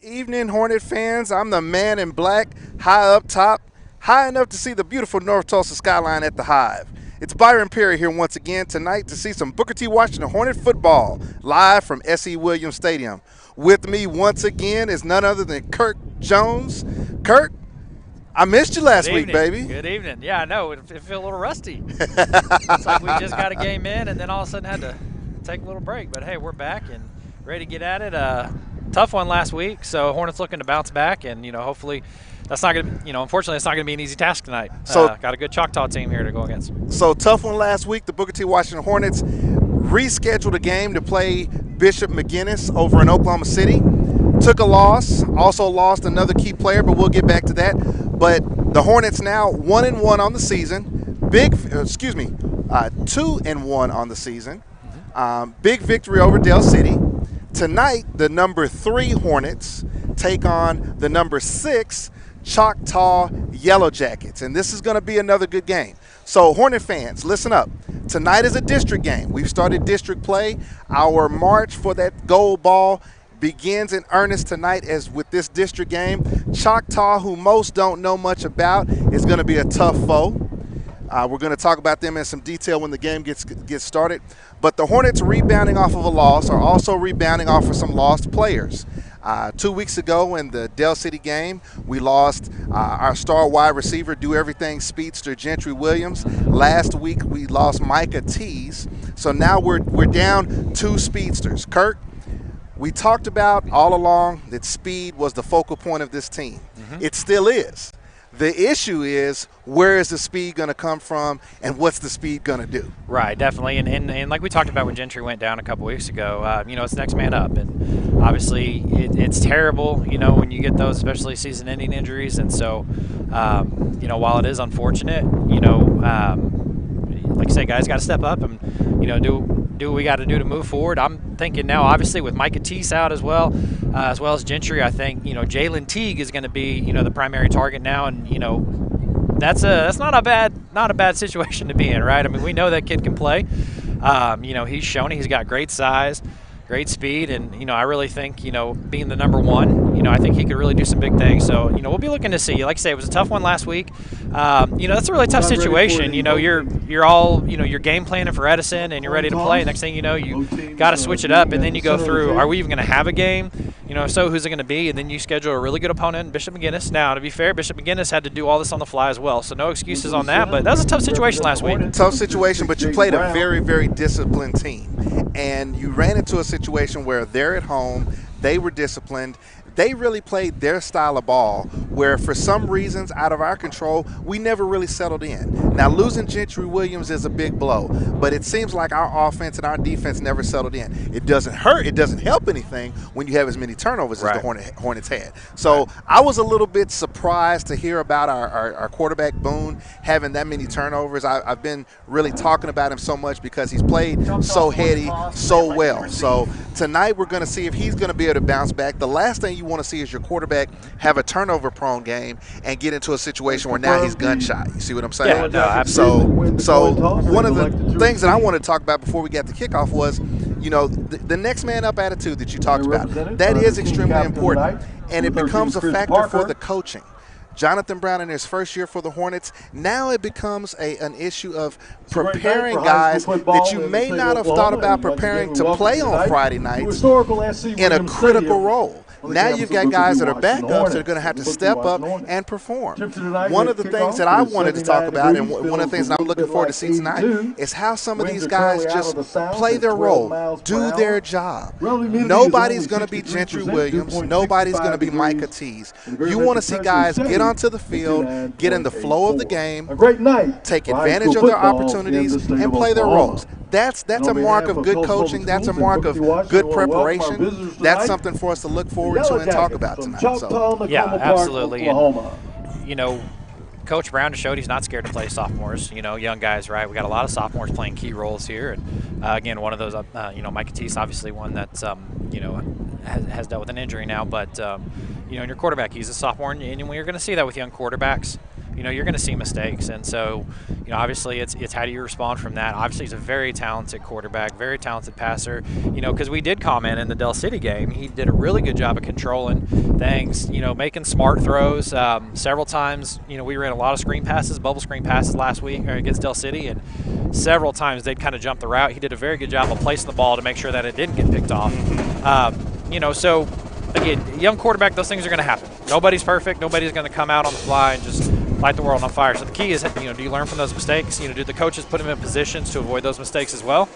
evening, Hornet fans. I'm the man in black, high up top, high enough to see the beautiful North Tulsa skyline at the Hive. It's Byron Perry here once again tonight to see some Booker T. Washington Hornet football live from S.E. Williams Stadium. With me once again is none other than Kirk Jones. Kirk, I missed you last week, baby. Good evening. Yeah, I know. It feel a little rusty. It's like we just got a game in and then all of a sudden had to take a little break. But, hey, we're back and ready to get at it. Tough one last week, so Hornets looking to bounce back, and hopefully that's not going to, unfortunately it's not going to be an easy task tonight. So got a good Choctaw team here to go against. So tough one last week. The Booker T. Washington Hornets rescheduled a game to play Bishop McGuinness over in Oklahoma City. Took a loss, also lost another key player, but we'll get back to that. But the Hornets now 1-1 on the season. 2-1 on the season. Big victory over Del City. Tonight, the number 3 Hornets take on the number 6 Choctaw Yellow Jackets, and this is going to be another good game. So, Hornet fans, listen up. Tonight is a district game. We've started district play. Our march for that gold ball begins in earnest tonight as with this district game. Choctaw, who most don't know much about, is going to be a tough foe. We're going to talk about them in some detail when the game gets started. But the Hornets rebounding off of a loss are also rebounding off of some lost players. 2 weeks ago in the Del City game, we lost our star wide receiver, do-everything speedster, Gentry Williams. Last week, we lost Micah Tees. So now we're down 2 speedsters. Kirk, we talked about all along that speed was the focal point of this team. It still is. The issue is, where is the speed going to come from, and what's the speed going to do? Right, definitely. And like we talked about when Gentry went down a couple weeks ago, it's next man up. And obviously it's terrible, when you get those, especially season-ending injuries. And so, while it is unfortunate, like I say, guys got to step up and, do what we got to do to move forward. I'm thinking now, obviously, with Micah Teese out as well as Gentry, I think, Jalen Teague is going to be, the primary target now. And, that's not a bad situation to be in, right? I mean, we know that kid can play. He's shown he's got great size, great speed, and I really think being the number 1, I think he could really do some big things. So we'll be looking to see. Like I say, it was a tough one last week. That's a really tough situation. You're all you're game planning for Edison and you're ready to play. Next thing you know, you got to switch it up, and then you go through. Are we even going to have a game? If so, who's it going to be? And then you schedule a really good opponent, Bishop McGuinness. Now, to be fair, Bishop McGuinness had to do all this on the fly as well, so no excuses on that. But that was a tough situation last week. Tough situation, but you played a very, very disciplined team. And you ran into a situation where they're at home, they were disciplined. They really played their style of ball where, for some reasons out of our control, we never really settled in. Now, losing Gentry Williams is a big blow, but it seems like our offense and our defense never settled in. It doesn't hurt. It doesn't help anything when you have as many turnovers as the Hornets had. So I was a little bit surprised to hear about our quarterback, Boone, having that many turnovers. I've been really talking about him so much because he's played so heady, so well. So tonight we're going to see if he's going to be able to bounce back. The last thing you want to see is your quarterback have a turnover-prone game and get into a situation where now he's gun-shy. You see what I'm saying? Yeah, no, absolutely. So one of the things that I wanted to talk about before we got the kickoff was, the next man up attitude that you talked about. That is extremely important, and it becomes a factor for the coaching. Jonathan Brown in his first year for the Hornets, now it becomes an issue of preparing guys that you may not have thought about preparing to play on Friday nights in a critical role. Now you've got guys that are backups that are going to have to step up and perform. One of the things that I wanted to talk about, and one of the things that I'm looking forward to see tonight, is how some of these guys just play their role, do their job. Nobody's going to be Gentry Williams. Nobody's going to be Micah Teese. You want to see guys get onto the field, get in the flow of the game, take advantage of their opportunities, and play their roles. That's a mark of good coaching. That's a mark of good preparation. That's something for us to look forward to and talk about tonight. So. Yeah, absolutely. And, Coach Brown has showed he's not scared to play sophomores, young guys, right? We got a lot of sophomores playing key roles here. And, again, one of those, Micah Teese, obviously one that's, has dealt with an injury now. But, in your quarterback, he's a sophomore. And we're going to see that with young quarterbacks. you're going to see mistakes. And so, obviously it's how do you respond from that? Obviously he's a very talented quarterback, very talented passer, because we did comment in the Del City game. He did a really good job of controlling things, making smart throws. Several times, we ran a lot of screen passes, bubble screen passes last week against Del City, and several times they'd kind of jump the route. He did a very good job of placing the ball to make sure that it didn't get picked off. So again, young quarterback, those things are going to happen. Nobody's perfect. Nobody's going to come out on the fly and just light the world on fire. So the key is, do you learn from those mistakes? Do the coaches put him in positions to avoid those mistakes as well?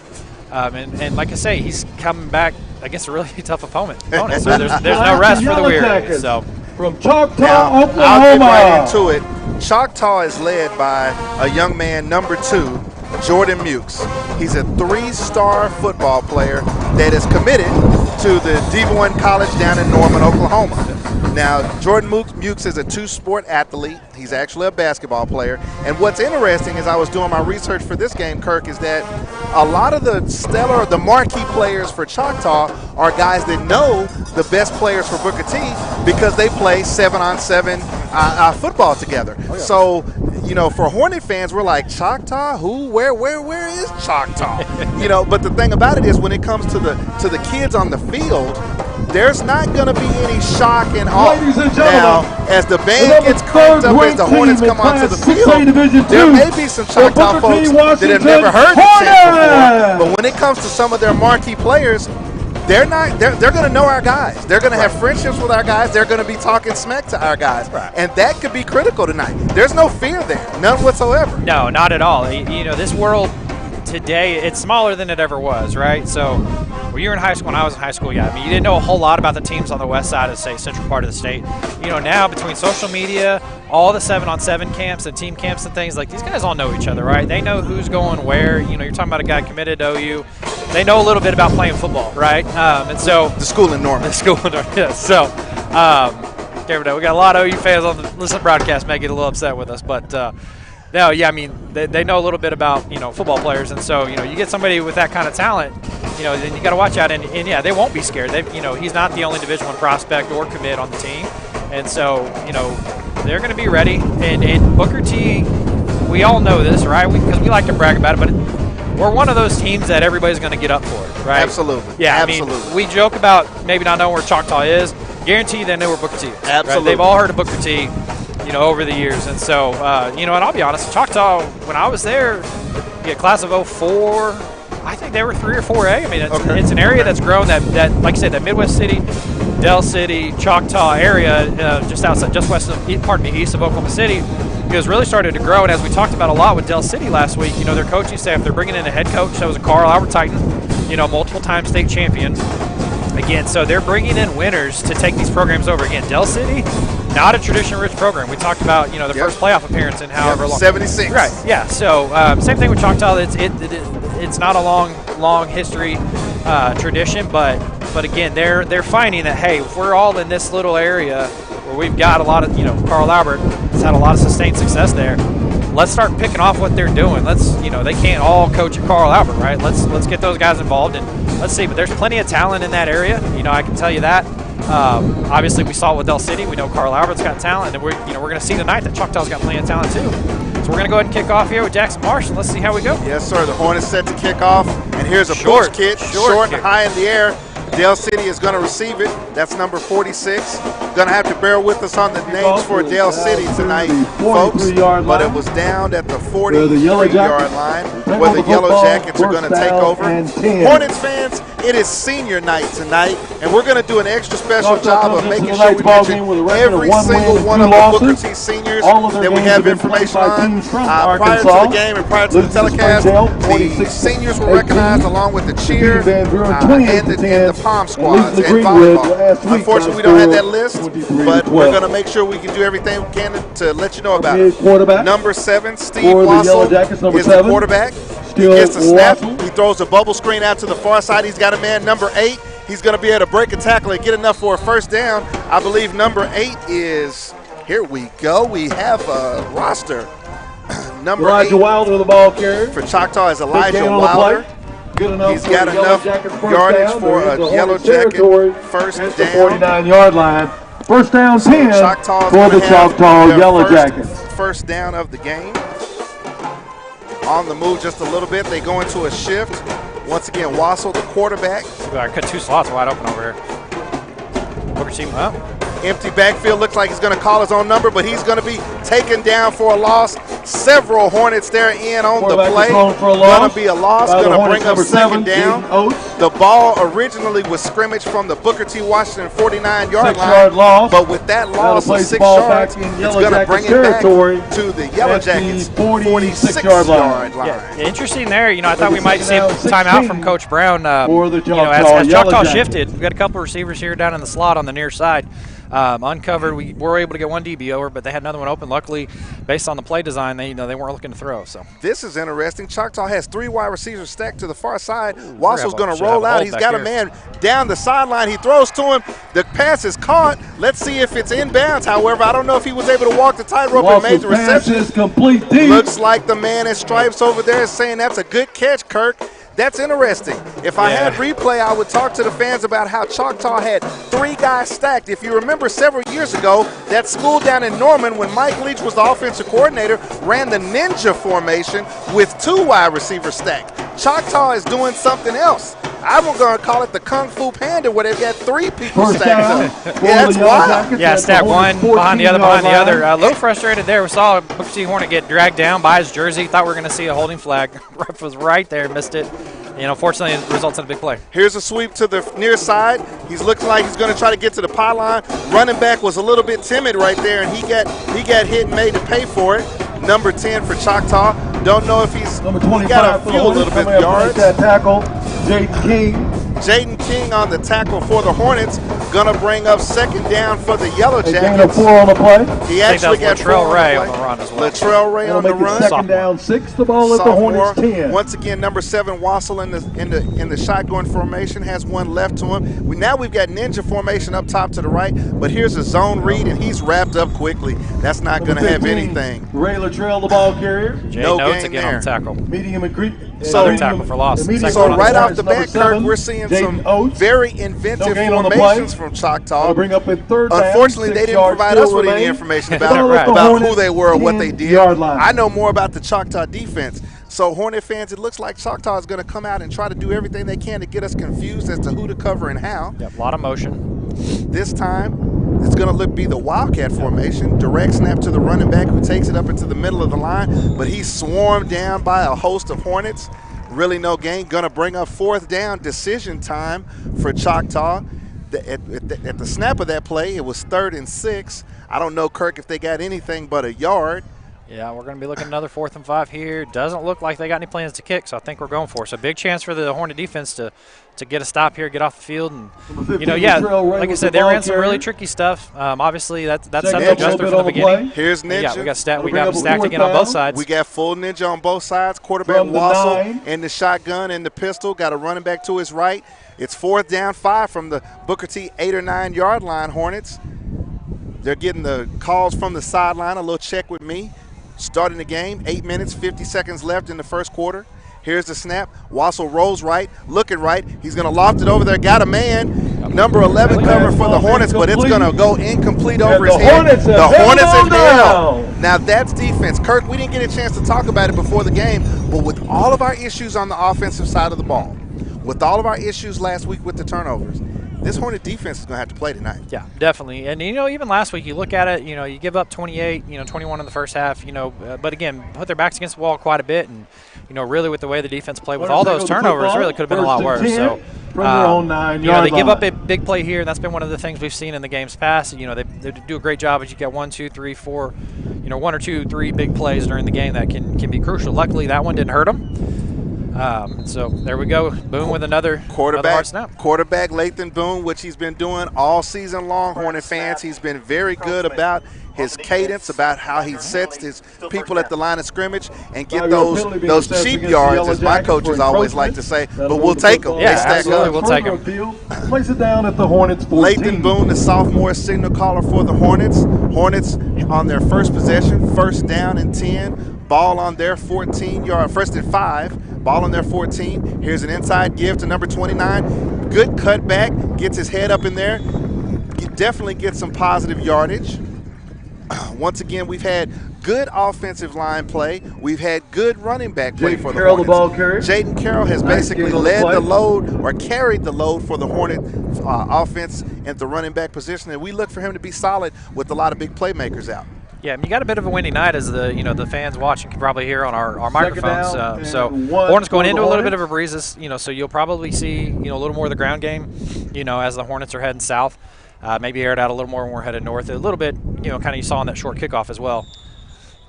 And like I say, he's coming back against a really tough opponent. So there's no rest for the weary. So from Choctaw, now, Oklahoma. I'll get right into it. Choctaw is led by a young man, number 2, Jordan Mukes. He's a 3-star football player that is committed to the D1 college down in Norman, Oklahoma. Now, Jordan Mukes is a 2-sport athlete. He's actually a basketball player. And what's interesting as I was doing my research for this game, Kirk, is that a lot of the marquee players for Choctaw are guys that know the best players for Booker T because they play 7-on-7 football together. Oh, yeah. So, for Hornet fans, we're like, Choctaw? Who? Where is Choctaw? But the thing about it is when it comes to the kids on the field, there's not going to be any shock and awe. Ladies and Now, gentlemen, as the band gets cranked up, as the Hornets come onto the field, there may be some Choctaw folks that have never heard the chant before. But when it comes to some of their marquee players, they're going to know our guys. They're going to have friendships with our guys. They're going to be talking smack to our guys. Right. And that could be critical tonight. There's no fear there, none whatsoever. No, not at all. This world today, it's smaller than it ever was, right? So when you were in high school, when I was in high school, you didn't know a whole lot about the teams on the west side of, say, central part of the state. Now between social media, all the 7-on-7 camps and team camps and things, like these guys all know each other, right? They know who's going where. You're talking about a guy committed to OU. They know a little bit about playing football, right? And so the school in Norman. Yeah. So we got a lot of OU fans on the listen broadcast may get a little upset with us, but no, yeah, they know a little bit about football players, and so you get somebody with that kind of talent, then you got to watch out, and yeah, they won't be scared. He's not the only Division I prospect or commit on the team, and so they're going to be ready. And Booker T, we all know this, right? Because we like to brag about it, but we're one of those teams that everybody's going to get up for it, right? Absolutely. Yeah, absolutely. We joke about maybe not knowing where Choctaw is. Guarantee they know where Booker T is. Absolutely. Right? They've all heard of Booker T, over the years. And so, and I'll be honest, Choctaw, when I was there, class of 04, I think they were 3 or 4A. It's an area that's grown that, like I said, that Midwest City, Del City, Choctaw area, just east of Oklahoma City, has really started to grow. And as we talked about a lot with Del City last week, their coaching staff, they're bringing in a head coach that was a Carl Albert Titan, multiple-time state champion. Again, so they're bringing in winners to take these programs over. Again, Del City, not a tradition-rich program. We talked about, the first playoff appearance in however long. 76. Right, yeah. So same thing with Choctaw. It's not a long history tradition, but again, they're finding that, hey, if we're all in this little area where we've got a lot of, Carl Albert has had a lot of sustained success there, let's start picking off what they're doing. They can't all coach at Carl Albert, right? Let's get those guys involved and let's see. But there's plenty of talent in that area. I can tell you that. Obviously, we saw it with Del City. We know Carl Albert's got talent, and we're going to see tonight that Choctaw's got plenty of talent too. So we're going to go ahead and kick off here with Jackson Marsh, and let's see how we go. Yes, sir. The Hornets set to kick off, and here's a push kid, short and high in the air. Del City is going to receive it. That's number 46. Going to have to bear with us on the names for Del City tonight, folks. But it was down at the 43-yard line where the Yellow Jackets are going to take over. Hornets fans, it is senior night tonight, and we're going to do an extra special job of making sure we mention every single one of the Booker T seniors that we have information on. Prior to the game and prior to the telecast, the seniors were recognized along with the cheer and the Palm squads and volleyball. Unfortunately, we don't have that list, but we're going to make sure we can do everything we can to let you know about it. Number 7, Steve Wassel is the quarterback. He gets the snap. He throws a bubble screen out to the far side. He's got a man, number 8. He's going to be able to break a tackle and get enough for a first down. I believe number 8 is, here we go. We have a roster. Number Elijah 8 Wilder, the ball carrier. For Choctaw is Elijah Wilder. He's got enough yardage for a Yellow Jacket first down. The 49-yard line. First down 10 for the Choctaw Yellow Jackets. first down of the game. On the move just a little bit. They go into a shift. Once again, Wassel, the quarterback. I cut 2 slots wide open over here. Booker T up. Empty backfield. Looks like he's going to call his own number, but he's going to be taken down for a loss. Several Hornets there in on the play. Going to be a loss. Going to bring up second down. The ball originally was scrimmaged from the Booker T. Washington 49-yard line. But with that loss of 6 yards, it's going to bring it back to the Yellow Jackets 46-yard line. Yeah, interesting there. I thought we might see a timeout from Coach Brown. As Choctaw shifted, we've got a couple receivers here down in the slot on the near side. Uncovered. We were able to get one DB over, but they had another one open. Luckily, based on the play design, they weren't looking to throw. So this is interesting. Choctaw has 3 wide receivers stacked to the far side. Wassel's going to roll out. He's got a man down the sideline. He throws to him. The pass is caught. Let's see if it's inbounds. However, I don't know if he was able to walk the tightrope and made the reception. Looks like the man in stripes over there is saying that's a good catch, Kirk. That's interesting. If I had replay, I would talk to the fans about how Choctaw had 3 guys stacked. If you remember several years ago, that school down in Norman, when Mike Leach was the offensive coordinator, ran the ninja formation with 2 wide receivers stacked. Choctaw is doing something else. I'm going to call it the Kung Fu Panda, where they've got 3 people stacked up. Yeah, that's wild. Yeah, stack one behind the other, A little frustrated there. We saw Booker T. Hornet get dragged down by his jersey. Thought we were going to see a holding flag. Ref was right there, missed it. Fortunately, it results in a big play. Here's a sweep to the near side. He's looking like he's going to try to get to the pylon. Running back was a little bit timid right there, and he got hit and made to pay for it. Number 10 for Choctaw. Don't know if he's got a little bit of yards. That tackle, Jaden King on the tackle for the Hornets. Gonna bring up second down for the Yellow Jackets. A 4 on the play. He actually got Latrell Ray on the run as well. Latrell Ray on the run. Second down, 6. The ball at the Hornets 10. Once again, number 7 Wassel in the shotgun formation has 1 left to him. We've got ninja formation up top to the right, but here's a zone read and he's wrapped up quickly. That's not going to have anything. Ray Latrell, the ball carrier. Jay Notes again on the tackle. Medium and Southern tackle for loss. So right off the bat, Kirk, we're seeing some very inventive formations from Choctaw. Bring up in third down. Unfortunately, they didn't provide us with any information about who they were or what they did. I know more about the Choctaw defense. So, Hornet fans, it looks like Choctaw is going to come out and try to do everything they can to get us confused as to who to cover and how. Yep, a lot of motion. This time, it's going to be the Wildcat formation. Direct snap to the running back who takes it up into the middle of the line, but he's swarmed down by a host of Hornets. Really no gain. Going to bring up 4th down, decision time for Choctaw. At the snap of that play, it was 3rd and 6. I don't know, Kirk, if they got anything but a yard. Yeah, we're going to be looking at another 4th and 5 here. Doesn't look like they got any plans to kick, so I think we're going for it. So big chance for the Hornet defense to get a stop here, get off the field. And, like I said, they ran some really tricky stuff. Obviously, that's something to adjust from the beginning. Here's ninja. Yeah, we got them stacked again on both sides. We got full ninja on both sides. Quarterback Wassel and the shotgun and the pistol. Got a running back to his right. It's 4th down 5 from the Booker T 8 or 9 yard line, Hornets. They're getting the calls from the sideline. A little check with me. Starting the game, 8 minutes, 50 seconds left in the first quarter. Here's the snap. Wassel rolls right, looking right. He's going to loft it over there. Got a man. Number 11 cover for the Hornets, but it's going to go incomplete over his head. The Hornets have held. Now that's defense. Kirk, we didn't get a chance to talk about it before the game, but with all of our issues on the offensive side of the ball, with all of our issues last week with the turnovers, this Hornet defense is going to have to play tonight. Yeah, definitely. And, even last week, you look at it, you give up 28, 21 in the first half, but again, put their backs against the wall quite a bit. And, really with the way the defense played with all those turnovers, really could have been a lot worse. So, they give up a big play here, and that's been one of the things we've seen in the games past. They do a great job as you get 1, 2, 3, 4, 1 or 2, 3 big plays during the game that can be crucial. Luckily, that one didn't hurt them. So there we go. Boone with another hard snap. Quarterback Lathan Boone, which he's been doing all season long, Hornet fans. He's been very good about his cadence, about how he sets his people at the line of scrimmage and get those cheap yards, as my coaches always like to say. But we'll take them. Yeah, absolutely, we'll take them. Place it down at the Hornets 14. Lathan Boone, the sophomore signal caller for the Hornets. Hornets on their first possession, 1st down and 10. Ball on their 14-yard, 1st and 5. Ball on their 14. Here's an inside give to number 29. Good cutback. Gets his head up in there. Definitely gets some positive yardage. Once again, we've had good offensive line play. We've had good running back play Jaden for the Carroll, the Hornets. ball carrier. Jaden Carroll has Nice basically game on the led play. the load or carried the load for the Hornet offense at the running back position, and we look for him to be solid with a lot of big playmakers out. Yeah, you got a bit of a windy night, as the fans watching can probably hear on our microphones. Down So and one Hornets going for into the a little bit Hornets. of a breeze, so you'll probably see a little more of the ground game, as the Hornets are heading south. Maybe air it out a little more when we're headed north. A little bit, kind of you saw on that short kickoff as well.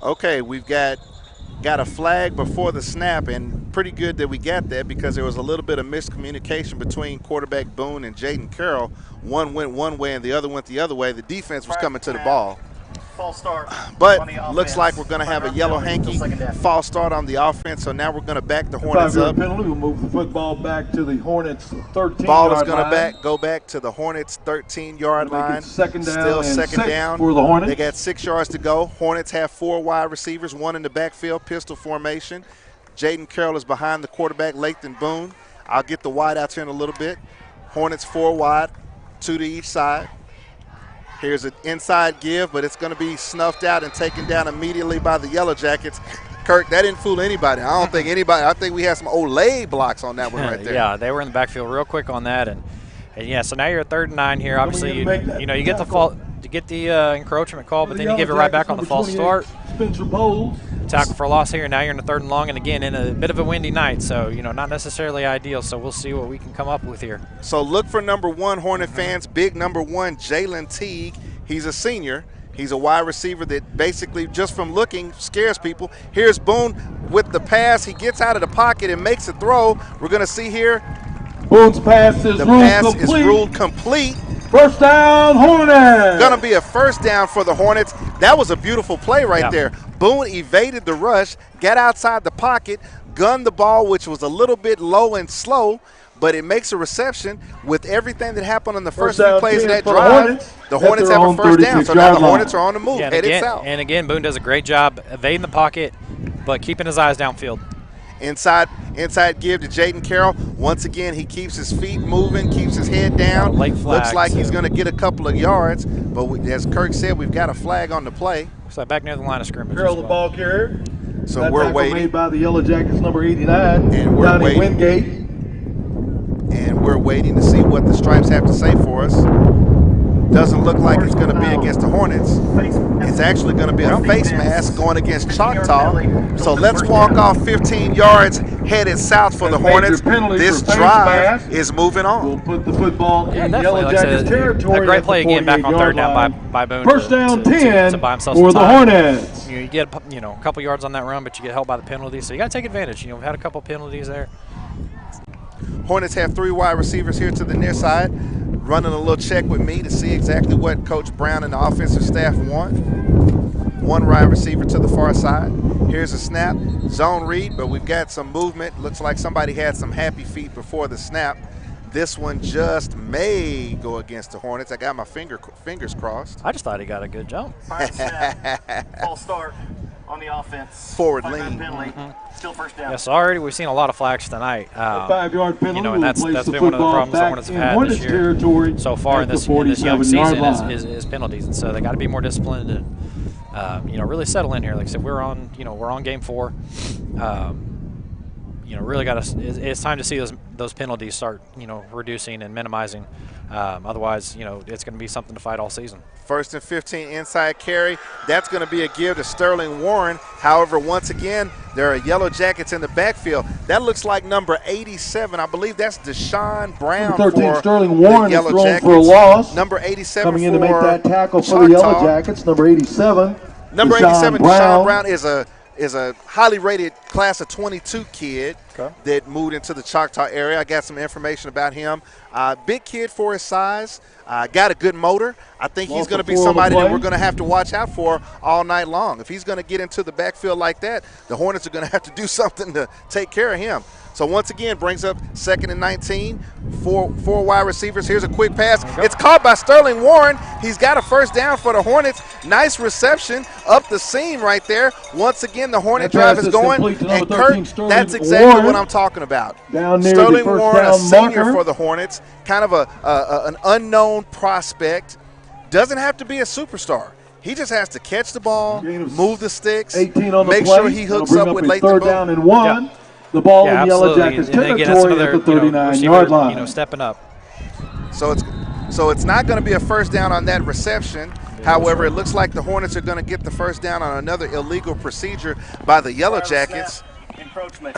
Okay, we've got a flag before the snap, and pretty good that we got that because there was a little bit of miscommunication between quarterback Boone and Jaden Carroll. One went one way and the other went the other way. The defense was coming to the ball. False start. But looks like we're going to have a yellow hanky false start on the offense, so now we're going to back the Hornets up. Penalty will move the football back to the Hornets 13-yard Ball is going line. to go back to the Hornets 13-yard Make it line. second down Still and second 6 down for the Hornets. They got 6 yards to go. Hornets have 4 wide receivers, 1 in the backfield, pistol formation. Jaden Carroll is behind the quarterback, Lathan Boone. I'll get the wide out here in a little bit. Hornets 4 wide, 2 to each side. Here's an inside give, but it's going to be snuffed out and taken down immediately by the Yellow Jackets. Kirk, that didn't fool anybody. I don't think anybody – I think we had some Olay blocks on that one right there. Yeah, they were in the backfield real quick on that. And yeah, so now you're at 3rd and 9 here. Obviously, you get the encroachment call, but then you give it right back on the false start. Spencer Bowles. Tackle for a loss here. Now you're in the 3rd and long, and again in a bit of a windy night, so not necessarily ideal. So we'll see what we can come up with here. So look for number 1, Hornet fans, big number 1, Jalen Teague. He's a senior. He's a wide receiver that basically, just from looking, scares people. Here's Boone with the pass. He gets out of the pocket and makes a throw. We're going to see here. Boone's pass is The ruled pass complete. is ruled complete. First down, Hornets. Going to be a first down for the Hornets. That was a beautiful play right there. Boone evaded the rush, got outside the pocket, gunned the ball, which was a little bit low and slow, but it makes a reception. With everything that happened on the first 3 plays of that drive, the Hornets have a first down. So now the Hornets are on the move, headed south. And again, Boone does a great job evading the pocket, but keeping his eyes downfield. Inside give to Jaden Carroll. Once again, he keeps his feet moving, keeps his head down. Late flag, Looks like he's going to get a couple of yards, but as Kirk said, we've got a flag on the play. So back near the line of scrimmage. Carroll, the ball carrier. So That we're tackle waiting. made by the Yellow Jackets, number 89, And we're Donnie waiting. Wingate. And we're waiting to see what the Stripes have to say for us. Doesn't look like it's going to be against the Hornets. It's actually going to be a face mask going against Choctaw. So let's walk off 15 yards, headed south for the Hornets. This drive is moving on. We'll put the football in definitely. Yellow Like I Jackets said, territory. a great at the play again back on 48-yard 3rd down line. by Boone. First down 10 to buy himself for some the time. Hornets. You get a couple yards on that run, but you get helped by the penalty. So you got to take advantage. We've had a couple penalties there. Hornets have 3 wide receivers here to the near side, running a little check with me to see exactly what Coach Brown and the offensive staff want. 1 wide receiver to the far side. Here's a snap, zone read, but we've got some movement. Looks like somebody had some happy feet before the snap. This one just may go against the Hornets. I got my fingers crossed. I just thought he got a good jump. Friday Sep, false start on the offense. Forward Flag lean. penalty. Still first down. Yes, already we've seen a lot of flags tonight. A 5-yard penalty. And that's will place been the one of the football problems the back Hornets have in had Hornets this year territory so far at in the this young 47-yard season line. is penalties, and so they got to be more disciplined and really settle in here. Like I said, we're on game 4. Really got to. It's time to see those penalties start reducing and minimizing. Otherwise, it's going to be something to fight all season. 1st and 15 inside carry. That's going to be a give to Sterling Warren. However, once again, there are Yellow Jackets in the backfield. That looks like number 87. I believe that's Deshaun Brown Number 13, for Sterling the Warren is Yellow thrown Jackets. for a loss. Number 87 Coming in for to make that tackle for the Yellow Choctaw. Jackets, number 87. Number Deshaun 87, Deshaun Brown is a highly rated class of 22 kid that moved into the Choctaw area. I got some information about him. Big kid for his size. Got a good motor. I think he's going to be somebody that we're going to have to watch out for all night long. If he's going to get into the backfield like that, the Hornets are going to have to do something to take care of him. So once again, brings up 2nd and 19, four wide receivers. Here's a quick pass. It's caught by Sterling Warren. He's got a first down for the Hornets. Nice reception up the seam right there. Once again, the Hornet drive is going. And Kurt, that's exactly what I'm talking about. Sterling Warren, a senior for the Hornets, kind of an unknown prospect. Doesn't have to be a superstar. He just has to catch the ball, Gain of move the sticks, 18 on the make play. sure he hooks That'll up bring with a Lathan third Boone. down and 1. Yeah. The ball Yeah, in Yellow absolutely. Jackets And again, that's territory at the another 39-yard receiver, line. stepping up. So it's not going to be a first down on that reception. However, it looks like the Hornets are going to get the first down on another illegal procedure by the Yellow Jackets. Encroachment.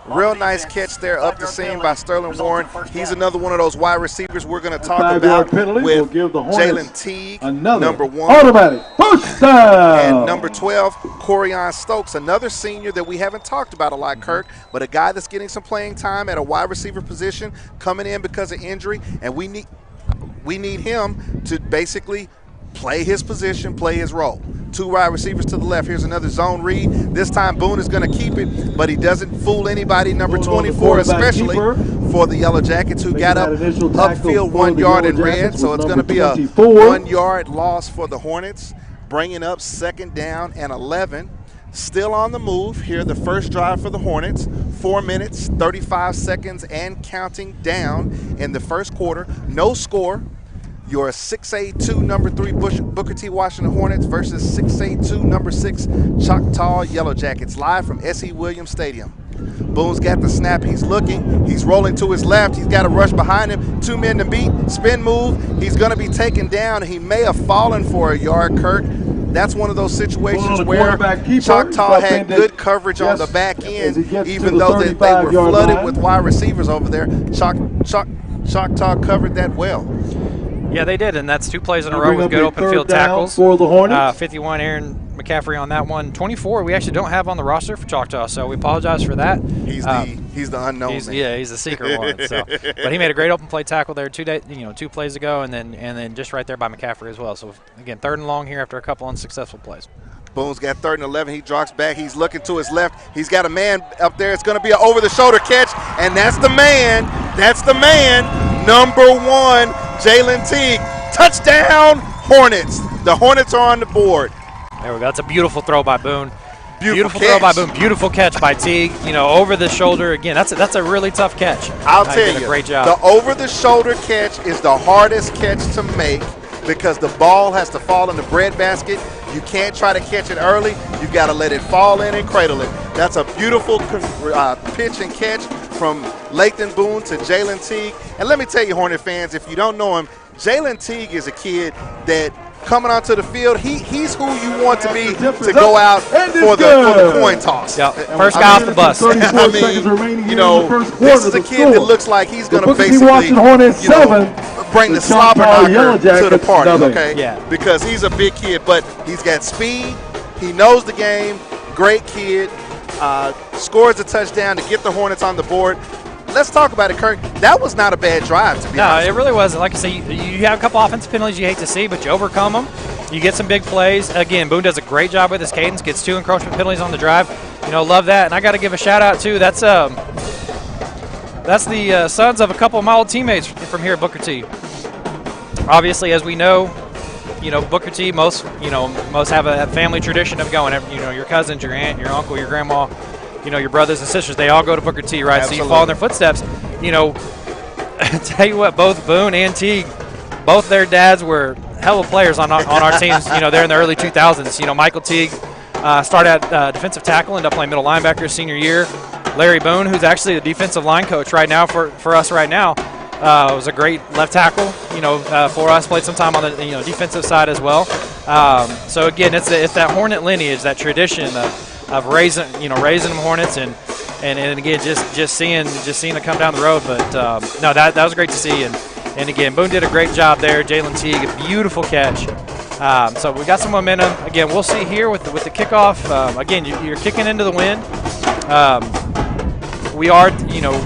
Real nice catch there up the seam by Sterling Warren. He's another one of those wide receivers we're going to talk 5-yard about penalty with will give the Jalen Hornets Teague, another number 1. automatic first down. And number 12, Corian Stokes, another senior that we haven't talked about a lot, Kirk, but a guy that's getting some playing time at a wide receiver position, coming in because of injury, and we need him to basically play his position, play his role. 2 wide receivers to the left. Here's another zone read. This time Boone is going to keep it, but he doesn't fool anybody. Number 24, especially for the Yellow Jackets, who got up upfield 1 yard in red. So it's going to be a 1-yard loss for the Hornets, bringing up 2nd down and 11. Still on the move here, the first drive for the Hornets. 4 minutes, 35 seconds, and counting down in the first quarter. No score. Your 6'2", number 3 Booker T. Washington Hornets versus 6'2", number 6 Choctaw Yellow Jackets, live from S.E. Williams Stadium. Boone's got the snap. He's looking. He's rolling to his left. He's got a rush behind him. 2 men to beat. Spin move. He's going to be taken down. He may have fallen for a yard, Kirk. That's one of those situations where Choctaw had good coverage on the back end, even though they were flooded with wide receivers over there. Choctaw covered that well. Yeah, they did, and that's 2 plays in a row with good open field tackles. For the Hornets. 51, Aaron McCaffrey on that one. 24, we actually don't have on the roster for Choctaw, so we apologize for that. He's the unknown. He's the secret one. So, but he made a great open play tackle there 2 plays ago, and then just right there by McCaffrey as well. So again, 3rd and long here after a couple unsuccessful plays. Boone's got 3rd and 11. He drops back. He's looking to his left. He's got a man up there. It's going to be an over-the-shoulder catch, and that's the man. That's the man. Number 1, Jalen Teague. Touchdown, Hornets. The Hornets are on the board. There we go. That's a beautiful throw by Boone. Beautiful throw by Boone. Beautiful catch by Teague. Over the shoulder. Again, that's a really tough catch. I'll tell you, great job. The over-the-shoulder catch is the hardest catch to make because the ball has to fall in the breadbasket. You can't try to catch it early. You've got to let it fall in and cradle it. That's a beautiful pitch and catch from Lathan Boone to Jalen Teague. And let me tell you, Hornet fans, if you don't know him, Jalen Teague is a kid that coming onto the field, he's who you want to be to go out for the coin toss. Yep. First guy off the bus. I mean, this is a kid that looks like he's going to basically, bring the slobber knocker to the party, okay? Yeah. Because he's a big kid, but he's got speed. He knows the game. Great kid. Scores a touchdown to get the Hornets on the board. Let's talk about it, Kirk. That was not a bad drive, to be honest. No, it really wasn't. Like I say, you have a couple offensive penalties you hate to see, but you overcome them. You get some big plays. Again, Boone does a great job with his cadence, gets 2 encroachment penalties on the drive. Love that. And I got to give a shout-out, too. That's the sons of a couple of my old teammates from here at Booker T. Obviously, as we know, Booker T, most have a family tradition of going. Your cousins, your aunt, your uncle, your grandma, your brothers and sisters, they all go to Booker T, right? Absolutely. So you follow in their footsteps. Tell you what, both Boone and Teague, both their dads were hell of players on our teams. They're in the early 2000s. Michael Teague started at defensive tackle, ended up playing middle linebacker his senior year. Larry Boone, who's actually the defensive line coach right now for us right now, was a great left tackle, for us. Played some time on the defensive side as well. So again, it's that Hornet lineage, that tradition of raising them Hornets, and again just seeing it come down the road. But no, that was great to see, and again, Boone did a great job there. Jalen Teague, a beautiful catch. So we got some momentum. Again, we'll see here with the kickoff. Again, you're kicking into the wind. We are,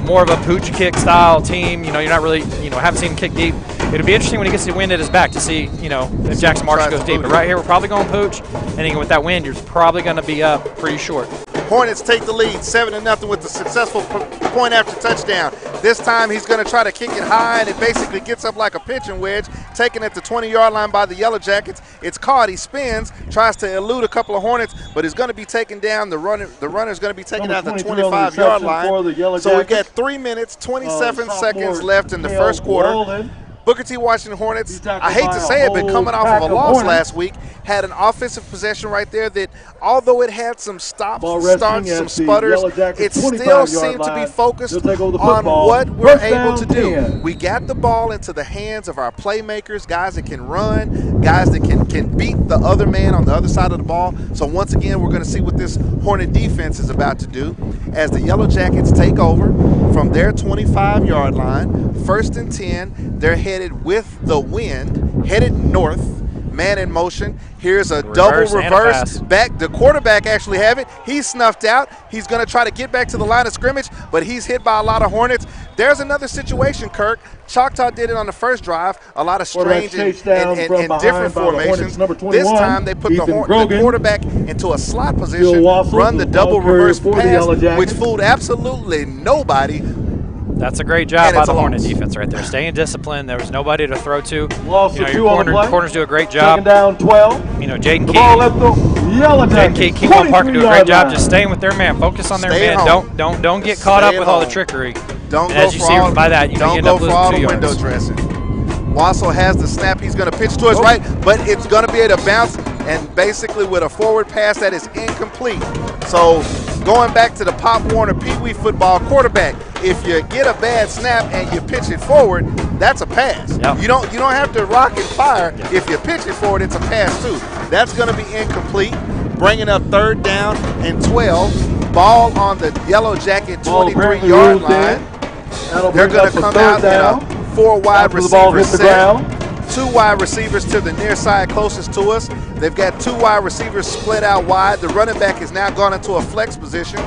more of a pooch kick style team. You're not really, haven't seen him kick deep. It'll be interesting when he gets the wind at his back to see, if Jackson Marshall goes deep. But right here, we're probably going pooch. And again, with that wind, you're probably going to be up pretty short. Hornets take the lead 7-0 with the successful point after touchdown. This time he's going to try to kick it high, and it basically gets up like a pitching wedge, taken at the 20-yard line by the Yellow Jackets. It's caught. He spins, tries to elude a couple of Hornets, but he's going to be taken down. The runner's going to be taken down at the 25-yard line. So we've got 3 minutes, 27 seconds left in the first quarter. Booker T. Washington Hornets, He's tackled I hate by to a say it, but whole coming off pack of a of loss Hornets. last week, had an offensive possession right there that, although it had some stops, Ball starts, resting some at the sputters, Yellow Jackets it 25 still yard seemed to be line. focused They'll take over the on football. what we're First able down, to do. 10. We got the ball into the hands of our playmakers, guys that can run, guys that can beat the other man on the other side of the ball. So once again, we're going to see what this Hornet defense is about to do as the Yellow Jackets take over from their 25-yard line. First and 10, they're headed with the wind, headed north. Man in motion. Here's a double reverse back. The quarterback actually have it. He's snuffed out. He's going to try to get back to the line of scrimmage, but he's hit by a lot of Hornets. There's another situation, Kirk. Choctaw did it on the first drive. A lot of strange and different formations. This time they put the quarterback into a slot position, run the double reverse pass, which fooled absolutely nobody. That's a great job by the Hornet defense right there. Staying disciplined. There was nobody to throw to. Loss your of 2 on the play. corners do a great job. Second down, 12. Jaden Ball at the Yellow Jackets. King Parker do a great job just staying with their man. Focus on their man. Home. Don't get caught up with all the trickery. Don't and go as you for see all, by that, you don't end go up for losing all 2 the yards. window dressing. Wassel has the snap. He's going to pitch to his right, but it's going to be able to bounce, and basically with a forward pass that is incomplete. So going back to the Pop Warner Pee Wee football quarterback, if you get a bad snap and you pitch it forward, that's a pass. Yep. You don't have to rock and fire. Yep. If you pitch it forward, it's a pass too. That's going to be incomplete. Bringing up third down and 12. Ball on the Yellow Jacket 23-yard line. They're going to come out in a 4 wide receiver set. 2 wide receivers to the near side closest to us. They've got 2 wide receivers split out wide. The running back has now gone into a flex position.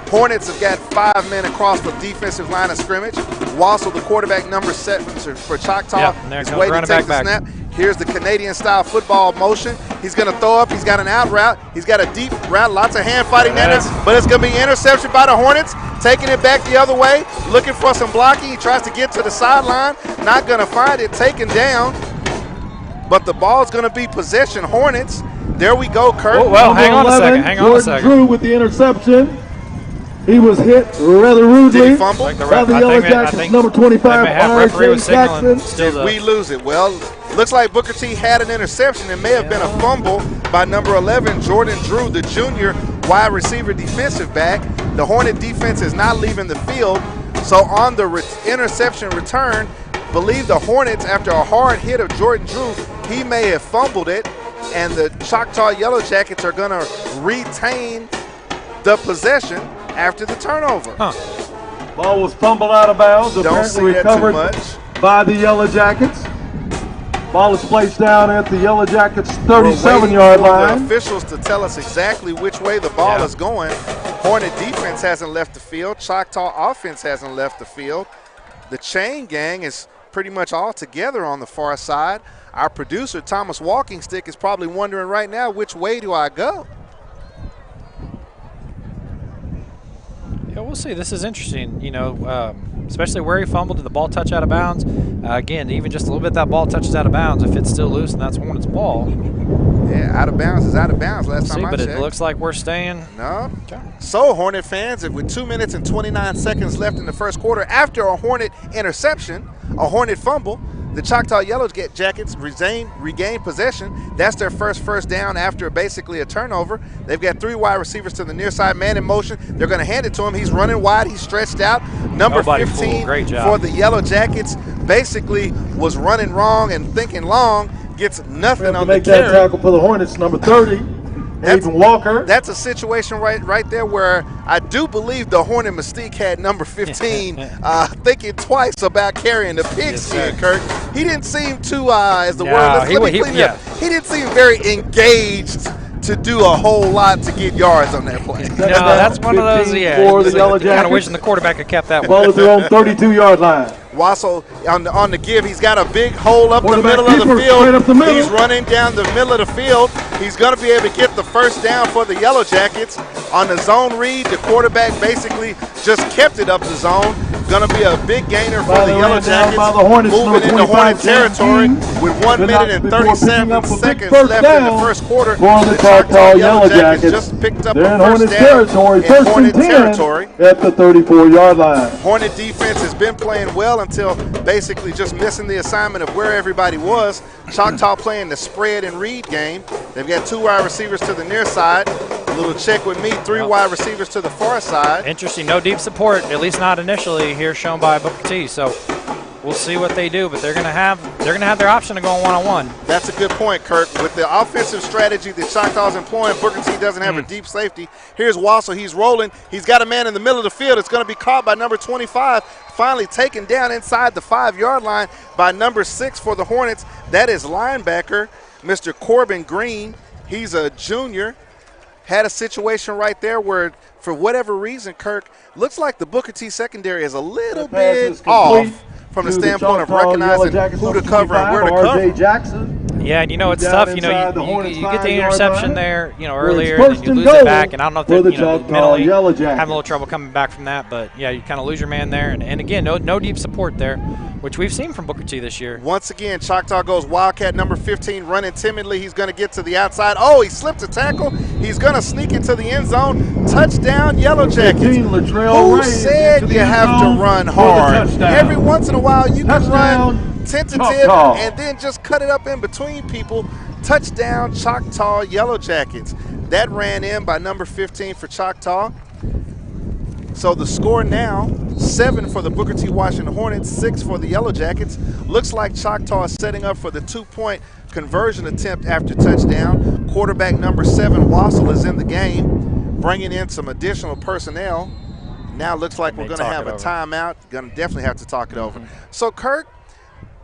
Hornets have got 5 men across the defensive line of scrimmage. Wassel, the quarterback, number 7 for Choctaw, is waiting to take the snap. Here's the Canadian-style football motion. He's going to throw up. He's got an out route. He's got a deep route. Lots of hand fighting there, but it's going to be interception by the Hornets. Taking it back the other way, looking for some blocking. He tries to get to the sideline. Not going to find it. Taken down. But the ball's going to be possession Hornets. There we go, Kirk. Oh, well, hang on a second. Hang on a second. Drew with the interception. He was hit rather rudely. Did he fumble? By the Yellow Jackets, number 25, R.J. Jackson. Did we lose it? Well, looks like Booker T had an interception. It may have been a fumble by number 11, Jordan Drew, the junior wide receiver defensive back. The Hornet defense is not leaving the field. So on the interception return, believe the Hornets, after a hard hit of Jordan Drew, he may have fumbled it, and the Choctaw Yellow Jackets are going to retain the possession after the turnover. Ball was fumbled out of bounds. Don't see that too much. By the Yellow Jackets. Ball is placed down at the Yellow Jackets 37-yard line. The officials to tell us exactly which way the ball is going. Hornet defense hasn't left the field. Choctaw offense hasn't left the field. The chain gang is pretty much all together on the far side. Our producer, Thomas Walkingstick, is probably wondering right now, which way do I go? Yeah, we'll see. This is interesting, especially where he fumbled. Did the ball touch out of bounds? Again, even just a little bit, that ball touches out of bounds. If it's still loose, and that's Hornets' ball. Yeah, out of bounds is out of bounds last time I checked. But it looks like we're staying. No. Okay. So, Hornet fans, with 2 minutes and 29 seconds left in the first quarter, after a Hornet interception, a Hornet fumble, the Choctaw Yellow Jackets regain possession. That's their first down after basically a turnover. They've got 3 wide receivers to the near side, man in motion. They're going to hand it to him. He's running wide. He's stretched out. Number 15 for the Yellow Jackets basically was running wrong and thinking long. Gets nothing on the carry. That tackle for the Hornets, number 30. Nathan Walker. That's a situation right there where I do believe the Hornet Mystique had number 15 thinking twice about carrying the pigskin, Kirk. He didn't seem too, as the word, he didn't seem very engaged to do a whole lot to get yards on that play. No, that's one of those, for the Yellow Jackets. Kind of wishing the quarterback had kept that one. Ball is their own 32-yard line. Wassel on the give. He's got a big hole up the middle of the field. He's running down the middle of the field. He's going to be able to get the first down for the Yellow Jackets. On the zone read, the quarterback basically just kept it up the zone. Going to be a big gainer for the Yellow Jackets, moving into Hornet territory with 1 minute and 37 seconds left in the first quarter. For the Choctaw Yellow Jackets, just picked up they're a in first Hornet down territory, in first Hornet and 10 territory. at the 34-yard line. Hornet defense has been playing well until basically just missing the assignment of where everybody was. Choctaw playing the spread and read game. They've got 2 wide receivers to the near side. A little check with me, 3 wide receivers to the far side. Interesting. No deep support, at least not initially, here shown by Booker T. So we'll see what they do, but they're gonna have their option of going one-on-one. That's a good point, Kirk. With the offensive strategy that Choctaw's employing, Booker T doesn't have a deep safety. Here's Wassel. He's rolling. He's got a man in the middle of the field. It's going to be caught by number 25. Finally taken down inside the 5-yard line by number 6 for the Hornets. That is linebacker, Mr. Corbin Green. He's a junior. Had a situation right there where, for whatever reason, Kirk, looks like the Booker T secondary is a little bit off from the standpoint of recognizing who to cover and where to cover. Jackson. Yeah, and you know it's tough. You know, you get the interception there, you know, earlier, it's and then you lose first it and back. goal And I don't know if for they're, the you know, Choctaw mentally Yellow having a Jackets. little trouble coming back from that. But yeah, you kind of lose your man there. And again, no deep support there, which we've seen from Booker T this year. Once again, Choctaw goes Wildcat number 15 running timidly. He's going to get to the outside. Oh, he slipped a tackle. He's going to sneak into the end zone. Touchdown, Yellow Jackets. Who said you have to run hard? Every once in a while you can run tentative Choctaw. and then just cut it up in between people. Touchdown, Choctaw Yellow Jackets. That ran in by number 15 for Choctaw. So the score now, 7 for the Booker T. Washington Hornets, 6 for the Yellow Jackets. Looks like Choctaw is setting up for the 2-point conversion attempt after touchdown. Quarterback number 7, Wassel, is in the game, bringing in some additional personnel. Now looks like we're going to have a timeout. Going to definitely have to talk it over. So, Kirk,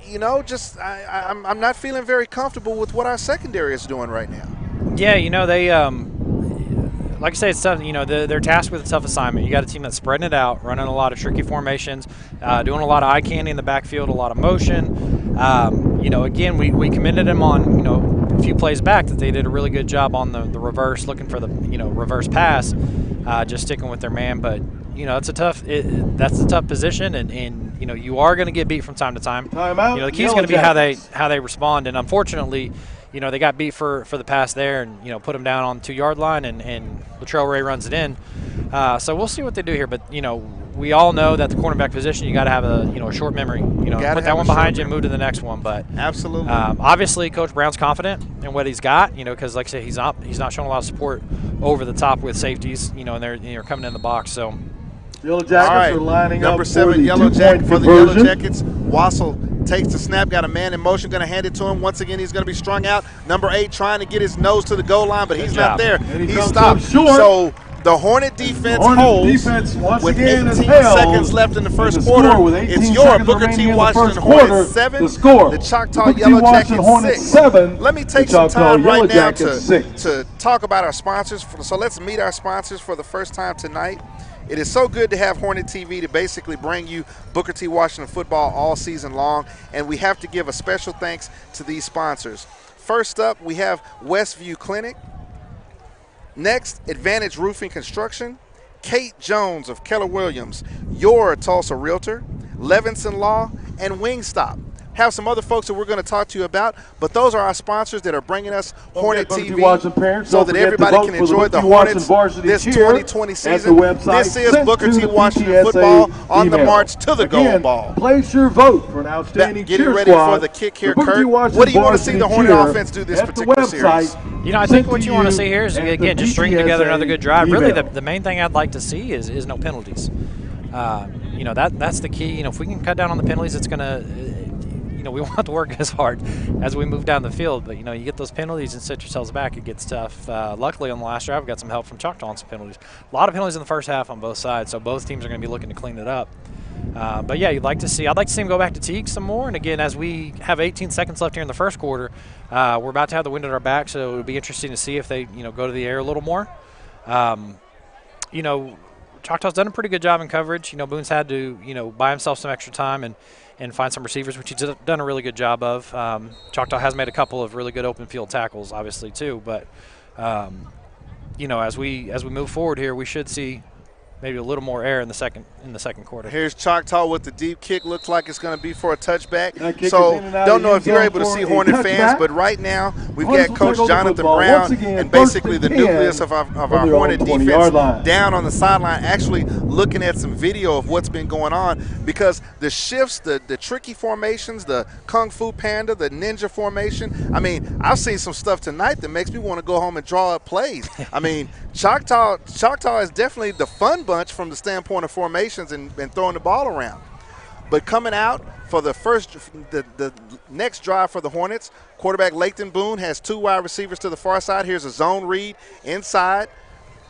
you know, just I'm not feeling very comfortable with what our secondary is doing right now. Yeah, you know, they like I say, it's tough. You know, they're tasked with a tough assignment. You got a team that's spreading it out, running a lot of tricky formations, doing a lot of eye candy in the backfield, a lot of motion. You know, again, we commended them on, you know, a few plays back that they did a really good job on the reverse, looking for the, you know, reverse pass, just sticking with their man. But you know, that's a tough position, and you know, you are going to get beat from time to time. Timeout. You know, the key is going to be how they respond. And unfortunately, you know, they got beat for the pass there, and you know, put them down on the 2-yard line, and Latrell Ray runs it in. So we'll see what they do here. But you know, we all know that the cornerback position, you got to have a short memory. You know, put that one behind you and move to the next one. But absolutely, obviously, Coach Brown's confident in what he's got. You know, because like I said, he's not showing a lot of support over the top with safeties. You know, and they're coming in the box. So. Yellow Jackets are lining number up 7 for the Yellow Jacket for the conversion. Yellow Jackets. Wassel takes the snap, got a man in motion, going to hand it to him. Once again, he's going to be strung out. Number 8 trying to get his nose to the goal line, but he's not there. He stopped. So the Hornet defense holds with 18 seconds left in the first quarter. It's your Booker T. Washington Hornets 7, the Choctaw Yellow Jackets 6. Let me take some time right now to talk about our sponsors. So let's meet our sponsors for the first time tonight. It is so good to have Hornet TV to basically bring you Booker T. Washington football all season long, and we have to give a special thanks to these sponsors. First up, we have Westview Clinic. Next, Advantage Roofing Construction. Kate Jones of Keller Williams, your Tulsa Realtor. Levinson Law, and Wingstop. Have some other folks that we're going to talk to you about, but those are our sponsors that are bringing us Hornet TV so that everybody can enjoy the Hornets this 2020 season. This is Booker T. Washington football on the march to the gold ball. Place your vote for an outstanding cheer Getting ready for the kick here, Kurt. What do you want to see the Hornet offense do this particular series? You know, I think what you want to see here is, again, just string together another good drive. Really, the main thing I'd like to see is no penalties. You know, that's the key. You know, if we can cut down on the penalties, it's going to, you know, we won't have to work as hard as we move down the field. But, you know, you get those penalties and set yourselves back, it gets tough. Luckily, on the last drive, we got some help from Choctaw on some penalties. A lot of penalties in the first half on both sides, so both teams are going to be looking to clean it up. But, yeah, I'd like to see him go back to Teague some more. And, again, as we have 18 seconds left here in the first quarter, we're about to have the wind at our back, so it'll be interesting to see if they, you know, go to the air a little more. You know, Choctaw's done a pretty good job in coverage. You know, Boone's had to, you know, buy himself some extra time and find some receivers, which he's done a really good job of. Choctaw has made a couple of really good open field tackles, obviously, too. But, as we move forward here, we should see maybe a little more air in the second quarter. Here's Choctaw with the deep kick. Looks like it's going to be for a touchback. So don't know if you're able to see Hornet fans, but right now we've got Coach Jonathan Brown and basically the nucleus of our Hornet defense down on the sideline, actually looking at some video of what's been going on, because the shifts, the tricky formations, the Kung Fu Panda, the ninja formation. I mean, I've seen some stuff tonight that makes me want to go home and draw up plays. I mean, Choctaw is definitely the fun bunch from the standpoint of formations and throwing the ball around. But coming out for the next drive for the Hornets, quarterback Lathan Boone has 2 wide receivers to the far side. Here's a zone read inside.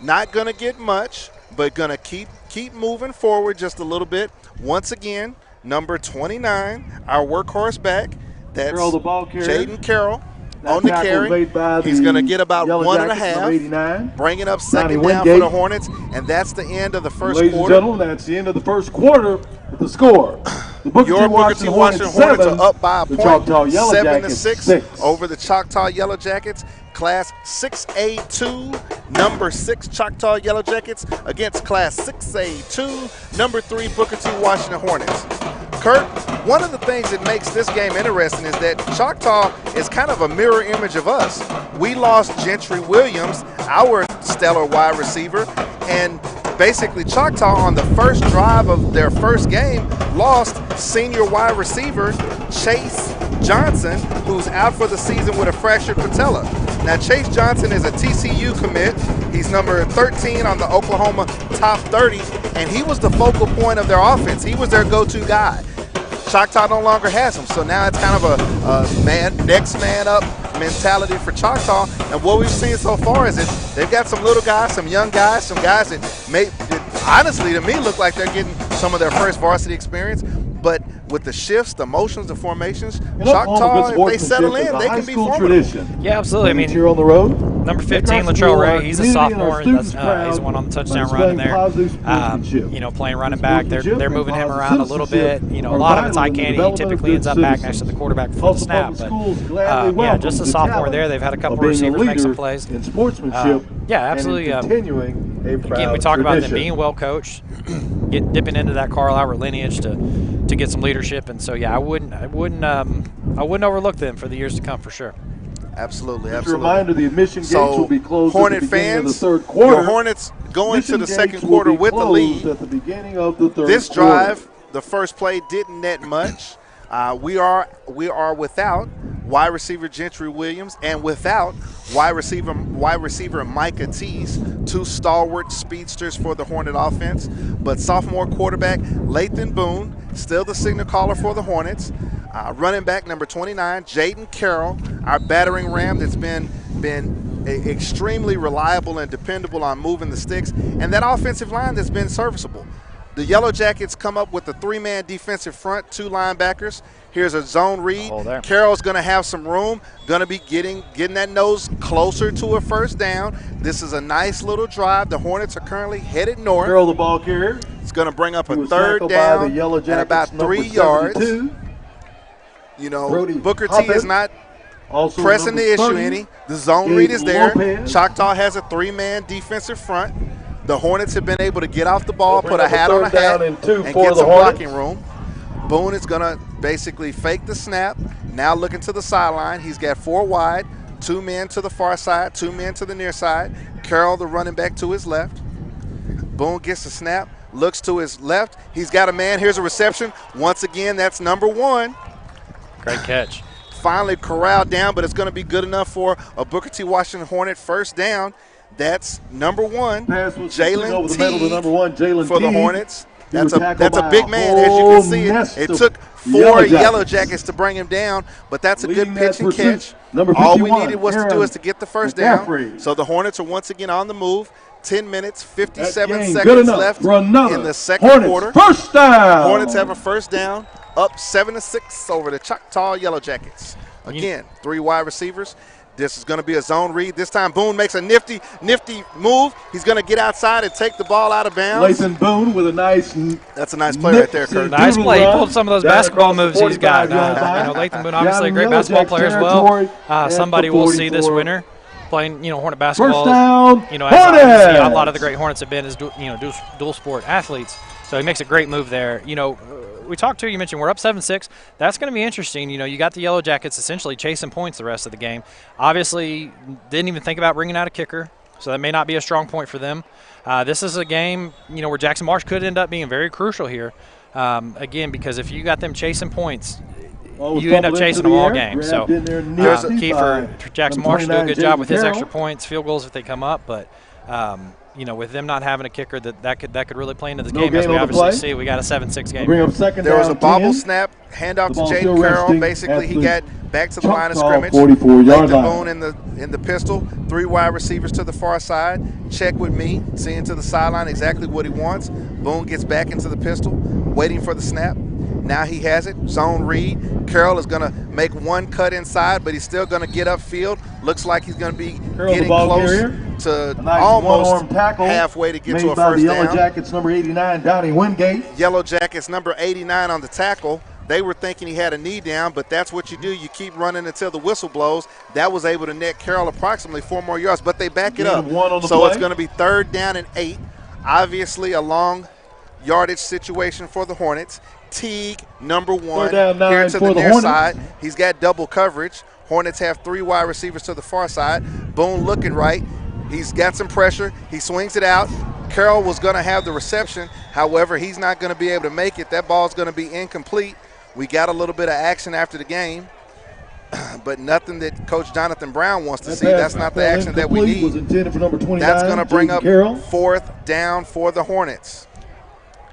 Not going to get much, but going to keep moving forward just a little bit. Once again, number 29, our workhorse back. That's Jaden Carroll. On the carry, he's going to get about 1.5, bringing up second down for the Hornets, and that's the end of the first quarter. Ladies and gentlemen, that's the end of the first quarter with the score. The Your Booker T. Washington Hornets are up by a point, 7-6 over the Choctaw Yellow Jackets. Class 6A2, number 6 Choctaw Yellow Jackets against Class 6A2, number 3 Booker T. Washington Hornets. Kurt, one of the things that makes this game interesting is that Choctaw is kind of a mirror image of us. We lost Gentry Williams, our stellar wide receiver, and basically Choctaw on the first drive of their first game lost senior wide receiver Chase Johnson, who's out for the season with a fractured patella. Now, Chase Johnson is a TCU commit. He's number 13 on the Oklahoma top 30, and he was the focal point of their offense. He was their go-to guy. Choctaw no longer has him, so now it's kind of a next man up mentality for Choctaw. And what we've seen so far is that they've got some little guys, some young guys, some guys that honestly to me look like they're getting some of their first varsity experience. But with the shifts, the motions, the formations, Choctaw, if they settle in, they can be formidable. Yeah, absolutely. I mean, here on the road. Number 15, Latrell Ray, he's a sophomore. He's the one on the touchdown run in there. Playing running back. They're moving him around a little bit. A lot of it's eye candy. He typically ends up back next to the quarterback before the snap. But just a sophomore there. They've had a couple of receivers make some plays. In sportsmanship, yeah, absolutely. Again, we talk about them being well coached, dipping into that Carl Albert lineage to get some leadership, and so yeah, I wouldn't overlook them for the years to come for sure. Absolutely. Just a reminder, the admission gates will be closed Hornet at the beginning fans, of the third quarter. Your Hornets going to the second quarter with the lead. At the beginning of the third this drive, the first play didn't net much. We are without wide receiver Gentry Williams and without wide receiver Micah Teese, 2 stalwart speedsters for the Hornet offense. But sophomore quarterback Lathan Boone, still the signal caller for the Hornets. Running back number 29, Jaden Carroll, our battering ram that's been extremely reliable and dependable on moving the sticks, and that offensive line that's been serviceable. The Yellow Jackets come up with a 3-man defensive front, 2 linebackers. Here's a zone read. Carroll's going to have some room, going to be getting that nose closer to a first down. This is a nice little drive. The Hornets are currently headed north. Carroll, the ball carrier. It's going to bring up a third down and about 3 yards. Booker T is not pressing the issue any. The zone read is there. Choctaw has a 3-man defensive front. The Hornets have been able to get off the ball, put a hat on a hat, and get some blocking room. Boone is going to basically fake the snap. Now looking to the sideline. He's got 4 wide, 2 men to the far side, 2 men to the near side. Carroll, the running back, to his left. Boone gets the snap, looks to his left. He's got a man. Here's a reception. Once again, that's number 1. Great catch. Finally corralled down, but it's going to be good enough for a Booker T. Washington Hornet first down. That's number 1, Jalen Teague for the Hornets. That's a big man, as you can see. It took 4 Yellow Jackets to bring him down, but that's a good pitch and catch. All we needed was to do is to get the first down. So the Hornets are once again on the move. 10 minutes, 57 seconds left in the second quarter. First down. Hornets have a first down, up 7-6 over the Choctaw Yellow Jackets. Again, 3 wide receivers. This is going to be a zone read. This time Boone makes a nifty move. He's going to get outside and take the ball out of bounds. Lathan Boone with a nice. That's a nice play right there, Kurt. Nice play. He pulled some of those basketball moves he's got. Lathan Boone, obviously a great basketball player as well. Somebody will see this winter. playing, Hornet basketball. First down, as obviously a Hornets! lot of the great Hornets have been as dual sport athletes. So he makes a great move there. We talked to you mentioned we're up 7-6. That's going to be interesting. You got the Yellow Jackets essentially chasing points the rest of the game. Obviously, didn't even think about bringing out a kicker, so that may not be a strong point for them. This is a game, where Jackson Marsh could end up being very crucial here. Again, because if you got them chasing points, you end up chasing them all game. So key for Jackson Marsh to do a good job with his extra points, field goals if they come up. But with them not having a kicker, that could really play into this game. As we obviously see, we got a 7-6 game. There was a bobble snap, handoff to Jaden Carroll. Basically, he got back to the line of scrimmage. 44-yard line. Boone in the pistol. 3 wide receivers to the far side. Check with me, seeing to the sideline exactly what he wants. Boone gets back into the pistol, waiting for the snap. Now he has it. Zone read. Carroll is going to make one cut inside, but he's still going to get upfield. Looks like he's going to be getting close to almost halfway to get to a first down. Yellow Jackets number 89, Donnie Wingate. Yellow Jackets number 89 on the tackle. They were thinking he had a knee down, but that's what you do. You keep running until the whistle blows. That was able to net Carroll approximately 4 more yards, but they back it up. So it's going to be 3rd down and 8. Obviously a long yardage situation for the Hornets. Teague, number 1, here to the near side. He's got double coverage. Hornets have 3 wide receivers to the far side. Boone looking right. He's got some pressure. He swings it out. Carroll was going to have the reception. However, he's not going to be able to make it. That ball's going to be incomplete. We got a little bit of action after the game, but nothing that Coach Jonathan Brown wants to see. That's not the action that we need. That's going to bring up 4th down for the Hornets.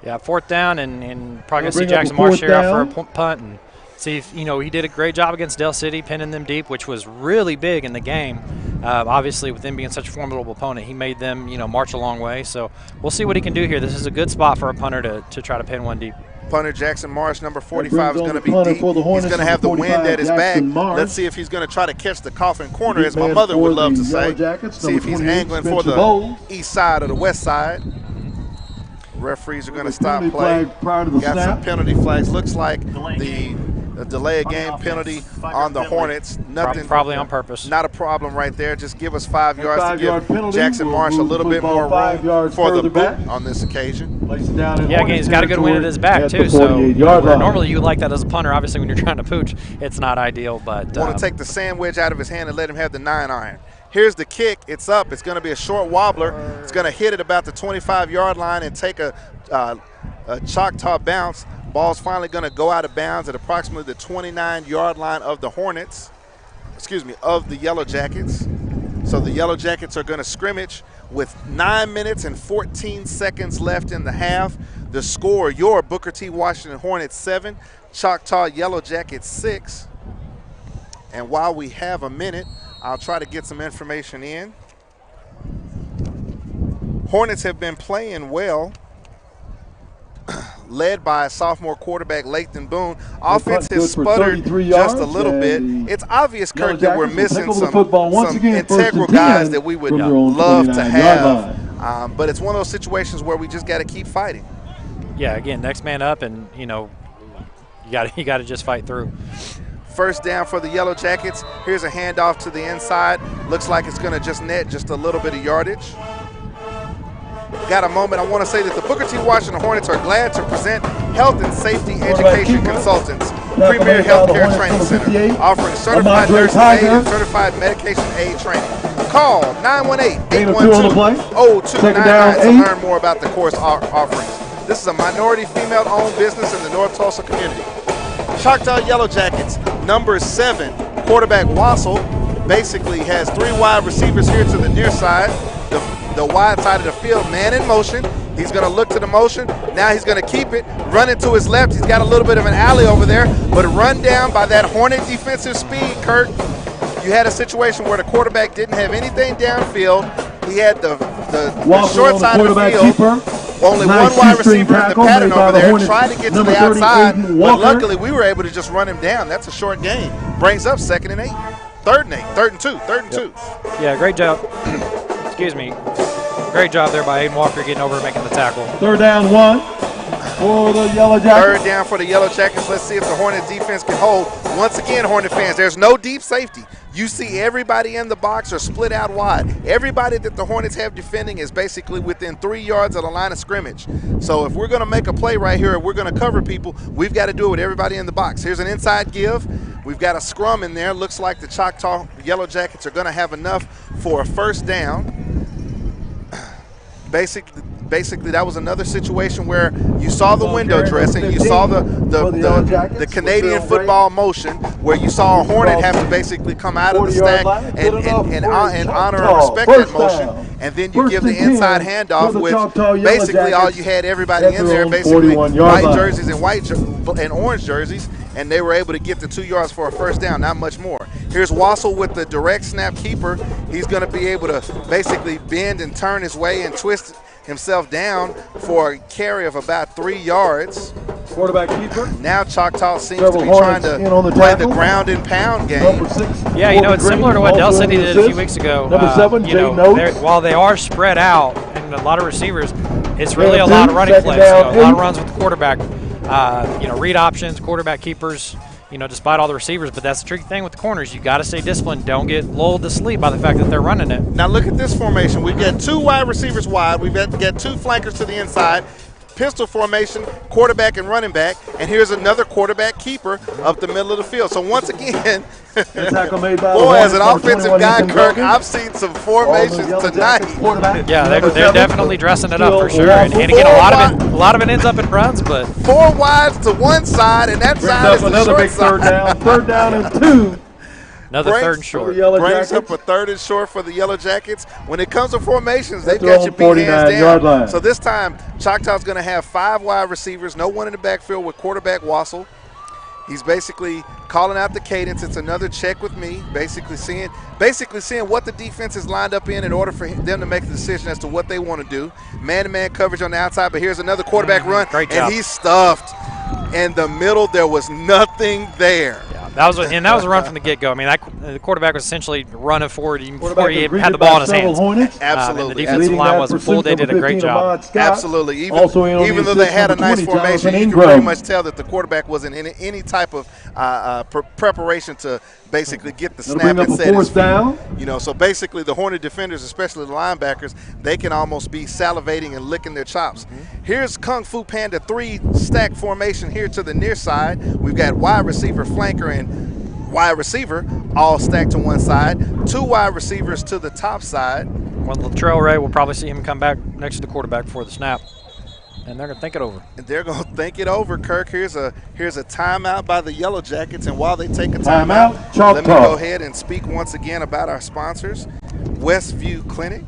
Yeah, 4th down, and probably going to see Jackson Marsh here out for a punt and see if, he did a great job against Del City, pinning them deep, which was really big in the game. Obviously, with them being such a formidable opponent, he made them, march a long way. So we'll see what he can do here. This is a good spot for a punter to try to pin one deep. Punter Jackson Marsh, number 45, is going to be deep. He's going to have the wind at his back. Let's see if he's going to try to catch the coffin corner, as my mother would love to say. See if he's angling for the east side or the west side. Referees are going to stop play. Got some penalty flags. Looks like the delay of game penalty on the Hornets. Nothing. Probably on purpose. Not a problem right there. Just give us 5 yards to give Jackson Marsh a little bit more room for the boot on this occasion. Yeah, again, he's got a good wind at his back too. So normally you would like that as a punter. Obviously, when you're trying to pooch, it's not ideal. But want to take the sandwich out of his hand and let him have the 9-iron. Here's the kick. It's up. It's going to be a short wobbler. It's going to hit at about the 25-yard line and take a Choctaw bounce. Ball's finally going to go out of bounds at approximately the 29-yard line of the Hornets. Of the Yellow Jackets. So the Yellow Jackets are going to scrimmage with 9 minutes and 14 seconds left in the half. The score, your Booker T. Washington Hornets 7, Choctaw Yellow Jackets 6. And while we have a minute, I'll try to get some information in. Hornets have been playing well, led by sophomore quarterback Lathan Boone. Offense has sputtered just a little bit. It's obvious, Kirk, that we're missing some integral guys that we would love to have. But it's one of those situations where we just got to keep fighting. Yeah, again, next man up, and, you got to just fight through. First down for the Yellow Jackets. Here's a handoff to the inside. Looks like it's going to just net just a little bit of yardage. Got a moment. I want to say that the Booker T. Washington Hornets are glad to present Health and Safety Education Consultants, Premier Healthcare Training Center, offering certified nursing aid and certified medication aid training. Call 918-812-0299 to learn more about the course offerings. This is a minority female-owned business in the North Tulsa community. Choctaw Yellow Jackets, number 7, quarterback Wassel, basically has 3 wide receivers here to the near side, the wide side of the field, man in motion. He's going to look to the motion. Now he's going to keep it, running to his left. He's got a little bit of an alley over there, but run down by that Hornet defensive speed, Kirk. You had a situation where the quarterback didn't have anything downfield. He had the short side of the field. Only one wide receiver in the pattern over there, trying to get to the outside, but luckily we were able to just run him down. That's a short gain. Brings up 2nd and 8. 3rd and 8. 3rd and 2. Yeah, great job. Excuse me. Great job there by Aiden Walker getting over and making the tackle. 3rd down 1 for the Yellow Jackets. 3rd down for the Yellow Jackets. Let's see if the Hornet defense can hold. Once again, Hornet fans, there's no deep safety. You see everybody in the box are split out wide. Everybody that the Hornets have defending is basically within 3 yards of the line of scrimmage. So if we're going to make a play right here, if we're going to cover people, we've got to do it with everybody in the box. Here's an inside give. We've got a scrum in there. Looks like the Choctaw Yellow Jackets are going to have enough for a first down. Basically, that was another situation where you saw the window dressing, you saw the Canadian football motion, where you saw a Hornet have to basically come out of the stack and honor and respect that motion, and then you give the inside handoff, which basically all you had everybody in there, basically white jerseys and orange jerseys, and they were able to get the 2 yards for a first down, not much more. Here's Wassel with the direct snap keeper. He's going to be able to basically bend and turn his way and twist himself down for a carry of about 3 yards. Quarterback keeper. Now Choctaw seems to be trying to play the ground and pound game. Yeah, you know, it's similar to what Del City did a few weeks ago. While they are spread out and a lot of receivers, it's really a lot of running plays. A lot of runs with the quarterback. Read options, quarterback keepers. Despite all the receivers, but that's the tricky thing with the corners. You got to stay disciplined. Don't get lulled to sleep by the fact that they're running it. Now look at this formation. We've got 2 wide receivers wide. We've got 2 flankers to the inside. Pistol formation, quarterback and running back, and here's another quarterback keeper up the middle of the field. So once again, boy, as an offensive guy, Kirk, I've seen some formations tonight. Yeah, they're definitely dressing it up for sure. And again, a lot of it ends up in runs, but 4 wides to one side, and that side is the another short big side. third down. Third down and 2. Another third and short. Brings up a third and short for the Yellow Jackets. When it comes to formations, they've got you beat hands down. So this time, Choctaw's going to have 5 wide receivers, no one in the backfield with quarterback Wassel. He's basically calling out the cadence. It's another check with me, basically seeing what the defense is lined up in order for them to make a decision as to what they want to do. Man-to-man coverage on the outside, but here's another quarterback run, and he's stuffed. In the middle, there was nothing there. Yeah, that was a run from the get-go. I mean, the quarterback was essentially running forward even before he had the ball in his hands. Absolutely. The defensive line wasn't full. They did a great job. Absolutely. Even though they had a nice formation, you could pretty much tell that the quarterback wasn't in any type of preparation to basically get the snap and set his feet. So basically the Hornet defenders, especially the linebackers, they can almost be salivating and licking their chops. Here's Kung Fu Panda 3 stack formation here to the near side. We've got wide receiver, flanker, and wide receiver all stacked to one side. 2 wide receivers to the top side. Well, Latrell Ray, we'll probably see him come back next to the quarterback before the snap. And they're going to think it over. And they're going to think it over, Kirk. Here's a timeout by the Yellow Jackets. And while they take a timeout, let me go ahead and speak once again about our sponsors, Westview Clinic.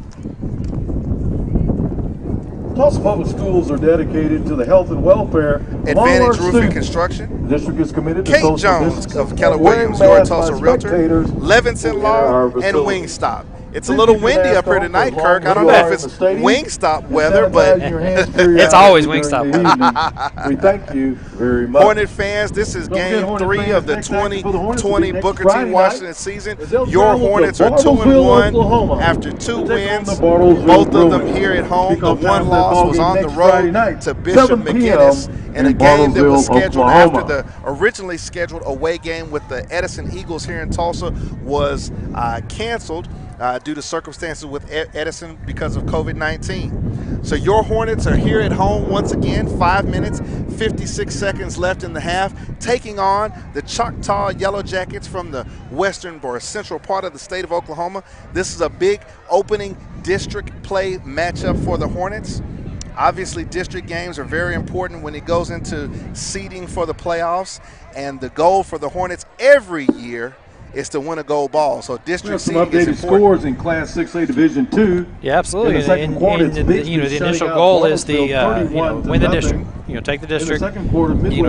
Tulsa Public Schools are dedicated to the health and welfare of all our Advantage Roofing students. Construction. The district is committed to Kate social Jones distancing of Keller and wearing Williams, your masks Tulsa by Realtor. spectators Levinson who enter our Law, and facility. Wingstop. It's a little windy up here tonight, Kirk. I don't know if it's Wingstop weather, but it's always Wingstop. We thank you very much. Hornet fans, this is game 3 of the 2020 Booker T. Washington season. Your Hornets are 2-1 after 2 wins, both of them here at home. The one loss was on the road to Bishop McGinnis in a game that was scheduled after the originally scheduled away game with the Edison Eagles here in Tulsa was canceled due to circumstances with Edison because of COVID-19. So your Hornets are here at home once again, 5 minutes, 56 seconds left in the half, taking on the Choctaw Yellow Jackets from the western or central part of the state of Oklahoma. This is a big opening district play matchup for the Hornets. Obviously, district games are very important when it goes into seeding for the playoffs, and the goal for the Hornets every year is to win a gold ball. So district some seeding is updated important. scores in Class 6A Division II. Yeah, absolutely. The initial goal is the win the district. Take the district.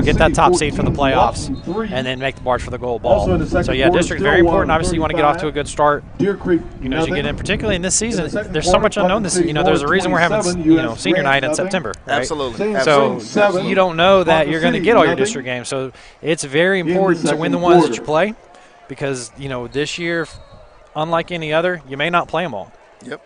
Get that top seed for the playoffs, and then make the march for the gold ball. So yeah, district very important. Obviously, you want to get off to a good start. Deer Creek, as you get in, particularly in this season, there's so much unknown. There's a reason we're having senior night in September. Right? Absolutely. So you don't know that you're going to get all your district games. So it's very important to win the ones that you play. Because, this year, unlike any other, you may not play them all. Yep.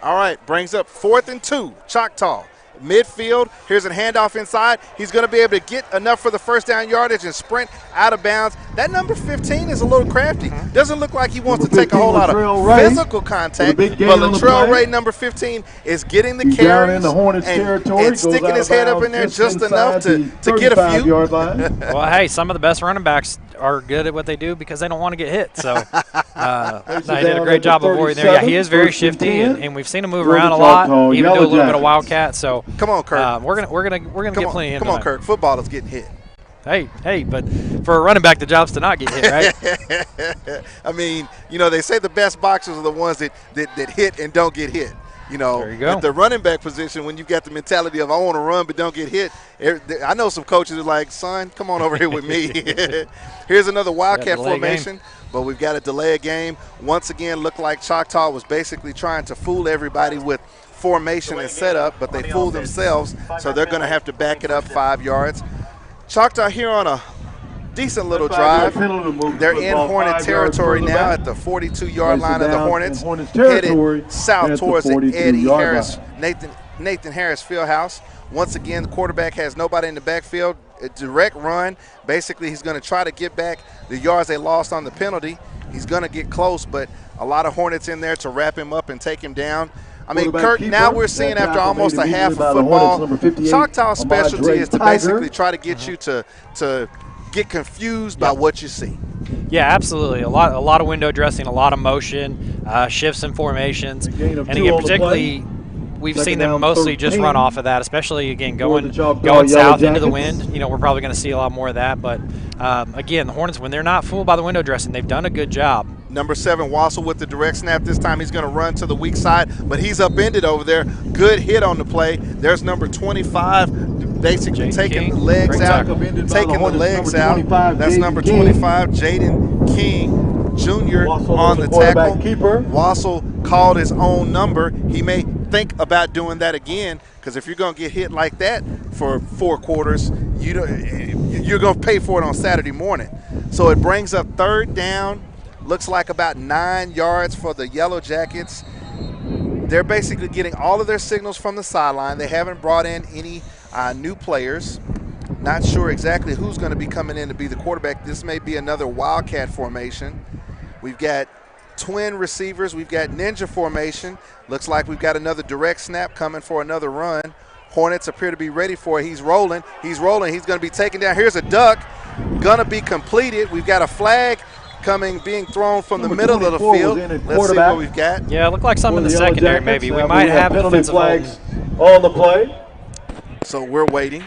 All right, brings up 4th and 2, Choctaw midfield. Here's a handoff inside. He's going to be able to get enough for the first down yardage and sprint out of bounds. That number 15 is a little crafty. Doesn't look like he wants to take a whole lot of physical contact, but Latrell Ray, number 15, is getting the carries and sticking his head up in there just enough to get a few. Well, hey, some of the best running backs are good at what they do because they don't want to get hit. So he did a great job avoiding there. Yeah, he is very shifty, and we've seen him move around a lot, even do a little bit of wildcat. So come on, Kirk. We're gonna get plenty of him. Come on, Kirk. Football is getting hit. Hey, but for a running back, the job's to not get hit, right? I mean, they say the best boxers are the ones that hit and don't get hit. There you go. At the running back position, when you've got the mentality of I want to run but don't get hit, I know some coaches are like, son, come on over here with me. Here's another wildcat formation, but we've got to delay a game. Once again, looked like Choctaw was basically trying to fool everybody with formation and setup, but they fooled themselves, so they're going to have to back it up 5 yards. Choctaw here on a decent little drive. They're in Hornet territory now at the 42-yard line of the Hornets, headed south towards the Eddie Harris, Nathan Harris Fieldhouse. Once again, the quarterback has nobody in the backfield. A direct run. Basically, he's going to try to get back the yards they lost on the penalty. He's going to get close, but a lot of Hornets in there to wrap him up and take him down. I mean, Kirk, now we're seeing after almost a half of football, Choctaw's specialty is to basically try to get you to get confused by what you see. Yeah, absolutely. A lot of window dressing, a lot of motion, shifts and formations. And again, particularly we've seen them mostly just run off of that, especially, again, going south into the wind. We're probably going to see a lot more of that. But, again, the Hornets, when they're not fooled by the window dressing, they've done a good job. Number 7, Wassel with the direct snap. This time he's going to run to the weak side, but he's upended over there. Good hit on the play. There's number 25 basically taking the legs out. That's number 25, Jaden King Jr. on the tackle. Wassel called his own number. He may think about doing that again, because if you're going to get hit like that for 4 quarters, you're going to pay for it on Saturday morning. So it brings up 3rd down. Looks like about 9 yards for the Yellow Jackets. They're basically getting all of their signals from the sideline. They haven't brought in any new players. Not sure exactly who's going to be coming in to be the quarterback. This may be another wildcat formation. We've got twin receivers. We've got ninja formation. Looks like we've got another direct snap coming for another run. Hornets appear to be ready for it. He's rolling. He's going to be taken down. Here's a duck. Going to be completed. We've got a flag being thrown from the middle of the field. Let's see what we've got. Yeah, it looked like some in the secondary maybe. We might have penalty flags on the play. So we're waiting.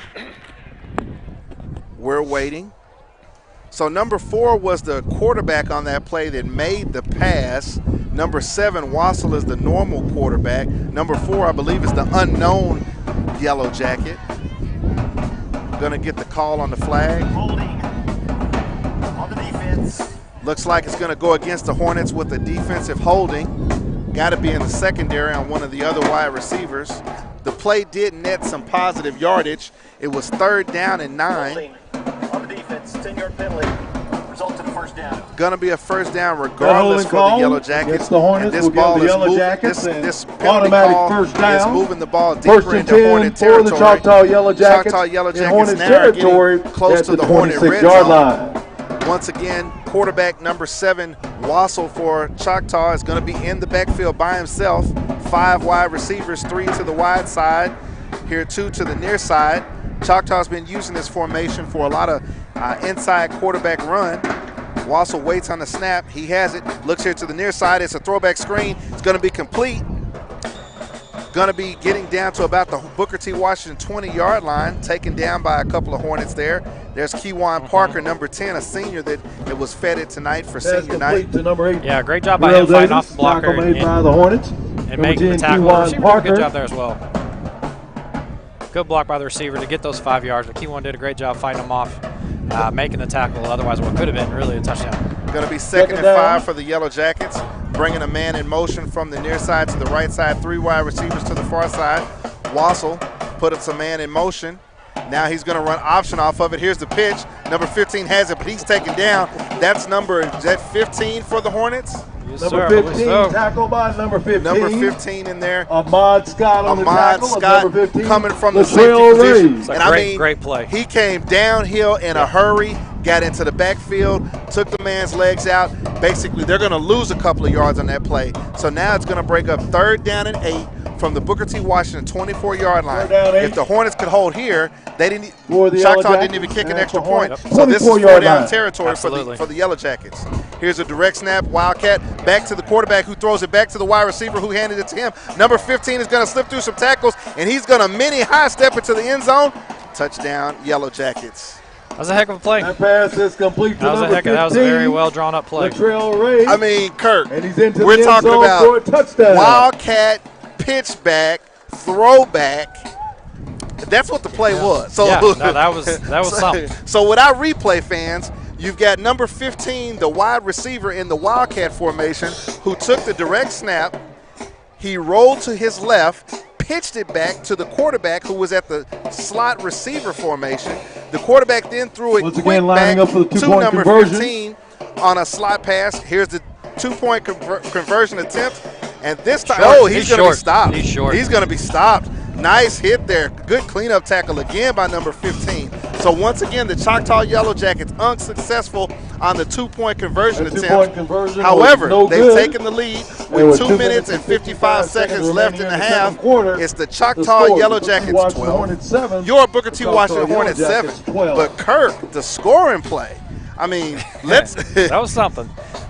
So number 4 was the quarterback on that play that made the pass. Number 7, Wassel, is the normal quarterback. Number 4, I believe, is the unknown Yellow Jacket. Going to get the call on the flag. Holding on the defense. Looks like it's going to go against the Hornets with a defensive holding. Got to be in the secondary on one of the other wide receivers. The play did net some positive yardage. It was 3rd down and 9. Holding on the defense, 10-yard penalty. Resulted in 1st down. Going to be a 1st down regardless for the Yellow Jackets. The Hornets and this ball the Yellow is Jackets this automatic 1st down. is moving the ball deeper into Hornet territory. territory. The Choctaw Yellow Jackets, Choctaw Yellow Jackets Hornets now territory getting close to the Hornet red yard zone. line. Once again, quarterback number 7, Wassel for Choctaw, is going to be in the backfield by himself. 5 wide receivers, 3 to the wide side. Here 2 to the near side. Choctaw's been using this formation for a lot of inside quarterback run. Wassel waits on the snap. He has it. Looks here to the near side. It's a throwback screen. It's going to be complete. Going to be getting down to about the Booker T. Washington 20-yard line, taken down by a couple of Hornets there. There's Keywan Parker, number 10, a senior that was feted tonight for senior night. To number 8. Yeah, great job by him fighting off the blocker made by the Hornets. And making the tackle. Good job there as well. Good block by the receiver to get those 5 yards. But Keywan did a great job fighting him off, making the tackle. Otherwise, what could have been really a touchdown. Going to be 2nd and 5 for the Yellow Jackets. Bringing a man in motion from the near side to the right side. 3 wide receivers to the far side. Wassel put up some man in motion. Now he's going to run option off of it. Here's the pitch. Number 15 has it, but he's taken down. That's 15 for the Hornets? Yes, Number sir. 15, tackled by number 15. Number 15 in there. Ahmad Scott on the tackle. Scott Number 15, coming from the Latrell safety position. Ray. And Great play. He came downhill in a hurry, got into the backfield, took the man's legs out. Basically, they're going to lose a couple of yards on that play. So now it's going to break up 3rd down and 8 from the Booker T. Washington 24-yard line. If the Hornets could hold here, Choctaw didn't even kick an extra point. So this is 4-down territory for the Yellow Jackets. Here's a direct snap, Wildcat, back to the quarterback who throws it back to the wide receiver who handed it to him. Number 15 is going to slip through some tackles, and he's going to mini high step into the end zone. Touchdown, Yellow Jackets. That was a heck of a play. That pass is complete to number 15. That was a very well drawn up play. Latrell Ray. I mean, Kirk, and he's into we're the end talking zone about for a touchdown. Wildcat, pitchback, throwback. That's what the play was. So that was something. So without replay fans, you've got number 15, the wide receiver in the Wildcat formation, who took the direct snap. He rolled to his left, pitched it back to the quarterback who was at the slot receiver formation. The quarterback then threw it quick back to number 15 on a slot pass. Here's the 2-point conversion attempt. And this time, he's going to be stopped. He's short. He's going to be stopped. Nice hit there. Good cleanup tackle again by number 15. So once again, the Choctaw Yellow Jackets unsuccessful on the 2-point conversion attempt. However, they've taken the lead with 2 minutes and 55 seconds left in the half. It's the Choctaw Yellow Jackets 12. Your Booker T. Washington Hornets 7. But Kirk, the scoring play. I mean, that was something.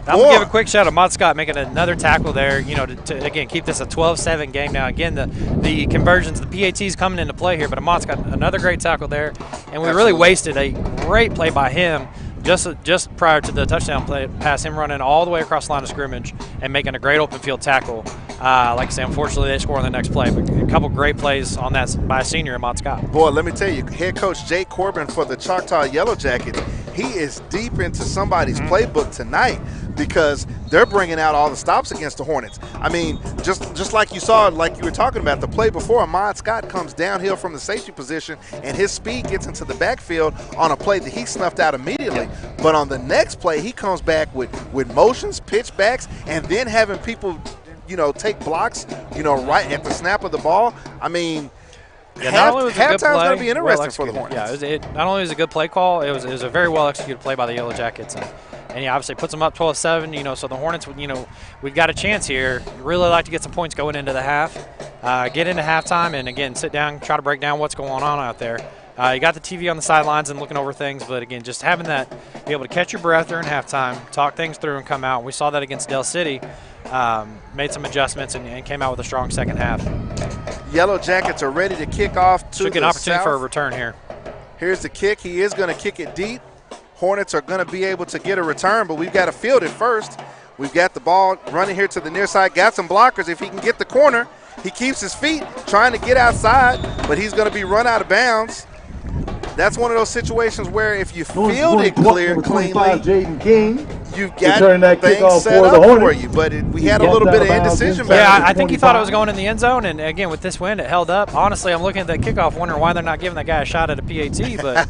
I'm going to give a quick shout out to Ahmad Scott making another tackle there, to again, keep this a 12-7 game now. Again, the conversions, the PATs coming into play here, but Ahmad's got another great tackle there. And we really wasted a great play by him just prior to the touchdown play pass, him running all the way across the line of scrimmage and making a great open field tackle. Like I say, unfortunately, they score on the next play. But a couple great plays on that by a senior, Ahmad Scott. Boy, let me tell you, head coach Jay Corbin for the Choctaw Yellow Jackets, he is deep into somebody's playbook tonight because they're bringing out all the stops against the Hornets. I mean, just like you saw, like you were talking about, the play before, Ahmad Scott comes downhill from the safety position, and his speed gets into the backfield on a play that he snuffed out immediately. But on the next play, he comes back with motions, pitch backs, and then having people, take blocks, right at the snap of the ball. I mean, halftime's going to be interesting for the Hornets. Yeah, not only was it a good play call, it was a very well executed play by the Yellow Jackets. And obviously puts them up 12-7, so the Hornets, we've got a chance here. Really like to get some points going into the half, get into halftime, and again, sit down, try to break down what's going on out there. You got the TV on the sidelines and looking over things, but again, just having that, be able to catch your breath during halftime, talk things through and come out. And we saw that against Del City, made some adjustments and came out with a strong second half. Yellow Jackets are ready to kick off to Took an opportunity for a return here. Here's the kick. He is going to kick it deep. Hornets are going to be able to get a return, but we've got to field it first. We've got the ball running here to the near side. Got some blockers. If he can get the corner, he keeps his feet trying to get outside, but he's going to be run out of bounds. That's one of those situations where if you field it cleanly, you've got things set up for you. But we had a little bit of indecision back there. Yeah, I think he thought it was going in the end zone. And, again, with this wind, it held up. Honestly, I'm looking at that kickoff wondering why they're not giving that guy a shot at a PAT. But,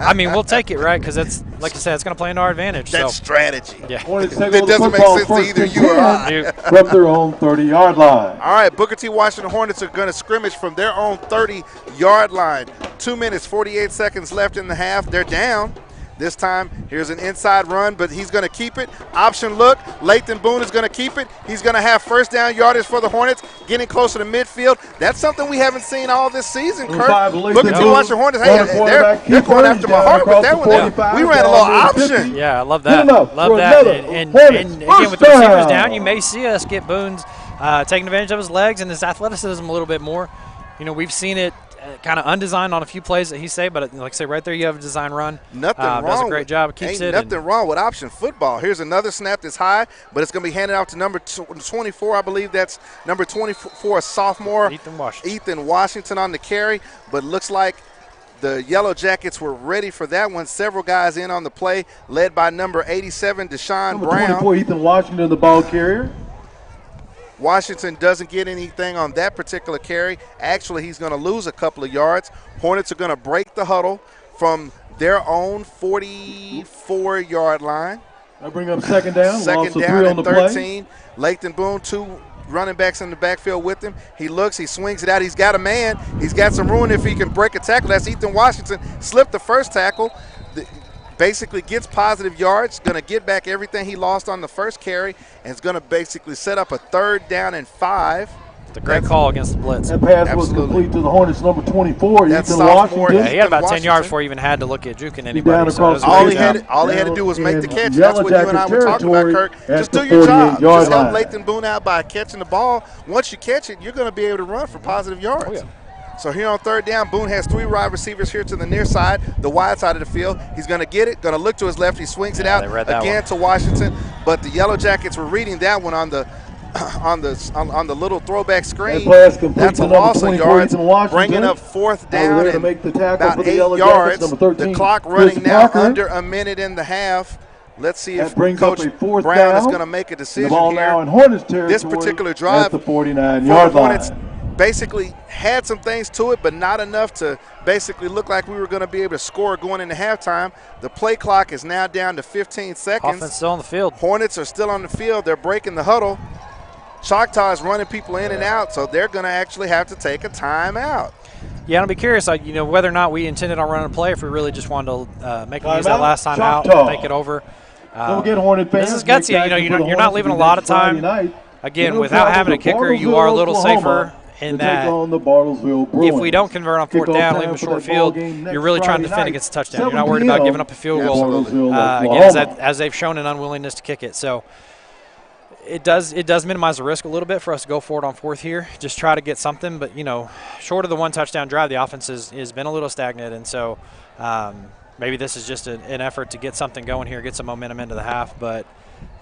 I mean, we'll take it, right? Because, it's like you said, it's going to play into our advantage. That's strategy. Yeah. It doesn't make sense to either you or I. From their own 30-yard line. All right, Booker T. Washington Hornets are going to scrimmage from their own 30-yard line. 2 minutes, 48 seconds left in the half. They're down. This time, here's an inside run, but he's going to keep it. Option look. Lathan Boone is going to keep it. He's going to have first down yardage for the Hornets, getting closer to midfield. That's something we haven't seen all this season, Kirk. Booker T. Washington Hornets, they're going after my heart with that one. We ran a little option. Yeah, I love that. Love that. And again, with the receivers down, you may see us get Boone's taking advantage of his legs and his athleticism a little bit more. We've seen it kind of undesigned on a few plays that he say, but like I say, right there you have a design run. Nothing wrong. Does a great job. Keeps it. Nothing wrong with option football. Here's another snap that's high, but it's going to be handed out to number 24. I believe that's number 24, a sophomore. Ethan Washington on the carry, but looks like the Yellow Jackets were ready for that one. Several guys in on the play, led by number 87, Deshaun Brown. Number 24, Ethan Washington, the ball carrier. Washington doesn't get anything on that particular carry. Actually, he's going to lose a couple of yards. Hornets are going to break the huddle from their own 44-yard line. I bring up second down. Second down and 13. Lathan Boone, 2 running backs in the backfield with him. He looks, he swings it out. He's got a man. He's got some room if he can break a tackle. That's Ethan Washington. Slipped the first tackle. Basically gets positive yards, going to get back everything he lost on the first carry, and is going to basically set up a 3rd down and 5. It's a great call against the blitz. That pass was complete to the Hornets, number 24, That's Ethan Washington. Yeah, he had about 10 yards before he even had to look at juking anybody. So all he had to do was make the catch. That's what you and I were talking about, Kirk. Just do your job. Just help Lathan Boone out by catching the ball. Once you catch it, you're going to be able to run for positive yards. Oh, yeah. So here on 3rd down, Boone has 3 wide receivers here to the near side, the wide side of the field. He's going to get it, going to look to his left. He swings it out again to Washington. But the Yellow Jackets were reading that one on the little throwback screen. That's a loss of yards, bringing up 4th down and about 8 yards. The clock running now under a minute and a half. Let's see if Coach Brown is going to make a decision here. This particular drive, the 49-yard line. Basically had some things to it, but not enough to basically look like we were going to be able to score going into halftime. The play clock is now down to 15 seconds. Offense still on the field. Hornets are still on the field. They're breaking the huddle. Choctaw is running people in and out, so they're going to actually have to take a timeout. Yeah, I'll be curious, whether or not we intended on running a play, if we really just wanted to make them use that last time out, take it over. Don't get Hornet fans. This is gutsy. You're not leaving a lot of time. Again, without having a kicker, you are a little safer. In that, if we don't convert on 4th down, leave a short field, you're really trying to defend against a touchdown. You're not worried about giving up a field goal. Again, as they've shown an unwillingness to kick it. So it does minimize the risk a little bit for us to go forward on 4th here. Just try to get something. But, short of the 1 touchdown drive, the offense has been a little stagnant. And so maybe this is just an effort to get something going here, get some momentum into the half. But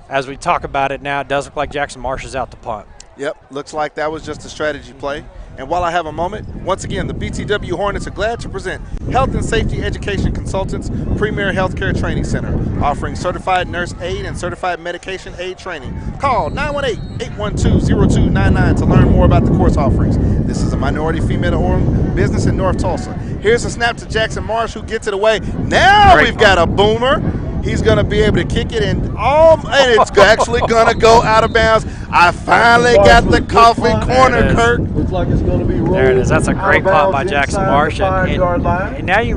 as we talk about it now, it does look like Jackson Marsh is out to punt. Yep, looks like that was just a strategy play. And while I have a moment, once again, the BTW Hornets are glad to present Health and Safety Education Consultants Premier Healthcare Training Center, offering certified nurse aid and certified medication aid training. Call 918-812-0299 to learn more about the course offerings. This is a minority female-owned business in North Tulsa. Here's a snap to Jackson Marsh, who gets it away. Now we've got a boomer. He's going to be able to kick it, and it's actually going to go out of bounds. I finally got the coffin corner, Kirk. Looks like it's going to be rolled. There it is. That's a great pop by Jackson Marsh. And now they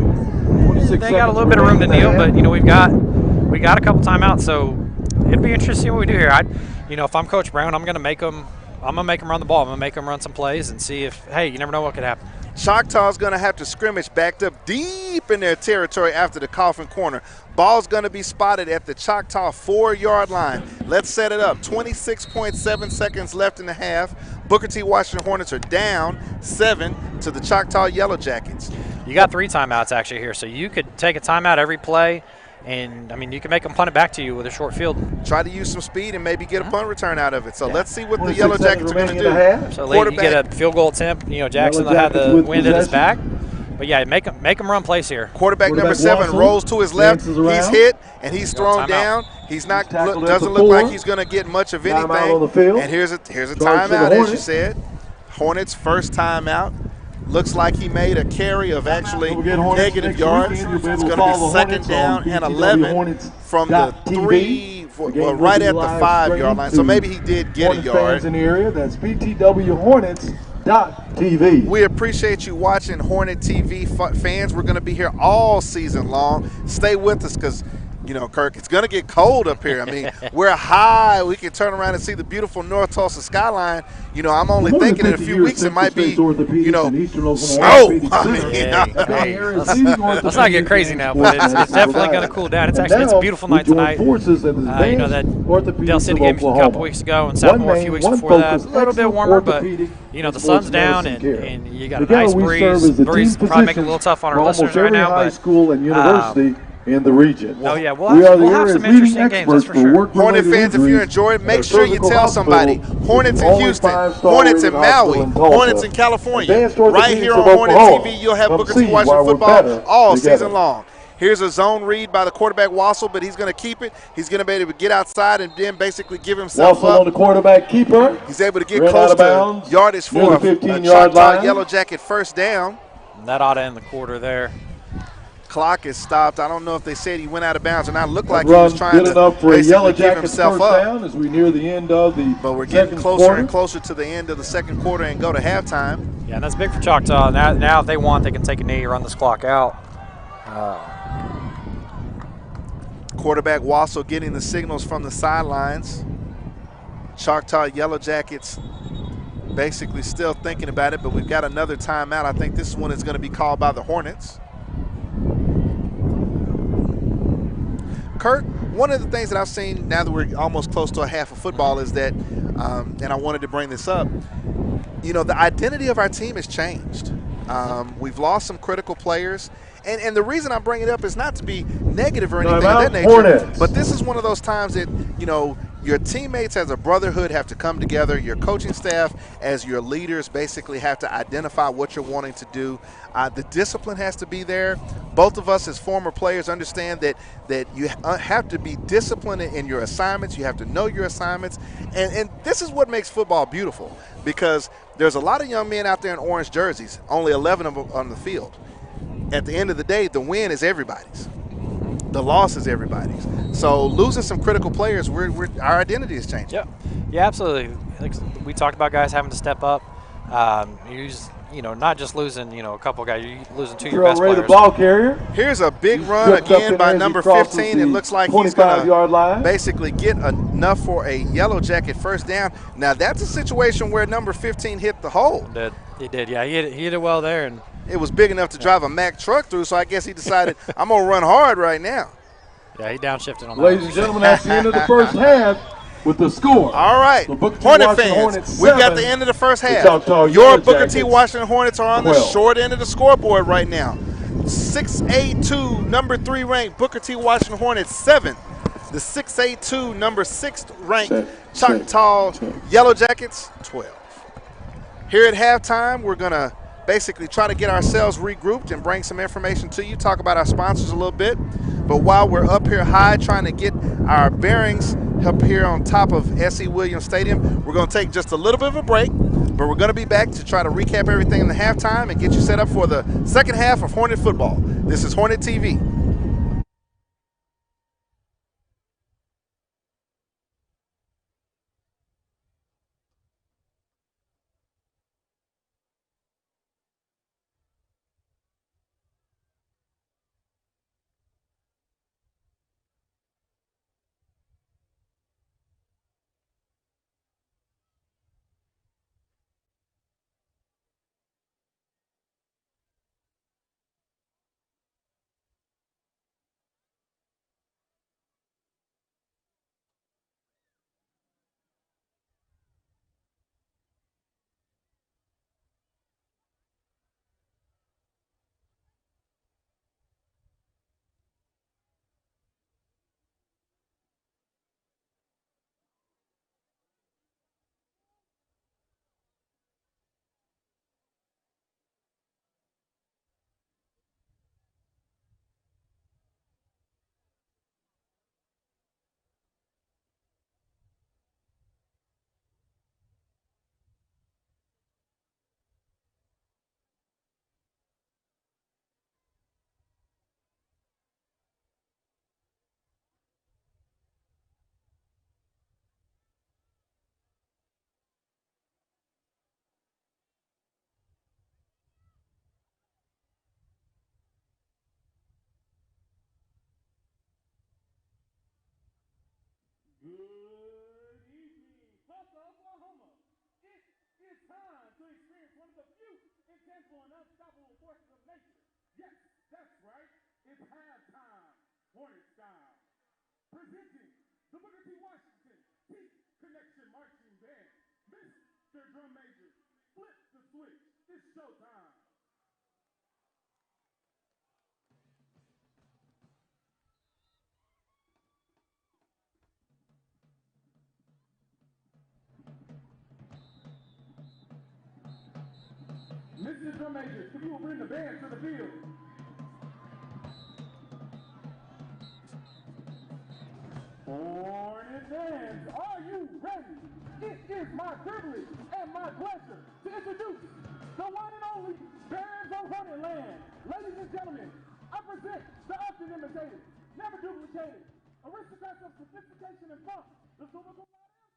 got a little bit of room to kneel, but we got a couple timeouts, so it'd be interesting what we do here. If I'm Coach Brown, I'm going to make them run the ball. I'm going to make them run some plays and see if, hey, you never know what could happen. Choctaw's going to have to scrimmage backed up deep in their territory after the coffin corner. Ball's going to be spotted at the Choctaw 4-yard line. Let's set it up. 26.7 seconds left in the half. Booker T. Washington Hornets are down 7 to the Choctaw Yellow Jackets. You got 3 timeouts actually here, so you could take a timeout every play. And, you can make them punt it back to you with a short field. Try to use some speed and maybe get a punt return out of it. So let's see what the Yellow Jackets are going to do. So late, you get a field goal attempt. Jackson will have the wind at his back. But, yeah, make them run plays here. Quarterback number 7 rolls to his left. He's hit, and he's thrown down. He's not. Doesn't look like he's going to get much of anything. And here's a timeout, as you said. Hornets' first timeout. Looks like he made a carry of actually negative yards. It's going to be 2nd down and 11 from the 3, right at the 5-yard line. So maybe he did get a yard. In the area, that's BTWHornets.tv. We appreciate you watching Hornet TV fans. We're going to be here all season long. Stay with us because, Kirk, it's going to get cold up here. We're high. We can turn around and see the beautiful North Tulsa skyline. I'm only thinking in a few weeks it might be, snow. Let's not get crazy now, but it's definitely going to cool down. It's a beautiful night tonight. That Dale City game a couple weeks ago and Sophomore a few weeks before that. A little bit warmer, but, the sun's down and you got a nice breeze. Breeze probably making it a little tough on our listeners right now. High school and university in the region. Oh, yeah, we'll have some interesting games, that's for sure. Hornet fans, if you enjoy it, make sure you tell somebody. Hornets in Houston, Hornets in Maui, Hornets in California. Right here on Hornet TV, you'll have Booker T. Washington football all season long. Here's a zone read by the quarterback Wassel, but he's going to keep it. He's going to be able to get outside and then basically give himself Wassel up. on the quarterback keeper. He's able to get close to yardage for a 15-yard Choctaw line. Yellow Jacket first down. And that ought to end the quarter there. Clock is stopped. I don't know if they said he went out of bounds or not. Looked like That he was run trying good to enough for a basically Yellow give Jackets himself first up. down as we near the end of the But we're getting second closer quarter. and closer to the end of the second quarter and go to halftime. Yeah, and that's big for Choctaw. Now if they want, they can take a knee, run this clock out. Quarterback Wassel getting the signals from the sidelines. Choctaw Yellow Jackets basically still thinking about it, but we've got another timeout. I think this one is going to be called by the Hornets. Kurt, one of the things that I've seen now that we're almost close to a half of football is that, and I wanted to bring this up, you know, the identity of our team has changed. We've lost some critical players. And the reason I bring it up is not to be negative or anything of that nature, Hornets. but this is one of those times that, you know, your teammates as a brotherhood have to come together. Your coaching staff as your leaders basically have to identify what you're wanting to do. The discipline has to be there. Both of us as former players understand that you have to be disciplined in your assignments. You have to know your assignments. And this is what makes football beautiful, because there's a lot of young men out there in orange jerseys, only 11 of them on the field. At the end of the day, the win is everybody's. The loss is everybody's. So losing some critical players, our identity is changing. Yeah, absolutely. Like we talked about guys having to step up. Not just losing, a couple guys. You're losing two of your best Ray, players. the ball carrier. Here's a big run again by number 15. It looks like he's going to basically get enough for a Yellow Jacket first down. Now, that's a situation where number 15 hit the hole. He did. Yeah, he hit it well there. And it was big enough to drive a Mack truck through, so I guess he decided, I'm going to run hard right now. Yeah, he downshifted on that. Ladies and gentlemen, that's the end of the first half with the score. All right, Hornet fans, we've got the end of the first half. Your Booker T. Washington Hornets are on the short end of the scoreboard right now. 6'2", number 3 ranked Booker T. Washington Hornets 7th. The 6'2", number 6th ranked Choctaw Yellow Jackets 12. Here at halftime, we're going to basically try to get ourselves regrouped and bring some information to you, talk about our sponsors a little bit. But while we're up here high trying to get our bearings up here on top of S.E. Williams Stadium, we're going to take just a little bit of a break, but we're going to be back to try to recap everything in the halftime and get you set up for the second half of Hornet football. This is Hornet TV. Mr. Drum Major, if you will bring the band to the field. Hornet fans, are you ready? It is my privilege and my pleasure to introduce the one and only Barons of Hornet Land. Ladies and gentlemen, I present educated, aristocrats of sophistication and funk, the biblical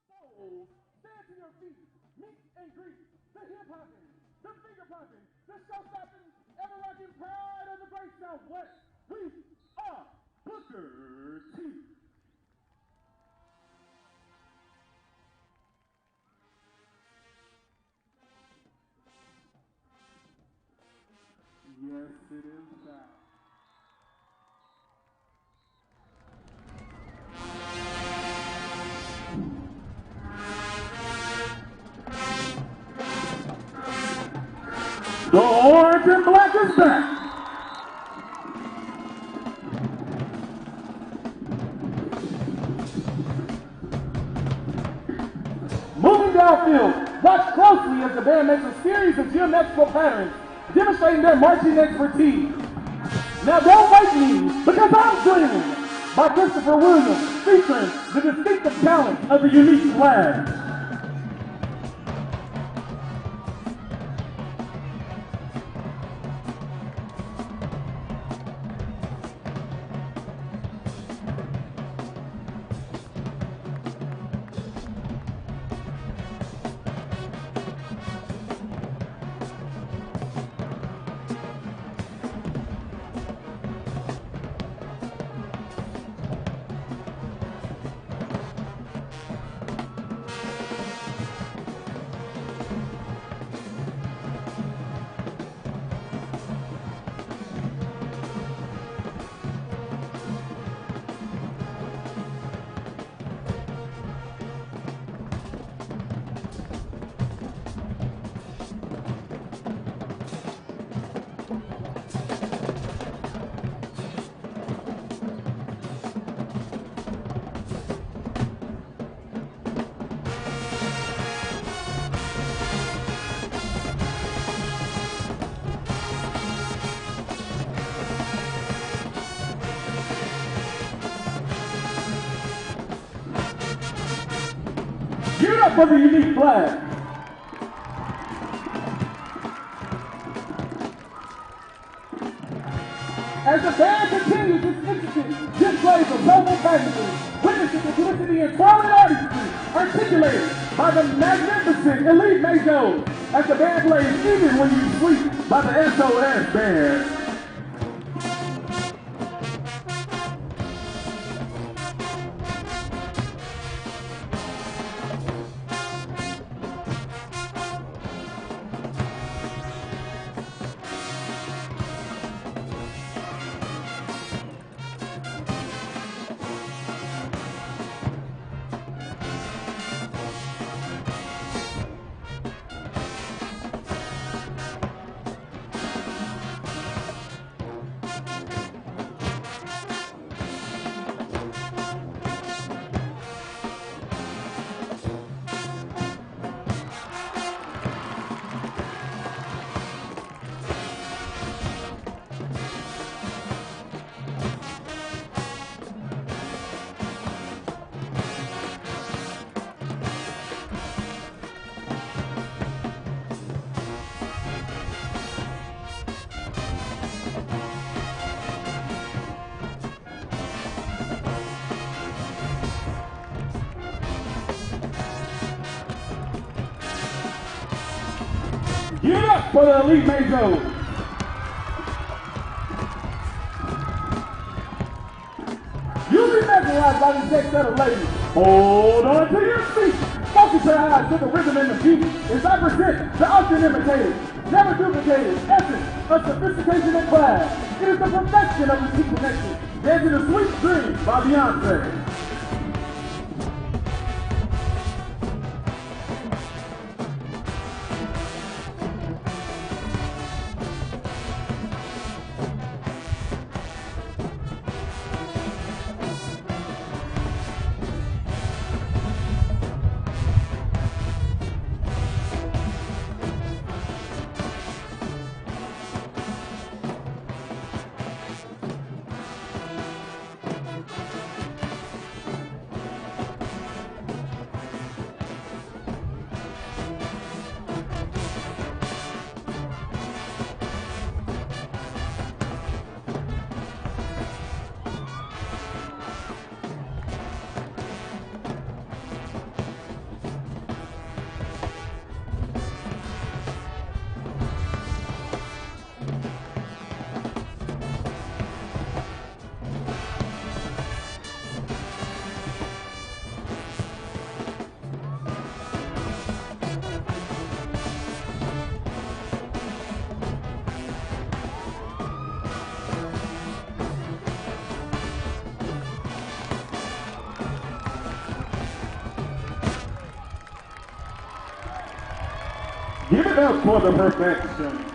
souls, stand to your feet, meet and greet, the hip-hopping, the finger-popping, the show-stopping, ever-rocking pride of the great Southwest. We are Booker T. Yes, it is that. The orange and black is back. Moving downfield, watch closely as the band makes a series of geometrical patterns, demonstrating their marching expertise. Now don't wake me, because I'm dreaming, by Christopher Williams, featuring the distinctive talent of the unique flag. Give it up for the unique flag. As the band continues its intricate displays of global packages, witnessing the felicity and twirling artistry articulated by the magnificent Elite Majors, as the band plays Even When You Sleep by the SOS Band. Give it up for the Elite Majors. You'll be mesmerized by this next set of ladies. Hold on to your feet. Focus your eyes to the rhythm and the beat as I present the unimitated, never duplicated essence of sophistication and class. It is the perfection of the T connection. Dancing a Sweet Dream by Beyonce. Give it up for the perfection.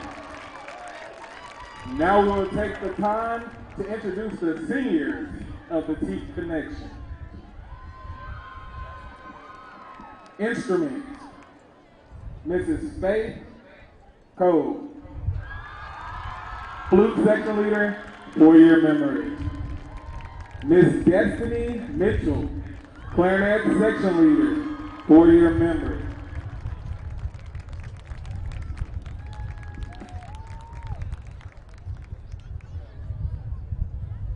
Now we will take the time to introduce the seniors of the Teeth Connection. Instruments, Mrs. Faith Cole. Flute section leader, 4-year memory. Miss Destiny Mitchell, clarinet section leader, 4-year memory.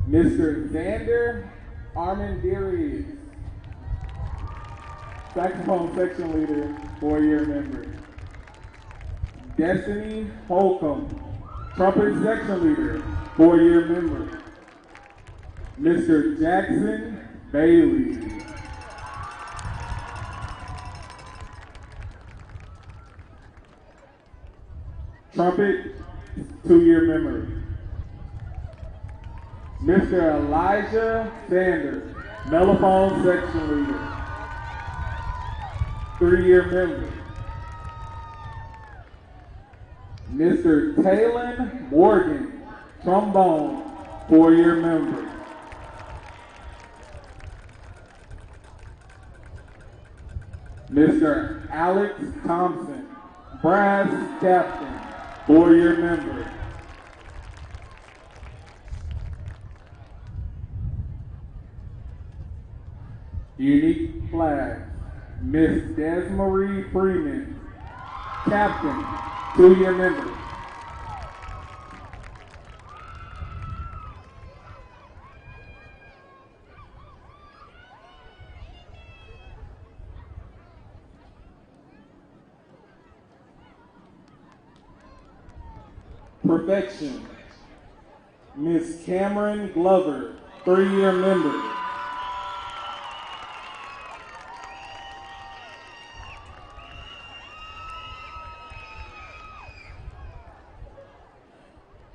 Mr. Xander Armendariz, saxophone section leader, 4-year memory. Destiny Holcomb, trumpet section leader, 4-year memory. Mr. Jackson Bailey. Trumpet, 2-year memory. Mr. Elijah Sanders, mellophone section leader, 3-year memory. Mr. Talon Morgan, trombone, 4-year memory. Mr. Alex Thompson, brass captain, 4-year memory. Unique flag, Miss Desmarie Freeman, captain, 2-year member. Perfection, Miss Cameron Glover, 3-year member.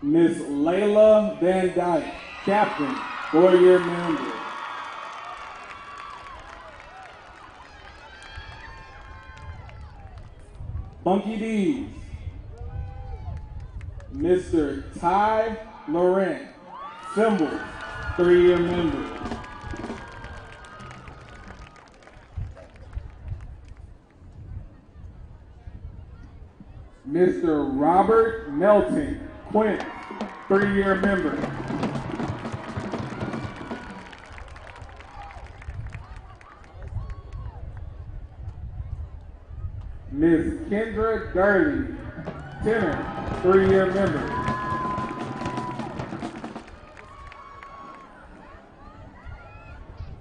Miss Layla Van Dyke, captain, 4-year member. Funky D's, Mr. Ty Laurent, cymbals, 3-year member. Mr. Robert Melton, quint, 3-year member. Miss Kendra Gurley, tenor, 3-year member.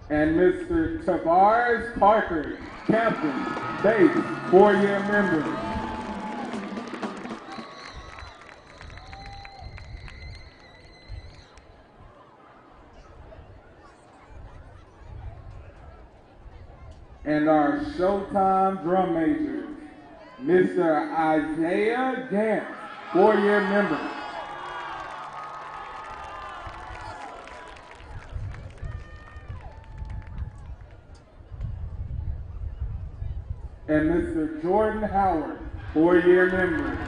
And Mr. Tavares Parker, captain, bass, 4-year member. And our Showtime drum major, Mr. Isaiah Gant, 4-year member. And Mr. Jordan Howard, 4-year member.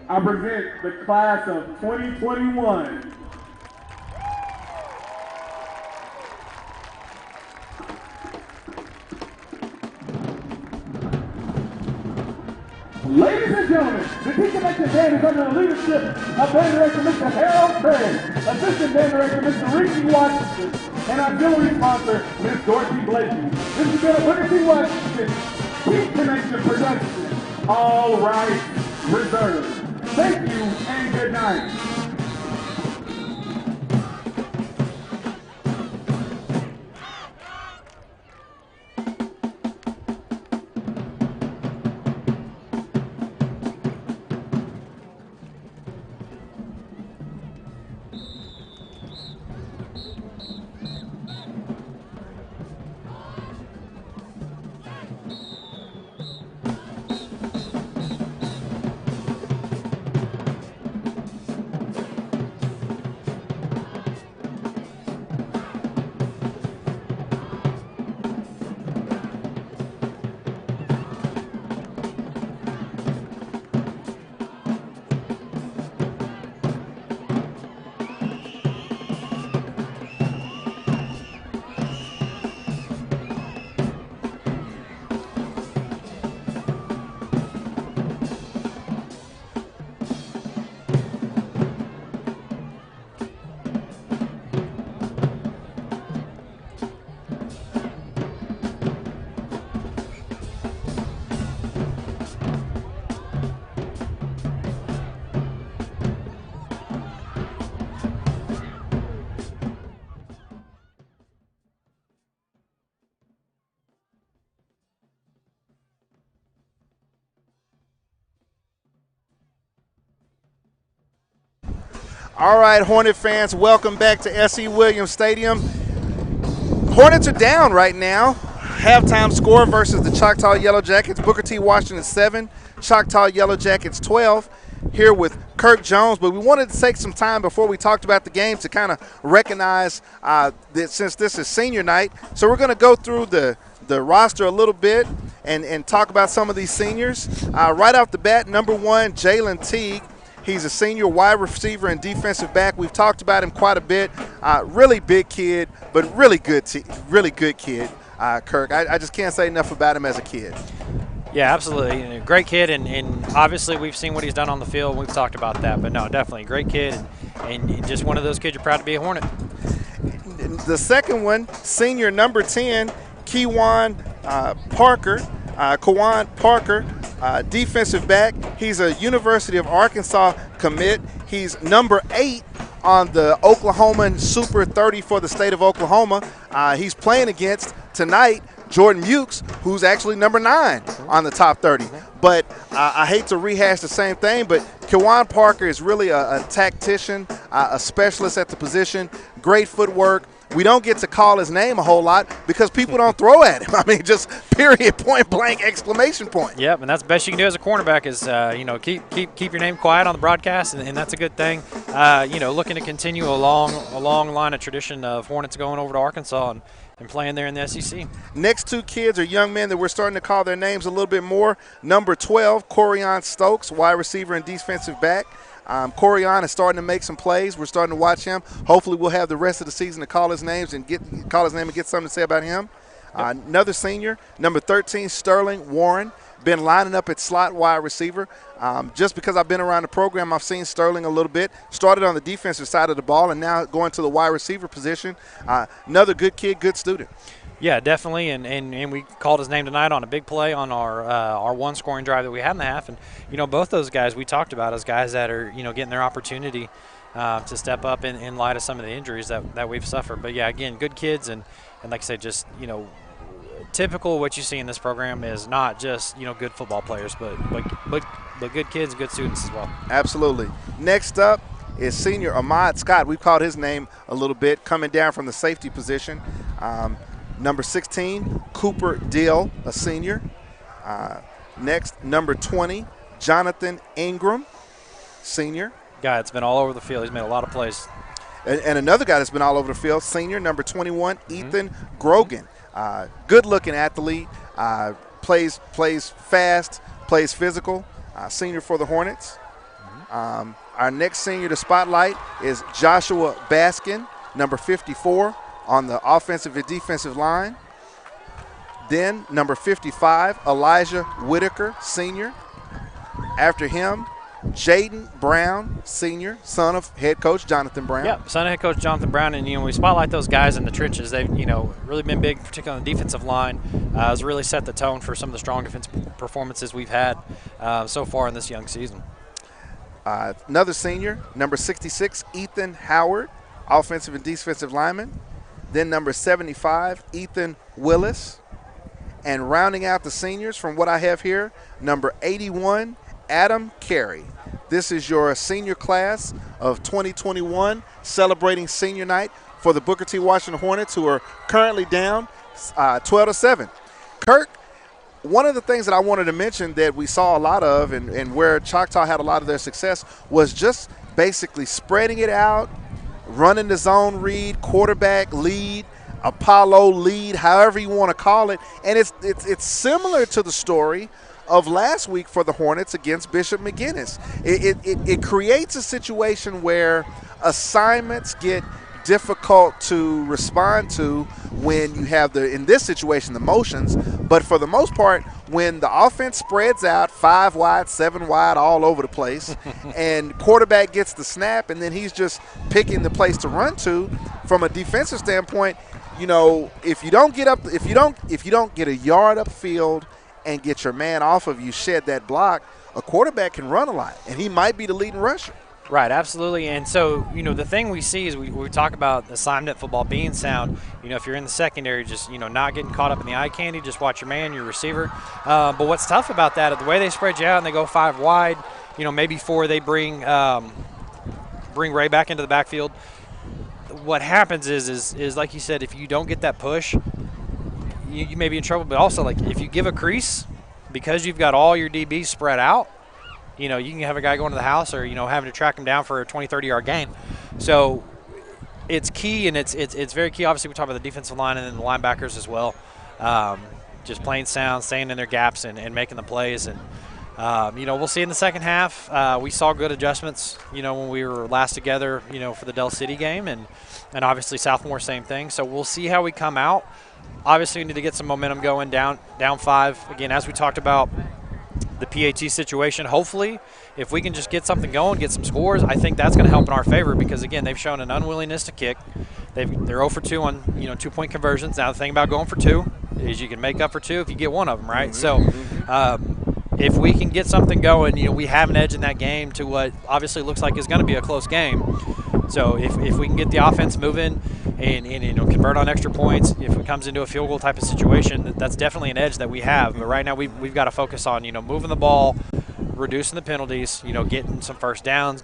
I present the class of 2021. Ladies and gentlemen, the Teeth Connection Band is under the leadership of Band Director Mr. Harold Craig, Assistant Band Director Mr. Ricky Washington, and auxiliary sponsor Ms. Dorothy Blakey. This has been a Booker T. Washington Teeth Connection production. All rights reserved. Thank you and good night. All right, Hornet fans, welcome back to S.E. Williams Stadium. Hornets are down right now. Halftime score versus the Choctaw Yellow Jackets. Booker T. Washington 7, Choctaw Yellow Jackets 12. Here with Kirk Jones, but we wanted to take some time before we talked about the game to kind of recognize that since this is senior night. So we're going to go through the roster a little bit and talk about some of these seniors. Right off the bat, number 1, Jalen Teague. He's a senior wide receiver and defensive back. We've talked about him quite a bit. Really big kid, but really good kid, Kirk. I just can't say enough about him as a kid. Yeah, absolutely. Great kid, and obviously we've seen what he's done on the field. We've talked about that, but no, definitely great kid, and just one of those kids you're proud to be a Hornet. The second one, senior number 10, Kawan Parker, defensive back. He's a University of Arkansas commit. He's number 8 on the Oklahoman Super 30 for the state of Oklahoma. He's playing against tonight Jordan Mukes, who's actually number 9 on the top 30. But I hate to rehash the same thing, but Kawan Parker is really a tactician, a specialist at the position, great footwork. We don't get to call his name a whole lot because people don't throw at him. I mean, just period, point blank, exclamation point. Yep, and that's the best you can do as a cornerback is, keep your name quiet on the broadcast, and that's a good thing. Looking to continue a long line of tradition of Hornets going over to Arkansas and playing there in the SEC. Next 2 kids are young men that we're starting to call their names a little bit more. Number 12, Corian Stokes, wide receiver and defensive back. Corian is starting to make some plays. We're starting to watch him. Hopefully we'll have the rest of the season to call his name and get something to say about him. Yep. Another senior, number 13, Sterling Warren, been lining up at slot wide receiver. Just because I've been around the program, I've seen Sterling a little bit. Started on the defensive side of the ball and now going to the wide receiver position. Another good kid, good student. Yeah, definitely, and we called his name tonight on a big play on our one scoring drive that we had in the half, and both those guys we talked about as guys that are getting their opportunity to step up in light of some of the injuries that we've suffered. But yeah, again, good kids, and like I said, just typical what you see in this program is not just good football players, but good kids, good students as well. Absolutely. Next up is senior Ahmad Scott. We've called his name a little bit, coming down from the safety position. Number 16, Cooper Dill, a senior. Next, number 20, Jonathan Ingram, senior. Guy that's been all over the field. He's made a lot of plays. And another guy that's been all over the field, senior, number 21, Ethan Grogan. Good-looking athlete, plays fast, plays physical, senior for the Hornets. Our next senior to spotlight is Joshua Baskin, number 54. On the offensive and defensive line. Then number 55, Elijah Whitaker, senior. After him, Jaden Brown, senior, son of head coach Jonathan Brown. Yeah, son of head coach Jonathan Brown. And, we spotlight those guys in the trenches. They've, really been big, particularly on the defensive line. Has really set the tone for some of the strong defensive performances we've had so far in this young season. Another senior, number 66, Ethan Howard, offensive and defensive lineman. Then number 75, Ethan Willis. And rounding out the seniors from what I have here, number 81, Adam Carey. This is your senior class of 2021, celebrating senior night for the Booker T. Washington Hornets, who are currently down 12-7. Kirk, one of the things that I wanted to mention that we saw a lot of and where Choctaw had a lot of their success was just basically spreading it out, running the zone read, quarterback lead, Apollo lead, however you want to call it. And it's similar to the story of last week for the Hornets against Bishop McGuinness. It creates a situation where assignments get difficult to respond to when you have in this situation, the motions. But for the most part, when the offense spreads out 5 wide, 7 wide, all over the place, and quarterback gets the snap, and then he's just picking the place to run to, from a defensive standpoint, if you don't get a yard upfield and get your man off of you, shed that block, a quarterback can run a lot, and he might be the leading rusher. Right, absolutely. And so, the thing we see is we talk about assignment football being sound. If you're in the secondary, just, not getting caught up in the eye candy, just watch your man, your receiver. But what's tough about that, the way they spread you out and they go 5 wide, maybe 4 they bring bring Ray back into the backfield. What happens is like you said, if you don't get that push, you may be in trouble. But also, like, if you give a crease, because you've got all your DBs spread out, you can have a guy going to the house or, having to track him down for a 20, 30-yard gain. So it's key, and it's very key. Obviously, we talk about the defensive line and then the linebackers as well. Just playing sound, staying in their gaps and making the plays. And, we'll see in the second half. We saw good adjustments, when we were last together, for the Del City game. And obviously Southmore, same thing. So we'll see how we come out. Obviously, we need to get some momentum going down 5. Again, as we talked about, the PAT situation. Hopefully, if we can just get something going, get some scores, I think that's going to help in our favor because, again, they've shown an unwillingness to kick. They're 0 for 2 on 2-point conversions. Now, the thing about going for 2 is you can make up for 2 if you get one of them, right? So if we can get something going, we have an edge in that game to what obviously looks like is going to be a close game. So if we can get the offense moving and convert on extra points, if it comes into a field goal type of situation, that's definitely an edge that we have. But right now we've got to focus on moving the ball, reducing the penalties, getting some first downs,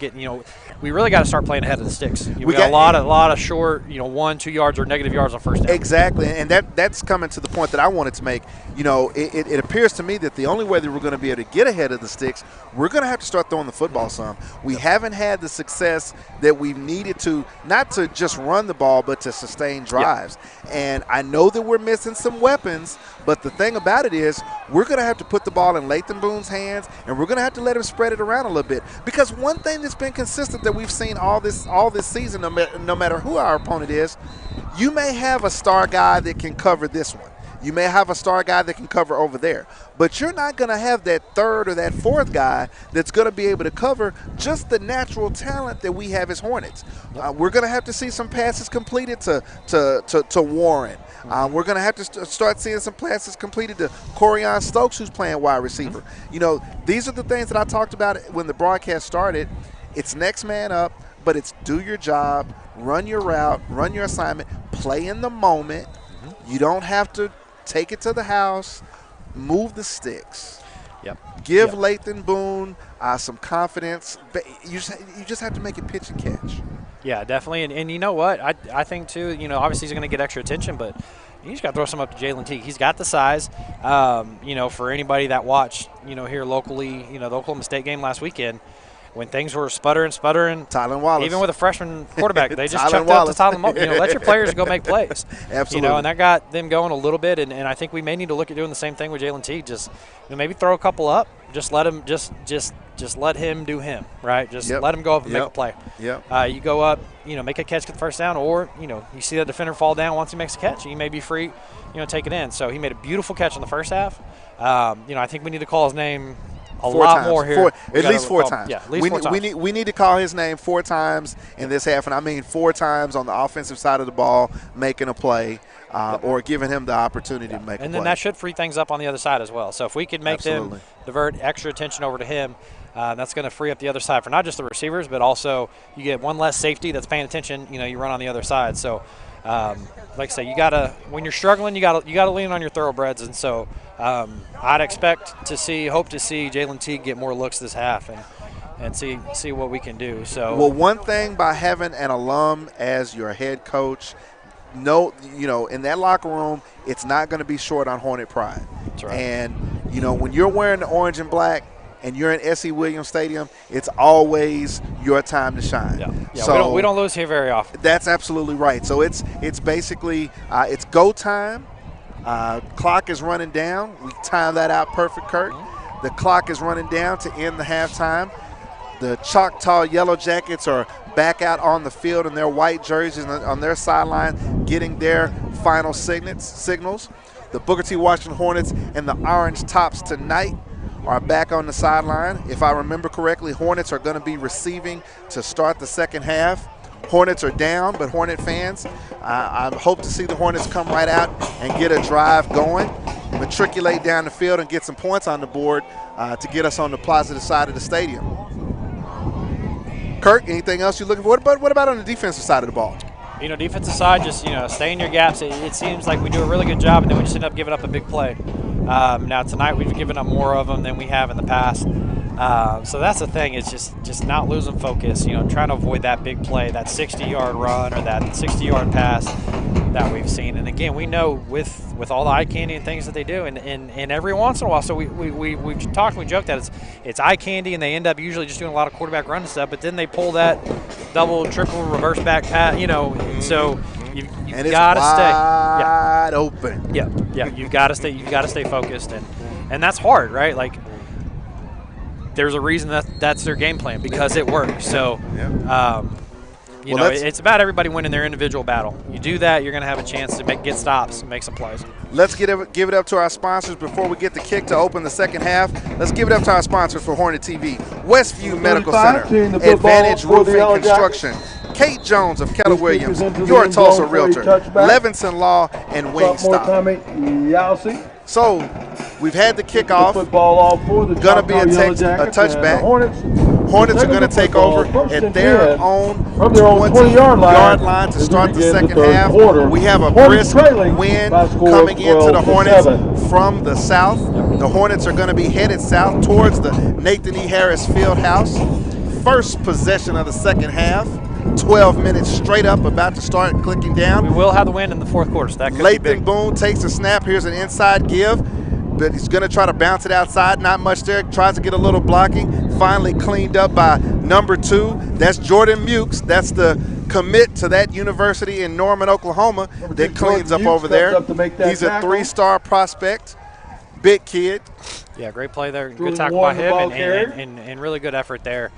we really got to start playing ahead of the sticks. We got a lot of short, 1, 2 yards or negative yards on first down. Exactly, and that's coming to the point that I wanted to make. It appears to me that the only way that we're going to be able to get ahead of the sticks, we're going to have to start throwing the football some. We haven't had the success that we've needed to, not to just run the ball, but to sustain drives. Yep. And I know that we're missing some weapons, but the thing about it is we're going to have to put the ball in Lathan Boone's hands, and we're going to have to let him spread it around a little bit. Because one thing that's been consistent that we've seen all this season, no matter who our opponent is, you may have a star guy that can cover this one. You may have a star guy that can cover over there. But you're not going to have that third or that fourth guy that's going to be able to cover just the natural talent that we have as Hornets. We're going to have to see some passes completed to Warren. We're going to have to start seeing some passes completed to Corian Stokes, who's playing wide receiver. These are the things that I talked about when the broadcast started. It's next man up, but it's do your job, run your route, run your assignment, play in the moment. You don't have to take it to the house, move the sticks. Yep. Give Lathan Boone some confidence. You just have to make it pitch and catch. Yeah, definitely. And you know what? I think, too, obviously he's going to get extra attention, but you just got to throw some up to Jalen Teague. He's got the size. For anybody that watched, here locally, the Oklahoma State game last weekend, when things were sputtering, Tylen Wallace. Even with a freshman quarterback, they just chucked up to Tylen Wallace. Let your players go make plays. Absolutely. And that got them going a little bit. And I think we may need to look at doing the same thing with Jalen Teague. Just maybe throw a couple up. Just let him just let him do him, right? Just let him go up and make a play. Yep. You go up, make a catch, get the first down, or you see the defender fall down once he makes a catch, and you may be free, take it in. So he made a beautiful catch in the first half. I think we need to call his name a lot more here. At least 4 times. Yeah, at least 4 times. We need to call his name 4 times in this half, and I mean 4 times on the offensive side of the ball, making a play or giving him the opportunity to make a play. And then that should free things up on the other side as well. So if we could make them divert extra attention over to him, that's going to free up the other side for not just the receivers, but also you get one less safety that's paying attention. You run on the other side. So, like I say, you gotta when you're struggling, you gotta lean on your thoroughbreds. And so, I'd hope to see Jalen Teague get more looks this half and see what we can do. So, well, one thing by having an alum as your head coach, in that locker room, it's not going to be short on Hornet pride. That's right. And when you're wearing the orange and black, and you're in S.E. Williams Stadium, it's always your time to shine. Yeah. So we don't lose here very often. That's absolutely right. So it's basically it's go time. Clock is running down. We time that out perfect, Kurt. The clock is running down to end the halftime. The Choctaw Yellow Jackets are back out on the field in their white jerseys on their sideline, getting their final signals. The Booker T. Washington Hornets and the Orange Tops tonight are back on the sideline. If I remember correctly, Hornets are going to be receiving to start the second half. Hornets are down, but Hornet fans, I hope to see the Hornets come right out and get a drive going, matriculate down the field and get some points on the board to get us on the positive side of the stadium. Kirk, anything else you're looking for? What about on the defensive side of the ball? Defensive side, just, stay in your gaps. It seems like we do a really good job, and then we just end up giving up a big play. Now, tonight we've given up more of them than we have in the past. So that's the thing. It's just not losing focus. Trying to avoid that big play, that 60-yard run or that 60-yard pass that we've seen. And again, we know with all the eye candy and things that they do, and every once in a while, so we've talked, we joked that it's eye candy, and they end up usually just doing a lot of quarterback run and stuff. But then they pull that double, triple, reverse back pass. So you've got to stay wide open. Yeah. You've got to stay focused, and that's hard, right? Like, there's a reason that's their game plan, because it works. So, it's about everybody winning their individual battle. You do that, you're going to have a chance to get stops and make some plays. Let's give it up to our sponsors before we get the kick to open the second half. Let's give it up to our sponsors for Hornet TV. Westview Medical Center, Advantage Roofing Construction, Kate Jones of Keller Williams, your Tulsa Realtor, Levinson Law, and Wingstop. So, we've had the kickoff. Going to be a touchback. Hornets are going to take over at their own 20-yard line to start the second half. We have a brisk wind coming into the Hornets from the south. The Hornets are going to be headed south towards the Nathan E. Harris Fieldhouse. First possession of the second half. 12 minutes straight up, about to start clicking down. We will have the wind in the fourth quarter, so that could be big. Lathan Boone takes a snap. Here's an inside give, but he's going to try to bounce it outside. Not much there. Tries to get a little blocking. Finally cleaned up by number 2. That's Jordan Mukes. That's the commit to that university in Norman, Oklahoma, that cleans up over there. He's a 3-star prospect. Big kid. Yeah, great play there. Good tackle by him, and really good effort there,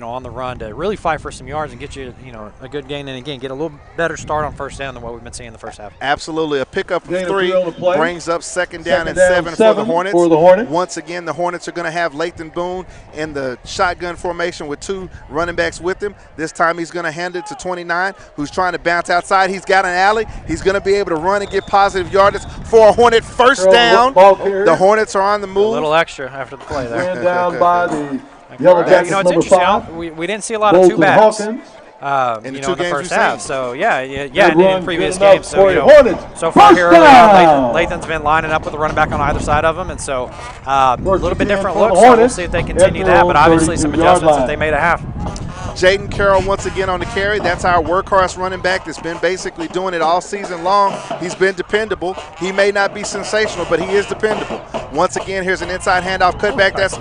on the run to really fight for some yards and get you, a good gain, and again, get a little better start on first down than what we've been seeing in the first half. Absolutely. A pickup of 3 brings up second down and 7 for the Hornets. Once again, the Hornets are going to have Lathan Boone in the shotgun formation with 2 running backs with him. This time he's going to hand it to 29, who's trying to bounce outside. He's got an alley. He's going to be able to run and get positive yardage for a Hornet first down. The Hornets are on the move. A little extra after the play there. Ran down by the Yellow Jackets, it's interesting. We didn't see a lot of 2-backs in the first half. So, and in previous games. So far here early on, Lathan's been lining up with a running back on either side of him. And so a little bit different look. So we'll see if they continue that. But obviously some adjustments that they made at half. Jaden Carroll once again on the carry. That's our workhorse running back that's been basically doing it all season long. He's been dependable. He may not be sensational, but he is dependable. Once again, here's an inside handoff cutback. That's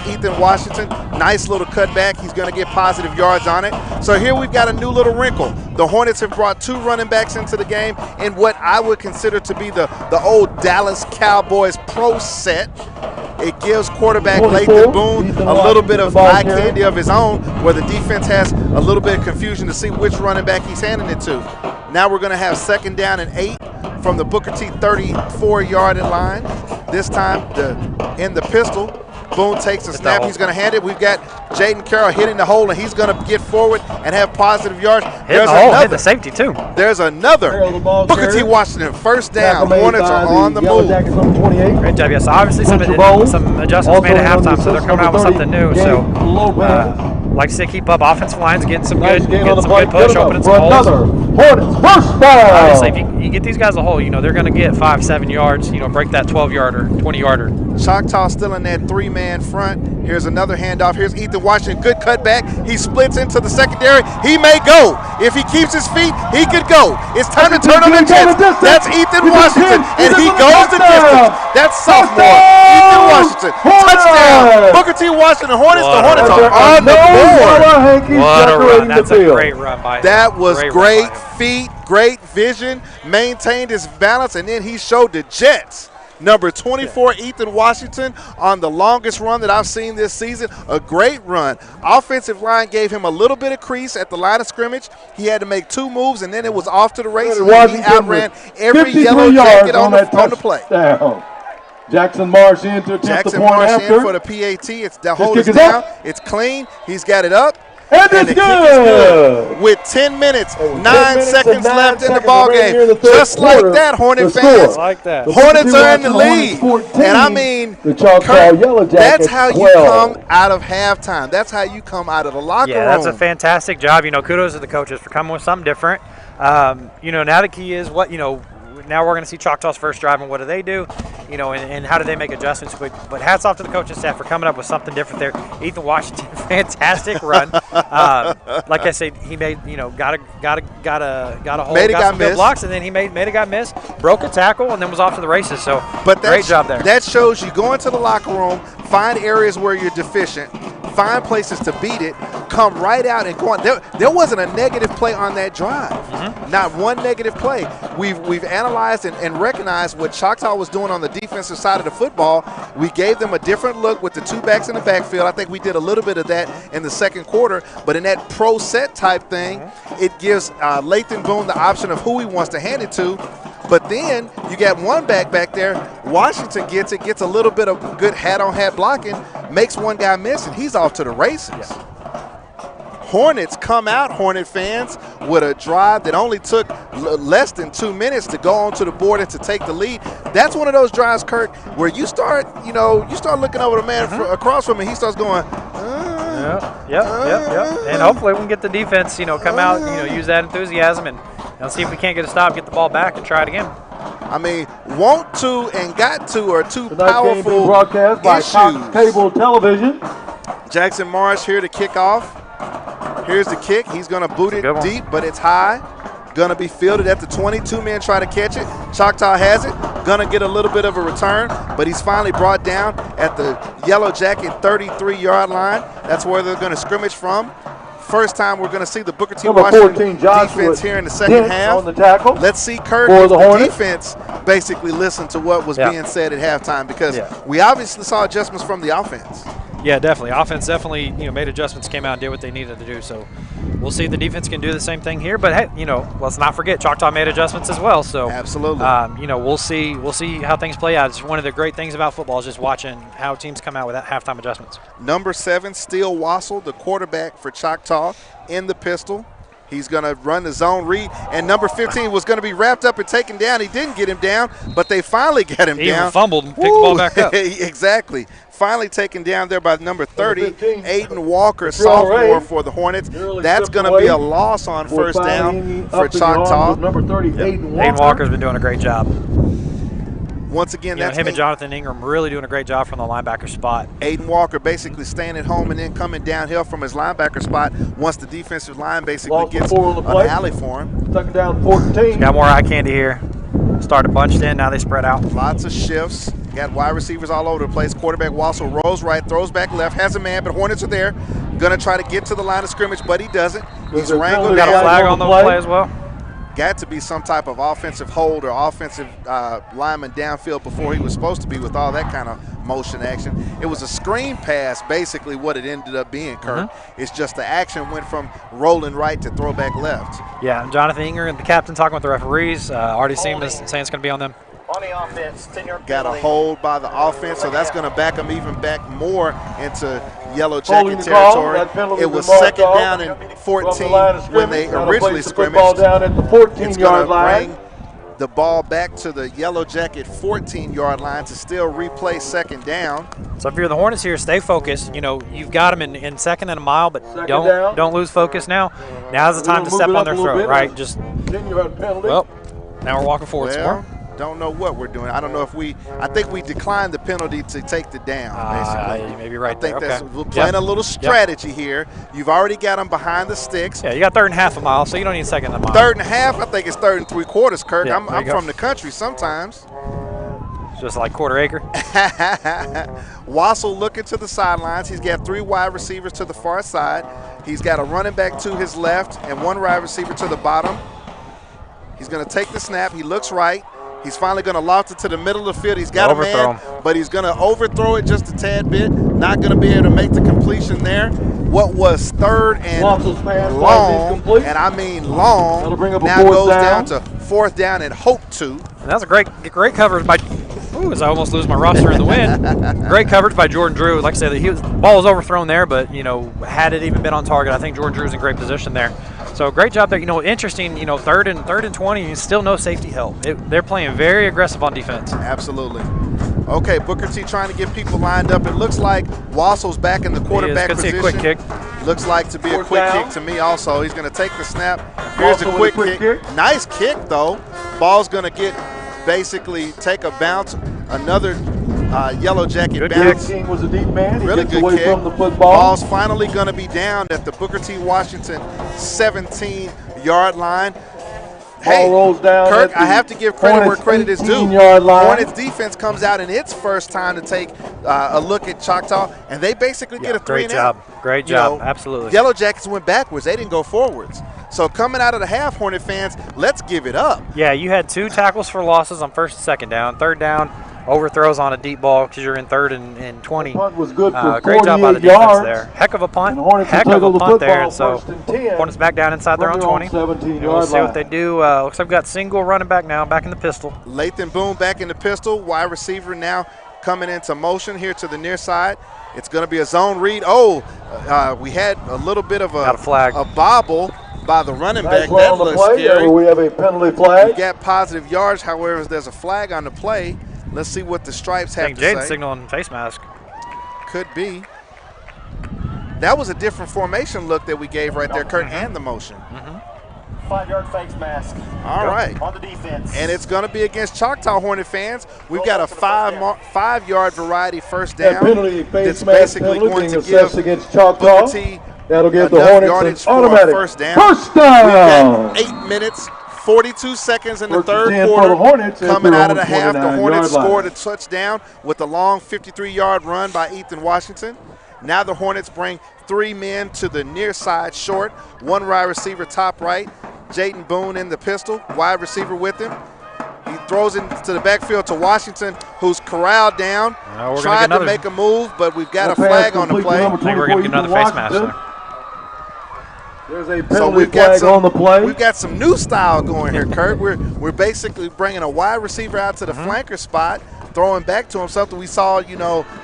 Ethan Washington. Nice little cutback. He's going to get positive yards on it. So here we've got a new little wrinkle. The Hornets have brought 2 running backs into the game in what I would consider to be the old Dallas Cowboys pro set. It gives quarterback Lathan Boone a little bit of eye candy of his own, where the defense has a little bit of confusion to see which running back he's handing it to. Now we're going to have second down and 8 from the Booker T 34-yard line. This time in the pistol. Boone takes a snap. He's going to hand it. We've got Jaden Carroll hitting the hole, and he's going to get forward and have positive yards. Hit the safety too. There's another. Booker T. Washington, first down. Hornets are on the move. Great job. Yes, obviously some adjustments made at halftime, so they're coming out with something new. So, like I said, keep up. Offensive line's getting some good push, opening some holes. Obviously, if you get these guys a hole, they're going to get 5-7 yards. Break that 12-yarder, 20-yarder. Choctaw still in that 3-man front. Here's another handoff. Here's Ethan Washington. Good cutback. He splits into the secondary. He may go. If he keeps his feet, he could go. It's time to turn on the jets. That's Ethan Washington, and he goes the distance. That's sophomore Ethan Washington. Touchdown. Booker T. Washington. Hornets. The Hornets are on the board. What a run. That's a great run by him. That was great feet, great vision, maintained his balance, and then he showed the jets. Number 24, Ethan Washington, on the longest run that I've seen this season. A great run. Offensive line gave him a little bit of crease at the line of scrimmage. He had to make 2 moves, and then it was off to the races. He outran every Yellow Jacket on the play. Jackson Marsh in to attempt the point after. In for the PAT. The hold is down. It's clean. He's got it up. And the kick is good. With 10 minutes, 9 seconds left in the ball game. Just like that, Hornet fans. Hornets are in the lead. And I mean, Kurt, that's how you come out of halftime. That's how you come out of the locker room. Yeah, that's a fantastic job. Kudos to the coaches for coming with something different. Now the key is now we're going to see Choctaw's first drive, and what do? and how do they make adjustments. But hats off to the coaching staff for coming up with something different there. Ethan Washington, fantastic run. Like I said, he made, got a hold, got some good blocks, and then he made a guy miss, broke a tackle, and then was off to the races. So great job there. That shows you go into the locker room, find areas where you're deficient, find places to beat it, come right out and go on. There wasn't a negative play on that drive. Not one negative play. We've analyzed and recognized what Choctaw was doing on the defensive side of the football. We gave them a different look with the two backs in the backfield. I think we did a little bit of that in the second quarter. But in that pro set type thing, it gives Lathan Boone the option of who he wants to hand it to. But then you got one back there. Washington gets a little bit of good hat-on-hat blocking, makes one guy miss, and he's off to the races. Yeah. Hornets come out, Hornet fans, with a drive that only took less than 2 minutes to go onto the board and to take the lead. That's one of those drives, Kirk, where you start looking over the man across from him, and he starts going, Yep. And hopefully we can get the defense, come out, use that enthusiasm and see if we can't get a stop, get the ball back, and try it again. I mean, want to and got to are two Tonight's powerful game being broadcast by Cox Cable Television. Jackson Marsh here to kick off. Here's the kick. He's going to boot it deep, but it's high. Going to be fielded at the 20. Two men try to catch it. Choctaw has it. Going to get a little bit of a return, but he's finally brought down at the Yellow Jacket 33-yard line. That's where they're going to scrimmage from. First time we're going to see the Booker T. Washington defense here in the second half. On the tackle. Let's see Kirk and the defense basically listen to what was being said at halftime, because we obviously saw adjustments from the offense. Yeah, definitely. Offense definitely, made adjustments, came out and did what they needed to do. So we'll see if the defense can do the same thing here. But hey, let's not forget Choctaw made adjustments as well. So absolutely, we'll see how things play out. It's one of the great things about football is just watching how teams come out with halftime adjustments. Number 7, Steele Wassel, the quarterback for Choctaw, in the pistol. He's going to run the zone read, and number 15 was going to be wrapped up and taken down. He didn't get him down, but they finally got him down. He even fumbled and picked the ball back up. Exactly. Finally taken down there by number 30, Aiden Walker, sophomore for the Hornets. That's going to be a loss on first down for Choctaw. Number 30, Aiden Walker's been doing a great job. Once again, that's him and Jonathan Ingram really doing a great job from the linebacker spot. Aiden Walker basically staying at home and then coming downhill from his linebacker spot once the defensive line basically gets an alley for him. Second down, 14. Got more eye candy here. Started bunched in, now they spread out. Lots of shifts. Got wide receivers all over the place. Quarterback Wassel rolls right, throws back left, has a man, but Hornets are there. Going to try to get to the line of scrimmage, but he doesn't. He's wrangled. Got a flag on the play as well. Got to be some type of offensive hold or offensive lineman downfield before he was supposed to be with all that kind of motion action. It was a screen pass, basically what it ended up being, Kirk. It's just the action went from rolling right to throw back left. Yeah, and Jonathan Ingram, the captain, talking with the referees, already saying it's going to be on them. On the offense, 10-yard got a hold by the offense, so that's going to back them even back more into Yellow Jacket territory. It was second down and 14 when they originally scrimmaged. It's going to bring the ball back to the Yellow Jacket 14-yard line to still replay second down. So if you're the Hornets here, stay focused. You've got them in second and a mile, but don't lose focus now. Now's the time to step on their throat, right? Well, now we're walking forward some more. Don't know what we're doing. I don't know if I think we declined the penalty to take the down, basically. You may be right I think we're playing a little strategy here. You've already got them behind the sticks. Yeah, you got third and half a mile, so you don't need second and a mile. Third and half, I think it's third and 3/4, Kirk. Yeah, I'm from the country sometimes. Just like quarter acre. Wassel looking to the sidelines. He's got 3 wide receivers to the far side. He's got a running back to his left and 1 wide receiver to the bottom. He's going to take the snap. He looks right. He's finally going to loft it to the middle of the field. He's got a man, but he's going to overthrow it just a tad bit. Not going to be able to make the completion there. What was third and long, and I mean long, now goes down to 4th down and hope to. And that's a great coverage by as I almost lose my roster in the wind. Great coverage by Jordan Drew. Like I said, the ball was overthrown there, but had it even been on target, I think Jordan Drew's in great position there. So great job there. Interesting. Third and 20, still no safety help. They're playing very aggressive on defense. Absolutely. Okay, Booker T trying to get people lined up. It looks like Wassel's back in the quarterback position. See a quick kick. Looks like to be a quick kick to me also. He's going to take the snap. Here's a quick kick. Nice kick, though. Ball's going to basically take a bounce Another Yellow Jacket Good bounce. King was a deep man. He Really gets good away kick. from the football. Ball's finally going to be down at the Booker T. Washington 17-yard line. Hey, rolls down Kirk, at I have to give credit where Hornets' credit is due. 18-yard line. Hornets defense comes out in its first time to take a look at Choctaw, and they basically get a 3-and-out. Great job. Great job. Absolutely. Yellow Jackets went backwards. They didn't go forwards. So coming out of the half, Hornet fans, let's give it up. Yeah, you had 2 tackles for losses on first and second down. Third down, overthrows on a deep ball because you're in 3rd and 20. The punt was good for great job by the 48 defense yards. there. Heck of a punt. And Hornets Heck will of a tackle the punt there. football And so first and 10 Hornets back down inside their own 20. And 17-yard we'll see line. what they do. Looks like we've got single running back now, back in the pistol. Lathan Boone back in the pistol. Wide receiver now coming into motion here to the near side. It's going to be a zone read. We had a little bit of Got a flag. a bobble by the running Nice back. play That on the looks play. scary. We have a penalty We flag. got positive yards. However, there's a flag on the play. Let's see what the stripes I have think to Jaden's say. signaling face mask. Could be. That was a different formation look that we gave right there, Kurt, and the motion. 5-yard face mask All right. on the defense. And it's going to be against Choctaw Hornet fans. We've got a Roll up for the 5-yard variety first That down. penalty face That's mask basically penalty going being to assessed give against Choctaw. Booker T That'll give the enough Hornets yardage an for a automatic first down. first We've down. got 8 minutes, 42 seconds in the First and third 10 for quarter. the Hornets at Coming their out of own the half, the 29-yard Hornets line. scored a touchdown with a long 53-yard run by Ethan Washington. Now the Hornets bring 3 men to the near side short. 1 wide receiver top right. Jaden Boone in the pistol, wide receiver with him. He throws it to the backfield to Washington, who's corralled down. We're gonna Tried get to another- make a move, but we've got a That pass flag on the complete to play. number I think we're going to get 24, another face mask. Washington. There. There's a So penalty we've got flag some on the play. We've got some new style going here, Kurt. We're basically bringing a wide receiver out to the flanker spot, throwing back to him, something we saw,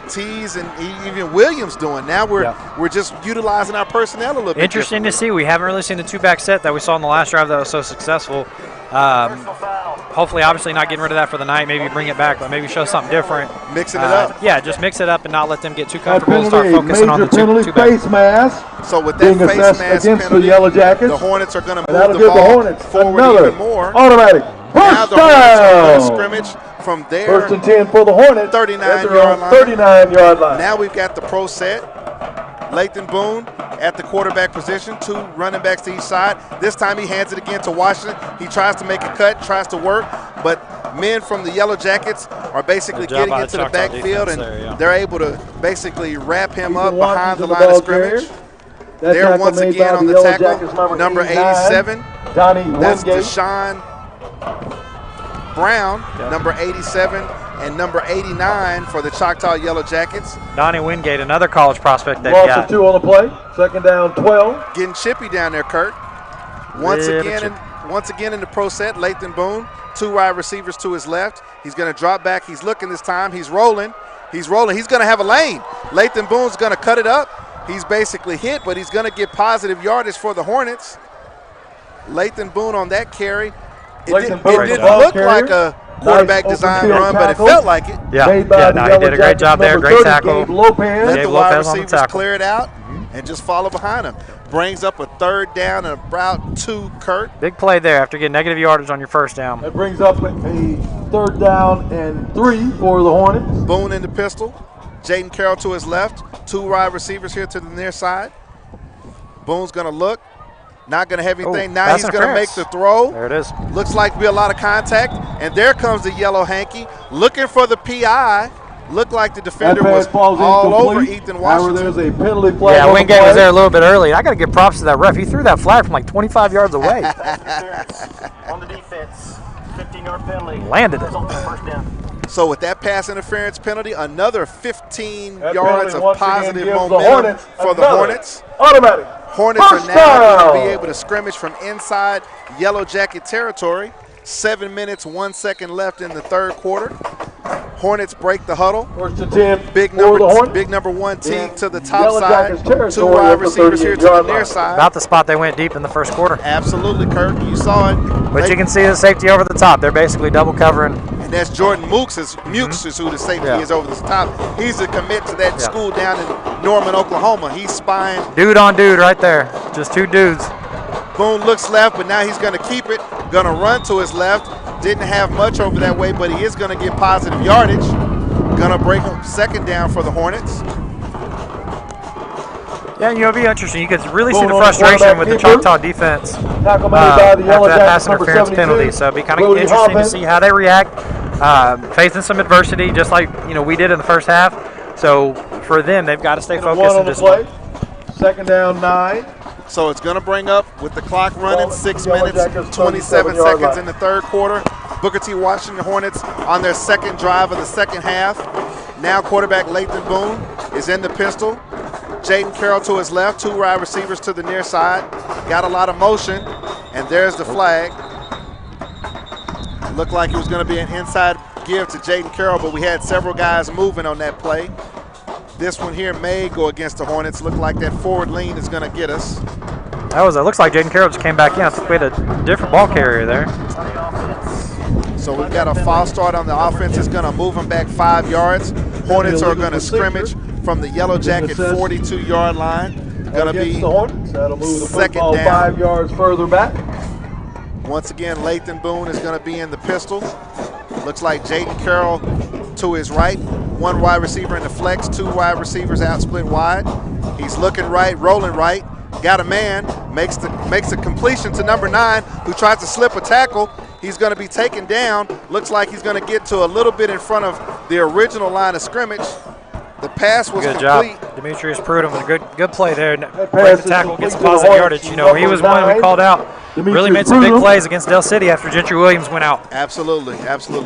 Tees and even Williams doing. Now we're just utilizing our personnel a little bit. Interesting to differently. see. We haven't really seen the 2-back set that we saw in the last drive that was so successful. Personal foul. Hopefully, obviously not getting rid of that for the night. Maybe bring it back, but maybe show something different. Mixing it up. Yeah, just mix it up and not let them get too That comfortable and start penalty, a focusing on the major penalty 2-back. face mask. So with being that face assessed mask against the penalty, Yellow Jackets. the Hornets are going to And that'll move give the the ball Hornets forward another even more. automatic Now first the Hornets are going to down. scrimmage from there. First and 10 for the Hornets. 39-yard line. 39-yard line. Now we've got the pro set. Lathan Boone at the quarterback position, 2 running backs to each side. This time he hands it again to Washington. He tries to make a cut, tries to work, but men from the Yellow Jackets are basically Good job getting by into the the Choctaw backfield, defense and there, yeah. they're able to basically wrap him Ethan up behind the Washington, line of ball scrimmage. carrier. That There tackle once made again by on the Yellow tackle, Jackets, number 89, 87. Donnie That's Wingate. Deshaun Brown, number 87, and number 89 for the Choctaw Yellow Jackets. Donnie Wingate, another college prospect they've Loss got. of 2 on the play. Second down, 12. Getting chippy down there, Kurt. Once Little again in the pro set, Lathan Boone, 2 wide receivers to his left. He's going to drop back. He's looking this time. He's rolling. He's rolling. He's going to have a lane. Lathan Boone's going to cut it up. He's basically hit, but he's going to get positive yardage for the Hornets. Lathan Boone on that carry. It Lathan didn't Boone, look carrier. like a quarterback Nice design open field run, but it tackle. felt like it. Yeah, Made by the he Yellow did a great Jackets, job there. number Great 30, tackle. Gabe Lopez. Let Dave the Lopez wide on the receivers tackle. clear it out and just follow behind him. Brings up a 3rd down and about 2, Kurt. Big play there after getting negative yardage on your first down. That brings up a 3rd down and 3 for the Hornets. Boone in the pistol. Jaden Carroll to his left. 2 wide receivers here to the near side. Boone's going to look. Not going to have anything. Now pass he's going to make interference. the throw. There it is. Looks like be a lot of contact. And there comes the yellow hanky. Looking for the PI. Looked like the defender That was pass falls all over incomplete. Ethan However, Washington. there's a penalty flag Yeah, on the Wingate was play. there a little bit early. I got to give props to that ref. He threw that flag from like 25 yards away. On the defense, 15-yard penalty. Landed it. Results in first down. So with that pass interference penalty, another 15 That yards penalty of once again positive gives the momentum Hornets for the another Hornets. Automatic. Hornets First are now going down. to be able to scrimmage from inside Yellow Jacket territory. 7 minutes, 1 second left in the 3rd quarter. Hornets break the huddle. First and 10 Big for the Hornets. number 1 Teague Yeah. to the top Yellow side. Jackets territory 2 wide at the receivers here to the 38-yard near line. side. About the spot they went deep in the first quarter. Absolutely, Kirk. You saw it. But you can see the safety over the top. They're basically double covering. And that's Jordan Mooks is who the safety Yeah. is over the top. He's a commit to that school down in Norman, Oklahoma. He's spying. Dude on dude right there. Just 2 dudes. Boone looks left, but now he's going to keep it. Going to run to his left. Didn't have much over that way, but he is going to get positive yardage. Going to break second down for the Hornets. Yeah, it'll be interesting. You could really see the frustration with the Choctaw defense after that pass interference penalty. So it'll be kind of interesting to see how they react, facing some adversity, just like we did in the first half. So for them, they've got to stay focused and just play. Second down 9. So it's going to bring up with the clock running 6 minutes, 27 seconds in the third quarter. Booker T. Washington Hornets on their second drive of the second half. Now quarterback Lathan Boone is in the pistol. Jaden Carroll to his left, 2 wide receivers to the near side. Got a lot of motion, and there's the flag. Looked like it was going to be an inside give to Jaden Carroll, but we had several guys moving on that play. This one here may go against the Hornets. Look like that forward lean is going to get us. It looks like Jaden Carroll just came back in. I think we had a different ball carrier there. So we've got a false start on the offense. It's going to move them back 5 yards. Hornets are going to scrimmage from the Yellow Jacket 42-yard line. Going to be That'll move the second football down. 5 yards further back. Once again, Lathan Boone is going to be in the pistol. Looks like Jaden Carroll to his right. 1 wide receiver in the flex, 2 wide receivers out split wide. He's looking right, rolling right. Got a man, makes a completion to number 9, who tries to slip a tackle. He's going to be taken down. Looks like he's going to get to a little bit in front of the original line of scrimmage. The pass was good complete. Job, Demetrius Prudhomme with a good play there. Break the tackle, gets positive yardage. He was one we called out. Really made some big plays against Del City after Gentry Williams went out. Absolutely.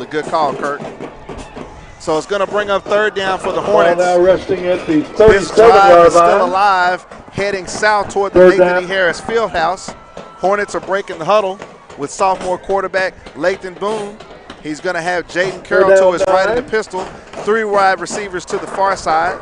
Good call, Kurt. So it's going to bring up third down for the Hornets. Now resting at the 37-yard line. This drive is still line. alive, heading south toward the Nathan E. Harris Fieldhouse. Hornets are breaking the huddle with sophomore quarterback Lathan Boone. He's going to have Jaden Carroll to his right in the pistol, 3 wide receivers to the far side.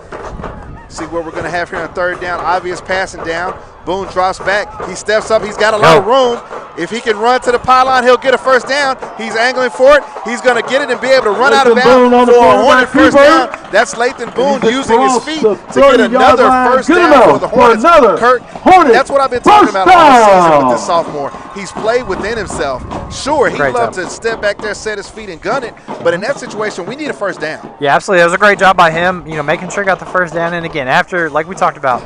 See what we're going to have here on third down. Obvious passing down. Boone drops back. He steps up. He's got a lot of room. If he can run to the pylon, he'll get a first down. He's angling for it. He's going to get it and be able to run out of bounds for a Hornet first down. That's Lathan Boone using his feet to get another first down for the Hornets. Kurt, that's what I've been talking about all season with this sophomore. He's played within himself. Sure, he loves to step back there, set his feet, and gun it. But in that situation, we need a first down. Yeah, absolutely. That was a great job by him, making sure he got the first down. And again, after, like we talked about,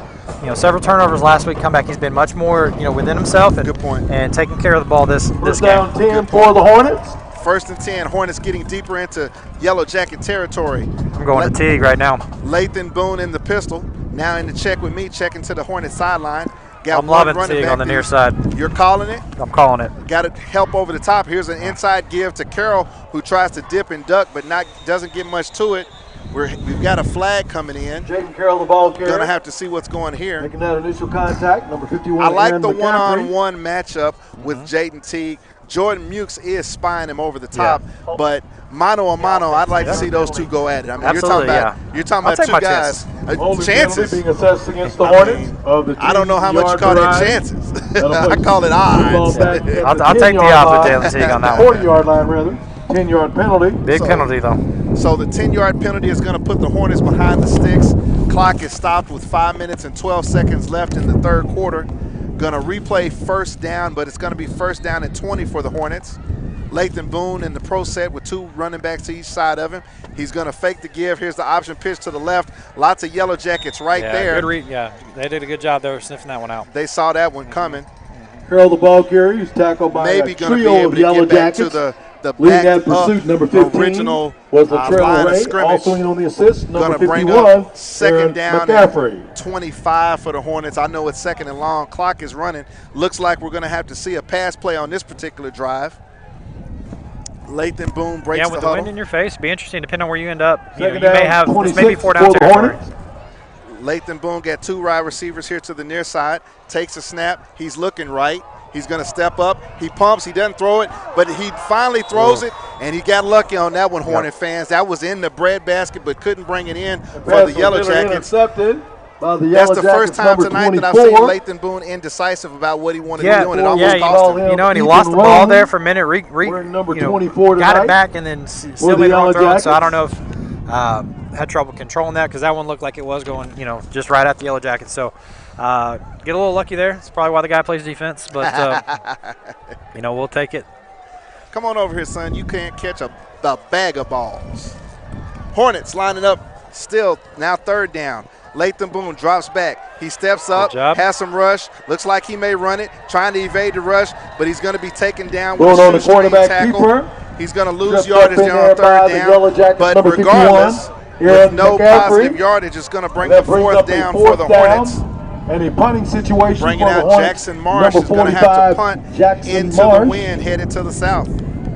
several turnovers last week, comeback, he's been much more, within himself and, good point. And taking care of the ball this First game. down 10 for the Hornets. First and 10, Hornets getting deeper into Yellow Jacket territory. I'm going to Teague right now. Lathan Boone in the pistol. Now in the check with me, checking to the Hornets sideline. I'm loving Teague on the near side. You're calling it? I'm calling it. Got to help over the top. Here's an inside give to Carroll, who tries to dip and duck, but doesn't get much to it. We've got a flag coming in. Jaden Carroll, the ball carrier. Gonna have to see what's going here. Making that initial contact, number 51. I like the one-on-one matchup with Jaden Teague. Jordan Mukes is spying him over the top, but mano a mano, I'd like to see those two go at it. I mean, you're talking about two guys. Chances. Being assessed against the Hornets. I don't know how much you call it chances. I call it odds. I'll take the odds with Jalen Teague on that one. 40-yard line, rather. 10-yard penalty. Big penalty, though. So the 10-yard penalty is going to put the Hornets behind the sticks. Clock is stopped with 5 minutes and 12 seconds left in the third quarter. Going to replay first down, but it's going to be first down and 20 for the Hornets. Lathan Boone in the pro set with 2 running backs to each side of him. He's going to fake the give. Here's the option pitch to the left. Lots of Yellow Jackets there. Good read. Yeah, they did a good job. They were sniffing that one out. They saw that one coming. Carroll, the ball carrier, he's tackled by maybe a going to be trio able of to Yellow get back Jackets. to the Leading back that pursuit, number 15, original was the line trailer of Ray, scrimmage. also in on the assist, number Gonna bring 51, up second down and 25 for the Hornets. I know it's second and long. Clock is running. Looks like we're going to have to see a pass play on this particular drive. Lathan Boone breaks the huddle. Yeah, with the wind in your face, it'd be interesting depending on where you end up. You Second down, may have this may be 4 down for the territory. Hornets. Lathan Boone got 2 wide receivers here to the near side. Takes a snap. He's looking right. He's going to step up. He pumps. He doesn't throw it, but he finally throws it, and he got lucky on that one, Hornet fans. That was in the breadbasket, but couldn't bring it in for the Yellow Jackets. Intercepted by the That's Yellow the first time Jackets, tonight that I've seen Lathan Boone indecisive about what he wanted to do, and it almost cost him. And he lost the ball there for a minute. Number 24 got tonight it back, and then still made a throw. So I don't know if had trouble controlling that because that one looked like it was going, just right at the Yellow Jackets. So Get a little lucky there. That's probably why the guy plays defense, but we'll take it. Come on over here, son. You can't catch a bag of balls. Hornets lining up still, now third down. Latham Boone drops back. He steps up, has some rush. Looks like he may run it, trying to evade the rush, but he's going to be taken down with a shoestring tackle. He's going to lose yardage down on third down, but regardless, with no positive yardage, it's going to bring the fourth down for the Hornets. And a punting situation bringing for the out Hornets. Jackson Marsh is going to have to punt into the wind, headed to the south.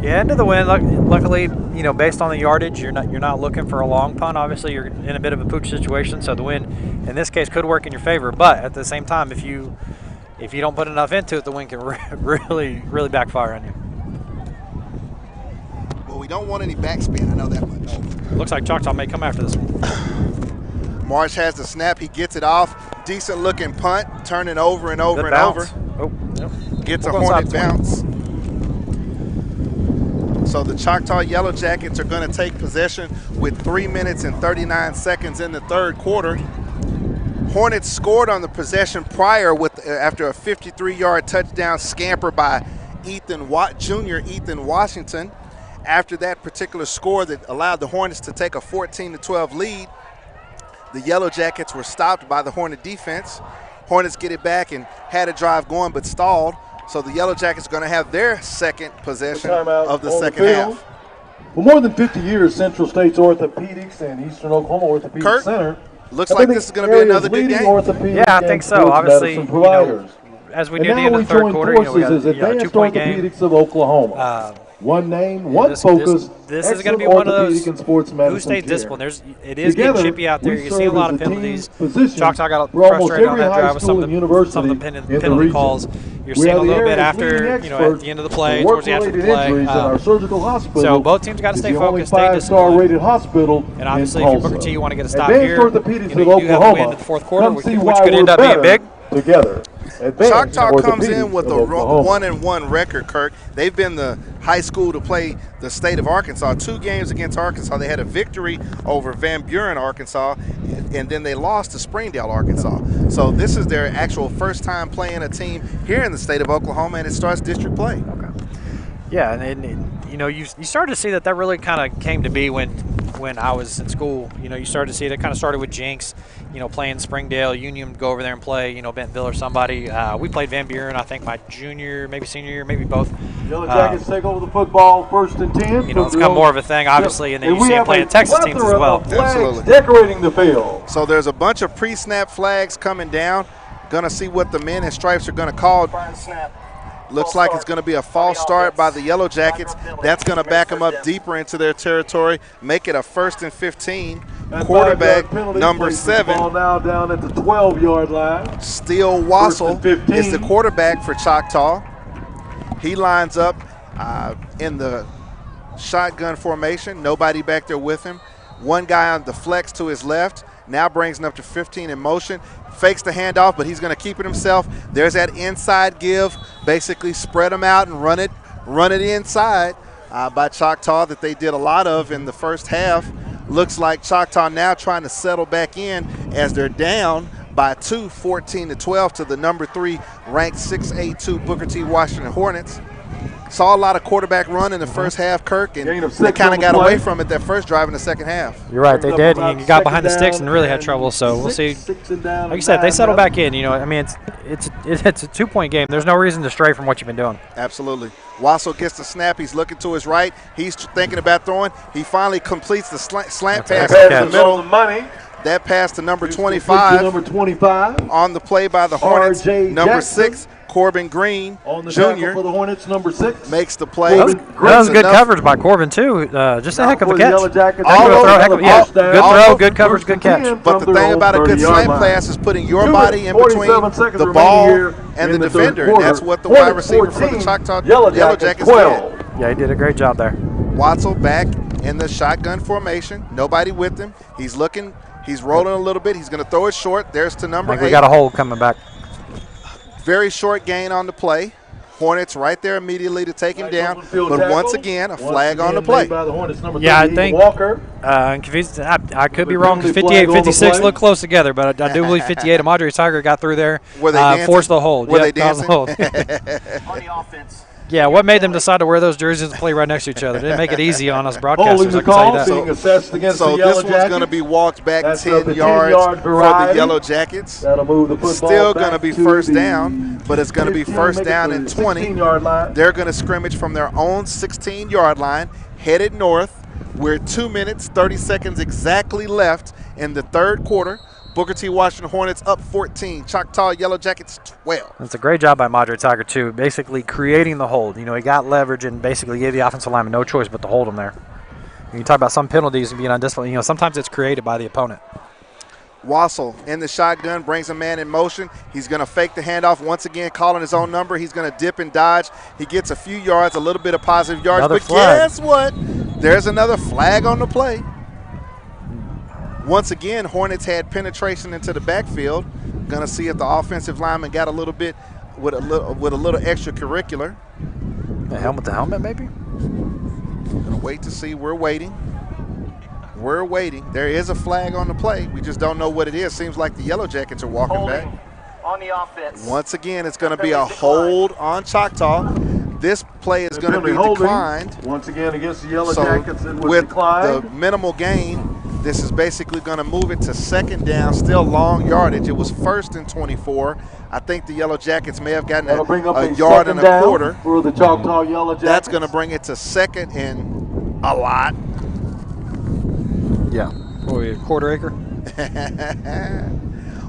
Yeah, into the wind. Luckily, based on the yardage, you're not looking for a long punt. Obviously, you're in a bit of a pooch situation, so the wind in this case could work in your favor. But at the same time, if you don't put enough into it, the wind can really backfire on you. Well, we don't want any backspin. I know that much. Looks like Choctaw may come after this one. Marsh has the snap. He gets it off. Decent looking punt, turning over and over Good and bounce. over. Oh, yep. Gets a Hornet bounce. So the Choctaw Yellow Jackets are going to take possession with 3 minutes and 39 seconds in the third quarter. Hornets scored on the possession prior after a 53-yard touchdown scamper by Junior Ethan Washington. After that particular score that allowed the Hornets to take a 14-12 lead, the Yellow Jackets were stopped by the Hornet defense. Hornets get it back and had a drive going but stalled. So the Yellow Jackets are going to have their second possession of the second half. For more than 50 years, Central State's Orthopedics and Eastern Oklahoma Orthopedic Center. Looks like this is going to be another good game. Yeah, I think so. Obviously, as we near the end of the third quarter, we got a 2-point game. Of Oklahoma. One name, one focus. This is going to be one of those who stays disciplined. It is getting chippy out there. You see a lot of penalties. Choctaw got frustrated on that drive with some of the penalty calls. You're seeing a little bit after, at the end of the play, towards the end of the play. So both teams got to stay focused, stay disciplined. And obviously, if you're Booker T, you want to get a stop here. You do have a win in the fourth quarter, which could end up being big. Together. Choctaw comes in with a 1-1 record, Kirk. They've been the high school to play the state of Arkansas. 2 games against Arkansas. They had a victory over Van Buren, Arkansas, and then they lost to Springdale, Arkansas. So this is their actual first time playing a team here in the state of Oklahoma, and it starts district play. Okay. Yeah, and you started to see that really kind of came to be when I was in school. You started to see it kind of started with Jinx, playing Springdale. Union would go over there and play, Bentonville or somebody. We played Van Buren, I think, my junior, maybe senior year, maybe both. Yellow Jackets take over the football, 1st and 10. It's become more of a thing, obviously, and then you see them playing Texas teams as well. Absolutely. Decorating the field. So there's a bunch of pre-snap flags coming down. Going to see what the men in stripes are going to call. Looks like it's going to be a false start by the Yellow Jackets. That's going to back them up deeper into their territory, make it a 1st and 15. Quarterback number 7. Ball now down at the 12-yard line. Steele Wassel is the quarterback for Choctaw. He lines up in the shotgun formation. Nobody back there with him. One guy on the flex to his left. Now brings him up to 15 in motion. Fakes the handoff, but he's going to keep it himself. There's that inside give. Basically spread them out and run it inside by Choctaw that they did a lot of in the first half. Looks like Choctaw now trying to settle back in as they're down by 2, 14-12 to the number 3 ranked 6A2 Booker T. Washington Hornets. Saw a lot of quarterback run in the first half, Kirk, and they kind of got away from it that first drive in the second half. You're right, they did. You got behind the sticks and really had trouble. So we'll see. Like you said, if they settle back in, it's a 2-point game. There's no reason to stray from what you've been doing. Absolutely. Wassel gets the snap. He's looking to his right. He's thinking about throwing. He finally completes the slant pass in the middle. That pass to number 25. On the play by the Hornets. Number 6. Corbin Green, Jr. for the Hornets, number 6. Makes the play. That was good coverage by Corbin, too. Just a heck of a catch. Good coverage, good catch. But the thing about a good slant pass is putting your body in between the ball and the defender, and that's what the wide receiver for the Choctaw Yellow Jackets did. Yeah, he did a great job there. Wassel back in the shotgun formation. Nobody with him. He's looking. He's rolling a little bit. He's going to throw it short. There's to number 8. We got a hold coming back. Very short gain on the play. Hornets right there immediately to take him down. Field But tackle. once again, a Once flag on the again play. made by the Hornets, number Yeah, I 30, think Walker. I'm confused. I could be wrong because Penalty 58 flag on the 56 play. look close together, but I do believe 58. Amadre Tiger got through there, Were they dancing? forced the hold. Were they caused the dancing? hold. On the offense. Yeah, what made them decide to wear those jerseys and play right next to each other? It didn't make it easy on us Holding broadcasters, the I can tell you call, that. being assessed against So the Yellow this one's Jackets. going to be walked back That's 10 the yards 10-yard for the variety. Yellow Jackets. That'll move the football Still going to back be to first the down, but it's going to be 15, first make it down to and the 20. 16-yard line. They're going to scrimmage from their own 16-yard line, headed north. We're 2 minutes, 30 seconds exactly left in the third quarter. Booker T. Washington Hornets up 14. Choctaw Yellow Jackets 12. It's a great job by Amadre Tiger, too, basically creating the hold. You know, he got leverage and basically gave the offensive lineman no choice but to hold him there. You talk about some penalties and being undisciplined. You know, sometimes it's created by the opponent. Wassel in the shotgun, brings a man in motion. He's going to fake the handoff once again, calling his own number. He's going to dip and dodge. He gets a few yards, a little bit of positive yards. Another but flag. Guess what? There's another flag on the play. Once again, Hornets had penetration into the backfield. Going to see if the offensive lineman got a little bit with a little extracurricular. The helmet to helmet, maybe? Going to wait to see. We're waiting. We're waiting. There is a flag on the play. We just don't know what it is. Seems like the Yellow Jackets are walking Holding back. on the offense. Once again, it's going to be a hold on Choctaw. This play is going to be declined. Once again against the Yellow So Jackets, it was with declined. the minimal gain, this is basically going to move it to second down, still long yardage. It was first and 24. I think the Yellow Jackets may have gotten That'll bring up a a yard and second a down quarter. for the Choctaw Yellow Jackets. That's going to bring it to second and a lot. Yeah. Quarter acre?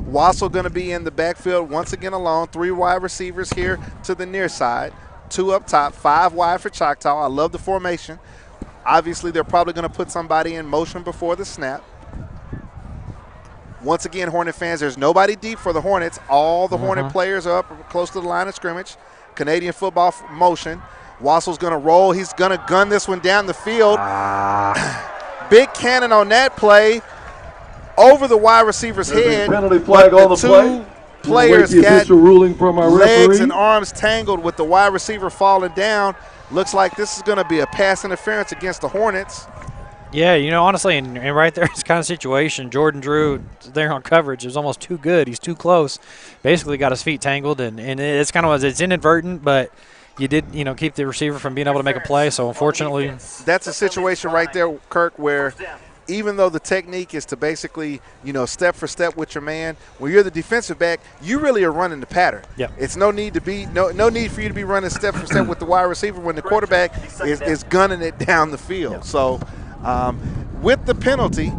Wassel going to be in the backfield once again alone. 3 wide receivers here to the near side. 2 up top, 5 wide for Choctaw. I love the formation. Obviously, they're probably going to put somebody in motion before the snap. Once again, Hornet fans, there's nobody deep for the Hornets. All the Hornet players are up close to the line of scrimmage. Canadian football motion. Wassel's going to roll. He's going to gun this one down the field. Big cannon on that play. Over the wide receiver's There's a head. penalty flag but on the play. Players We'll wait the got official ruling from our legs referee. and arms tangled with the wide receiver falling down. Looks like this is going to be a pass interference against the Hornets. Yeah, you know, honestly, and right there, it's kind of situation. Jordan Drew there on coverage. It was almost too good. He's too close. Basically got his feet tangled, and it's kind of it's inadvertent, but you did, you know, keep the receiver from being able to make a play. So unfortunately, That's a situation right there, Kirk, where even though the technique is to basically, you know, step for step with your man, when you're the defensive back, you really are running the pattern. Yep. It's no need for you to be running step for step with the wide receiver when the quarterback is gunning it down the field. Yep. So with the penalty,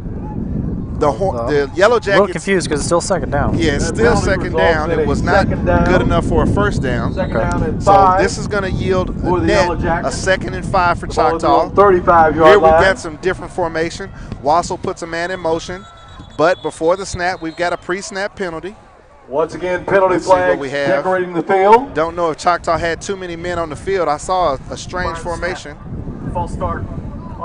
the Yellow a little Jackets. confused because it's still second down. Yeah, it's That still penalty second results down. in It a was not second down. good enough for a first down. Second down and So 5. this is going to yield for a the net Yellow Jackets. a 2nd and 5 for The ball is Choctaw. on 35-yard Here we've line. got some different formation. Wassel puts a man in motion, but before the snap, we've got a pre-snap penalty. Once again, penalty Let's see what flags we have. decorating the field. Don't know if Choctaw had too many men on the field. I saw a strange formation, False start.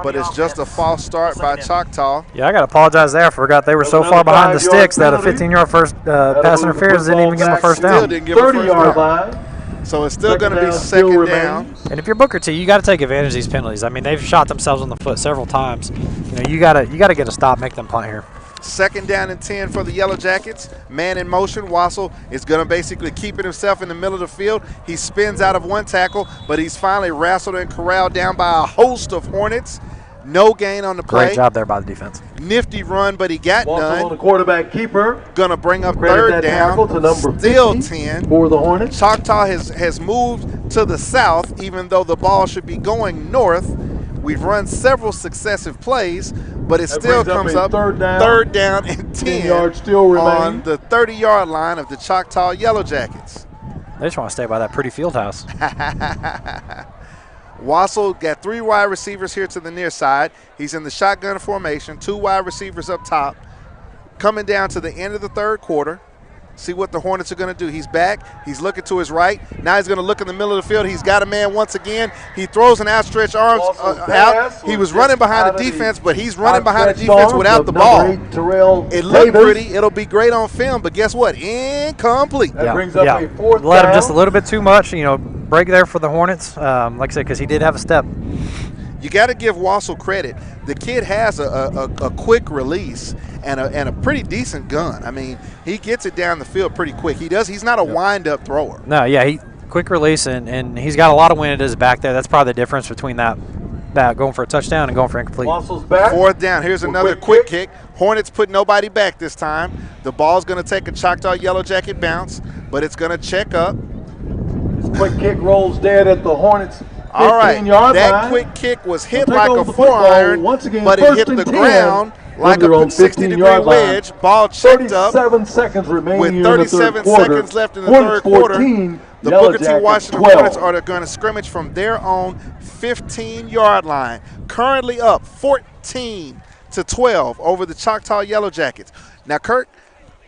but it's just a false start by Choctaw. Yeah, I got to apologize there. I forgot they were so far behind the sticks that a 15-yard first pass interference didn't even give them a first Still down. didn't give a first 30-yard down. line. So it's still going to be still second down. remains. And if you're Booker T, you got to take advantage of these penalties. I mean, they've shot themselves in the foot several times. You know, you got to get a stop, make them punt here. 2nd down and 10 for the Yellow Jackets. Man in motion. Wassel is going to basically keep it himself in the middle of the field. He spins out of one tackle, but he's finally wrestled and corralled down by a host of Hornets. No gain on the play. Great job there by the defense. Nifty run, but he got Wassel on none. the quarterback keeper. Going to bring up Credit 3rd that tackle to down. number Still 50 10. for the Hornets. Choctaw has moved to the south, even though the ball should be going north. We've run several successive plays, but it That still brings up comes a up third down. and 10 10 yards still on remain. the 30-yard line of the Choctaw Yellow Jackets. They just want to stay by that pretty field house. Wassel got 3 wide receivers here to the near side. He's in the shotgun formation, 2 wide receivers up top. Coming down to the end of the third quarter. See what the Hornets are going to do. He's back. He's looking to his right. Now he's going to look in the middle of the field. He's got a man once again. He throws an outstretched arms out. He was running behind the defense, but he's running behind the defense without the ball. It looked pretty. It'll be great on film, but guess what? Incomplete. That brings up a fourth Let him down. just a little bit too much, break there for the Hornets. Like I said, because he did have a step. You got to give Wassel credit. The kid has a quick release and a pretty decent gun. I mean, he gets it down the field pretty quick. He's not a wind-up thrower. No, yeah, he quick release, and he's got a lot of wind at his back there. That's probably the difference between that going for a touchdown and going for incomplete. Wassel's back. Fourth down. Here's another quick kick. Hornets put nobody back this time. The ball's going to take a Choctaw Yellow Jacket bounce, but it's going to check up. This quick kick rolls dead at the Hornets. All right, that quick kick was hit like a 4-iron, but it hit the ground like a 60-degree wedge. Ball checked up 37 seconds remaining with 37 seconds left in the third quarter. The Booker T. Washington Hornets are going to scrimmage from their own 15-yard line, currently up 14-12 over the Choctaw Yellow Jackets. Now, Kurt,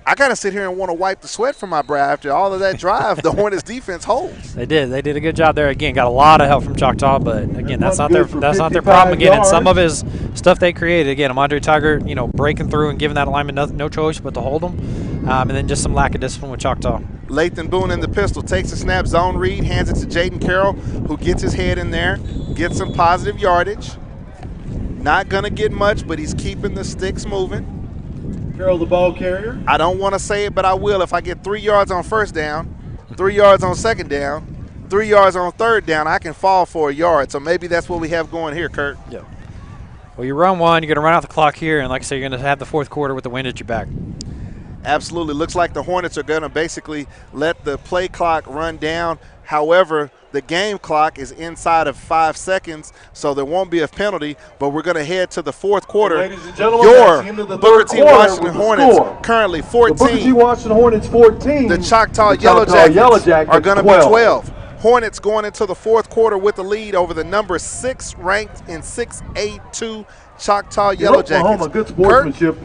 I got to sit here and want to wipe the sweat from my brow after all of that drive the Hornets defense holds. They did a good job there. Again, got a lot of help from Choctaw, but again, that's not their problem again. And some of his stuff they created, again, Amandre Tiger, breaking through and giving that alignment no choice but to hold them, and then just some lack of discipline with Choctaw. Lathan Boone in the pistol, takes a snap, zone read, hands it to Jaden Carroll, who gets his head in there, gets some positive yardage. Not going to get much, but he's keeping the sticks moving. Carroll, the ball carrier. I don't want to say it, but I will. If I get 3 yards on first down, 3 yards on second down, 3 yards on third down, I can fall for a yard. So maybe that's what we have going here, Kurt. Yeah. Well, you run one, you're going to run out the clock here, and like I said, you're going to have the fourth quarter with the wind at your back. Absolutely. Looks like the Hornets are going to basically let the play clock run down. However, the game clock is inside of 5 seconds, so there won't be a penalty, but we're going to head to the fourth quarter. Ladies and gentlemen, Your that's the end of the Booker third T. quarter Washington with the Hornets score. currently The Booker T. 14. Washington Hornets 14. The Choctaw The Yellow Yellow Jackets Jackets are going to be 12. 12. Hornets going into the fourth quarter with the lead over the number 6 ranked in 6A2 Choctaw Yellow Oklahoma, Jackets. good sportsmanship.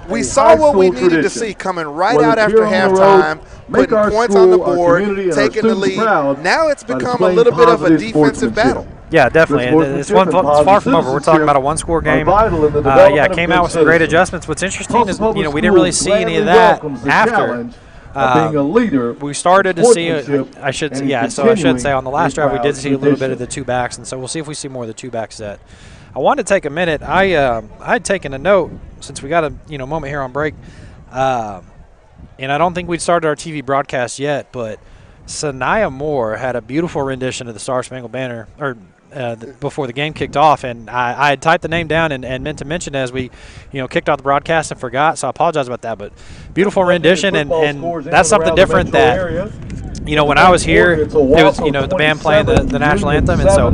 We saw what we needed to see coming right out after halftime, putting points on the board, taking the lead. Now it's become a little bit of a defensive battle. Yeah, definitely. It's far from over. We're talking about a one-score game. Came out with some great adjustments. What's interesting is, we didn't really see any of that after. Being a leader, we started to see I should say on the last drive we did see a little bit of the two backs, and so we'll see if we see more of the two back set. I wanted to take a minute. I had taken a note since we got a moment here on break, and I don't think we'd started our TV broadcast yet, but Sanaya Moore had a beautiful rendition of the Star Spangled Banner before the game kicked off, and I had typed the name down and meant to mention it as we kicked off the broadcast and forgot, so I apologize about that. But beautiful rendition, and that's something different that when I was here, it was the band playing the national anthem, and so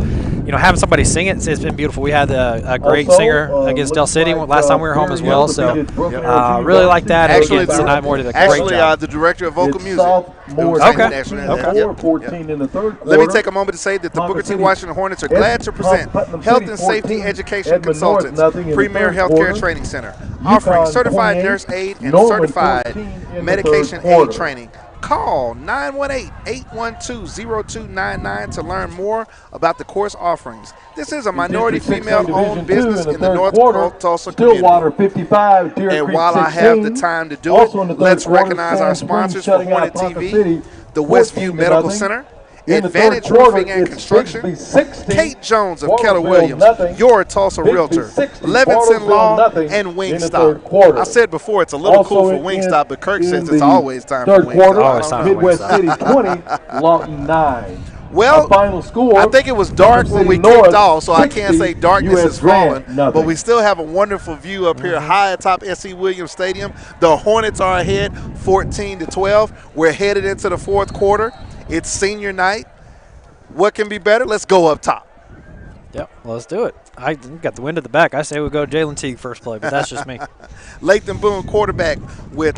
having somebody sing it, it's been beautiful. We had a great singer against Del City last time we were home as well, so really like that. Actually, Tonight Moore did a great job. The director of vocal music. Okay. 14 in the third quarter. Let me take a moment to say that the Booker T. Washington Hornets are glad to present Health and Safety Education Consultants, Premier Healthcare Training Center, offering certified nurse aid and certified medication aid training. Call 918-812-0299 to learn more about the course offerings. This is a minority female-owned business in the North Tulsa community. Stillwater 55, Deer And Creek while 16. I have the time to do it, let's recognize our sponsors for Hornet TV, the Westview Medical Center, Advantage Roofing and Construction, Kate Jones of Keller Williams, your Tulsa Realtor, Levinson Law, and Wingstop. I said before it's a little cool for Wingstop, but Kirk says it's always time for Wingstop. Midwest City 20, Lawton 9. Well, final score, I think it was dark when we kicked off, so I can't say darkness has fallen. But we still have a wonderful view up here high atop S.C. Williams Stadium. The Hornets are ahead 14-12. We're headed into the fourth quarter. It's senior night. What can be better? Let's go up top. Yep, let's do it. I got the wind at the back. I say we go Jalen Teague first play, but that's just me. Lathan Boone quarterback with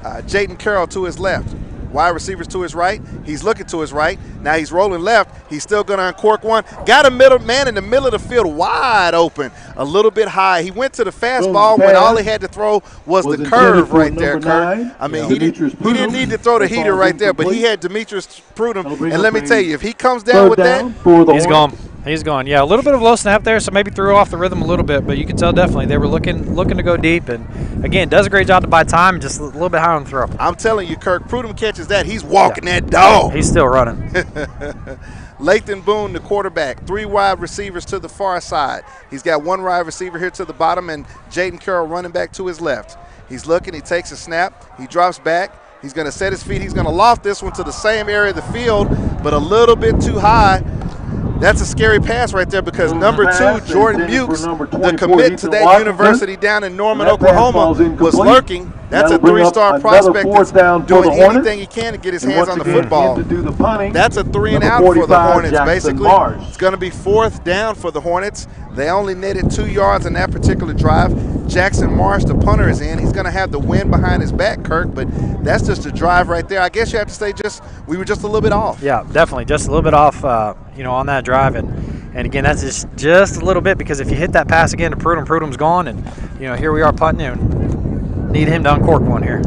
Jaden Carroll to his left. Wide receivers to his right. He's looking to his right. Now he's rolling left. He's still going to uncork one. Got a middle man in the middle of the field wide open, a little bit high. He went to the fastball when all he had to throw was the curve right there, Kurt. I mean, he didn't need to throw the heater right there, but he had Demetrius Prudhomme. And let me tell you, if he comes down with that, he's gone. He's gone. Yeah, a little bit of low snap there, so maybe threw off the rhythm a little bit, but you can tell definitely they were looking to go deep. And, again, does a great job to buy time, just a little bit high on the throw. I'm telling you, Kirk, Prudhomme catches that. He's walking that dog. He's still running. Lathan Boone, the quarterback, 3 wide receivers to the far side. He's got 1 wide receiver here to the bottom and Jaden Carroll running back to his left. He's looking. He takes a snap. He drops back. He's going to set his feet. He's going to loft this one to the same area of the field, but a little bit too high. That's a scary pass right there because number 2, Jordan Mukes, the commit to that university down in Norman, Oklahoma, was lurking. That's a 3-star prospect that's doing anything he can to get his hands on the football. That's a 3 and out for the Hornets, basically. It's going to be 4th down for the Hornets. They only netted 2 yards in that particular drive. Jackson Marsh, the punter, is in. He's going to have the wind behind his back, Kirk, but that's just a drive right there. I guess you have to say we were just a little bit off. Yeah, definitely. Just a little bit off, on that drive. And again, that's just a little bit because if you hit that pass again to Prudhomme's gone. And, here we are punting and need him to uncork one here.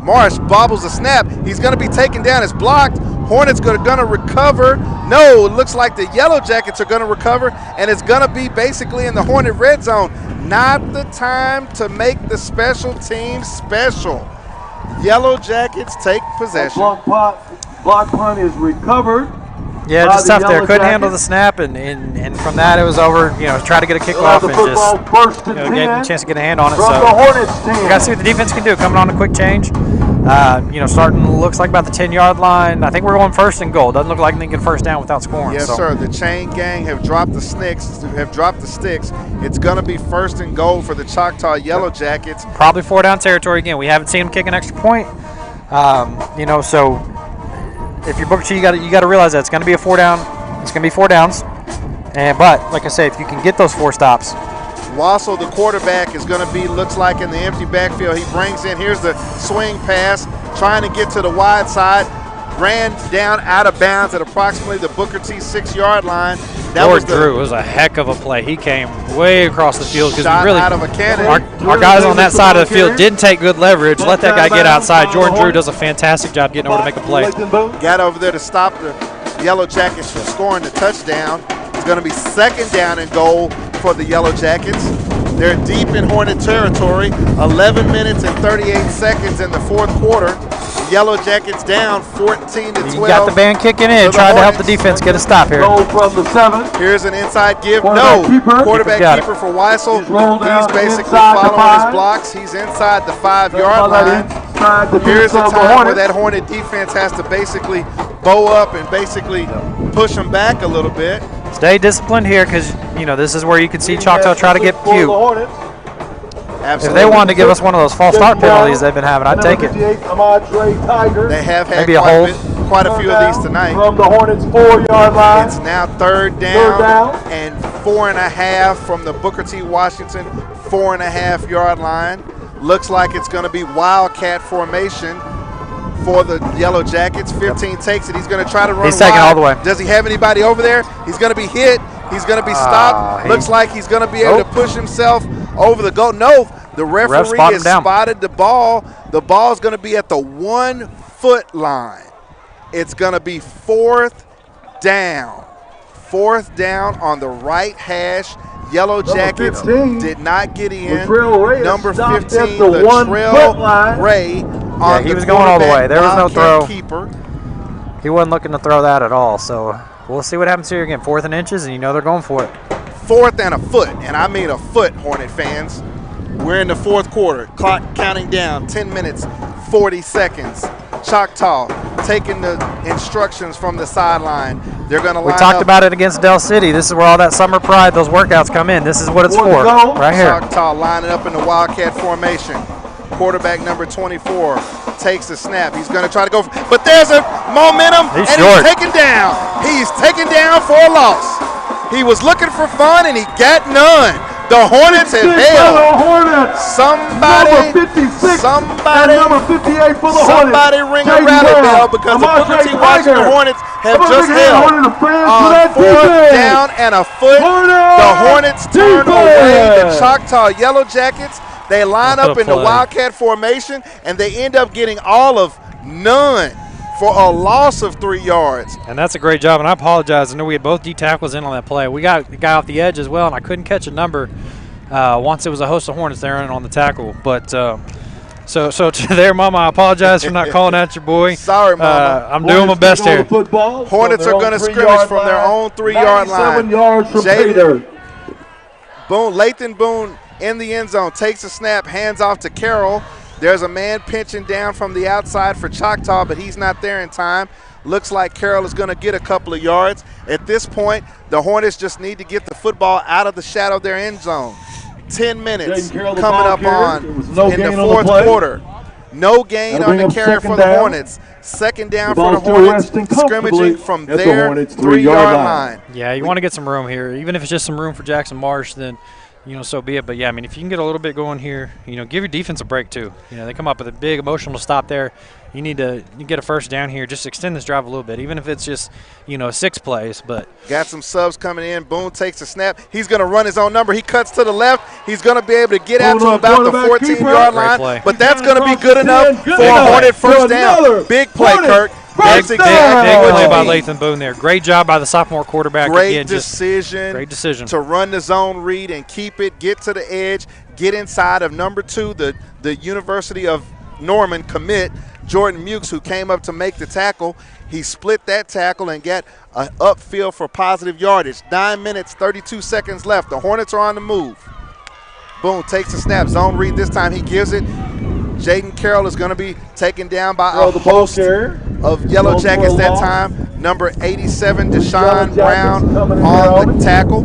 Marsh bobbles a snap. He's going to be taken down. It's blocked. Hornets going to recover. No, it looks like the Yellow Jackets are going to recover, and it's going to be basically in the Hornet red zone. Not the time to make the special teams special. Yellow Jackets take possession. Block punt is recovered. Yeah, just tough there. Couldn't handle the snap, and from that it was over. Try to get a kickoff and just gave him a chance to get a hand on it. So we got to see what the defense can do. Coming on a quick change. Starting looks like about the 10-yard line. I think we're going 1st and goal. Doesn't look like they can get first down without scoring. Yes, sir. The chain gang have dropped the sticks. It's going to be 1st and goal for the Choctaw Yellow Jackets. Probably 4-down territory again. We haven't seen them kick an extra point. So if you're Booker T, you got to realize that it's going to be a 4-down. It's going to be 4 downs. But like I say, if you can get those 4 stops. Wassel, the quarterback, is going to looks like in the empty backfield. He brings in, here's the swing pass, trying to get to the wide side. Ran down out of bounds at approximately the Booker T 6-yard line. Drew, it was a heck of a play. He came way across the field because out of a cannon. Our guys on that side of the field didn't take good leverage. Let that guy get outside. Jordan Drew does a fantastic job getting over to make a play. Got over there to stop the Yellow Jackets from scoring the touchdown. It's going to be 2nd down and goal for the Yellow Jackets. They're deep in Hornet territory. 11 minutes and 38 seconds in the 4th quarter. The Yellow Jackets down 14-12. You got the band kicking in, trying to help the defense get a stop here. From the 7. Here's an inside give. Quarterback keeper for Weissel. He's basically following his blocks. He's inside the 5-yard line. Here's a time where that Hornet defense has to basically bow up and basically push them back a little bit. Stay disciplined here because, this is where you can see Choctaw try to get cute. Absolutely. If they wanted to give us one of those false start penalties they've been having, I'd take it. They have had quite a few of these tonight. From the Hornets' 4-yard line. It's now 3rd down and 4.5 from the Booker T. Washington 4.5-yard line. Looks like it's going to be Wildcat formation for the Yellow Jackets. 15 takes it. He's going to try to run. He's taking all the way. Does he have anybody over there? He's going to be hit. He's going to be stopped. Looks like he's going to be able to push himself over the goal. No, the referee has spotted the ball. The ball is going to be at the 1-foot line. It's going to be 4th down. 4th down on the right hash. Yellow Jackets did not get in. Number 15, Latrell Ray. He was going all the way. There was no throw. He wasn't looking to throw that at all. So we'll see what happens here again. 4th and inches, and they're going for it. 4th and a foot, and I mean a foot, Hornet fans. We're in the 4th quarter. Clock counting down. 10 minutes, 40 seconds. Choctaw taking the instructions from the sideline. They're going to line up. We talked about it against Del City. This is where all that summer pride, those workouts come in. This is what it's for, right here. Choctaw lining up in the Wildcat formation. Quarterback number 24 takes the snap. He's going to try to go, but there's a momentum, he's taken down. He's taken down for a loss. He was looking for fun, and he got none. The Hornets have held. Somebody, number 56 somebody, and number 58 for the somebody Hornets. ring a rally bell because the Booker T. Washington Hornets have just held on 4th down and a foot. The Hornets turn away the Choctaw Yellow Jackets. They line up in the Wildcat formation, and they end up getting all of none for a loss of 3 yards. And that's a great job, and I apologize. I know we had both D tackles in on that play. We got the guy off the edge as well, and I couldn't catch a number once it was a host of Hornets there on the tackle. But so to there, Mama, I apologize for not calling out your boy. Sorry, Mama. Hornets I'm doing my best here. Hornets are going to scrimmage from their own 3-yard line. 7 yards from pay dirt. Boone, Lathan Boone in the end zone, takes a snap, hands off to Carroll. There's a man pinching down from the outside for Choctaw, but he's not there in time. Looks like Carroll is going to get a couple of yards. At this point, the Hornets just need to get the football out of the shadow of their end zone. 10 minutes coming up on in the fourth quarter. No gain on the carry for the Hornets. Second down for the Hornets, scrimmaging from their 3-yard line. Yeah, you want to get some room here. Even if it's just some room for Jackson Marsh, then so be it. But, yeah, I mean, if you can get a little bit going here, give your defense a break too. They come up with a big emotional stop there. You need to get a first down here. Just extend this drive a little bit, even if it's just, 6 plays. But got some subs coming in. Boone takes a snap. He's going to run his own number. He cuts to the left. He's going to be able to get out to about the 14-yard line. But that's going to be good enough for a Hornet first down. Big play, Kirk. Big play by Lathan Boone there. Great job by the sophomore quarterback. Great decision to run the zone read and keep it, get to the edge, get inside of number 2, the University of Norman commit, Jordan Mukes, who came up to make the tackle. He split that tackle and got an upfield for positive yardage. 9 minutes, 32 seconds left. The Hornets are on the move. Boone takes a snap. Zone read this time. He gives it. Jaden Carroll is going to be taken down by a host of Yellow Jackets that time. Number 87, Deshaun Brown on the tackle.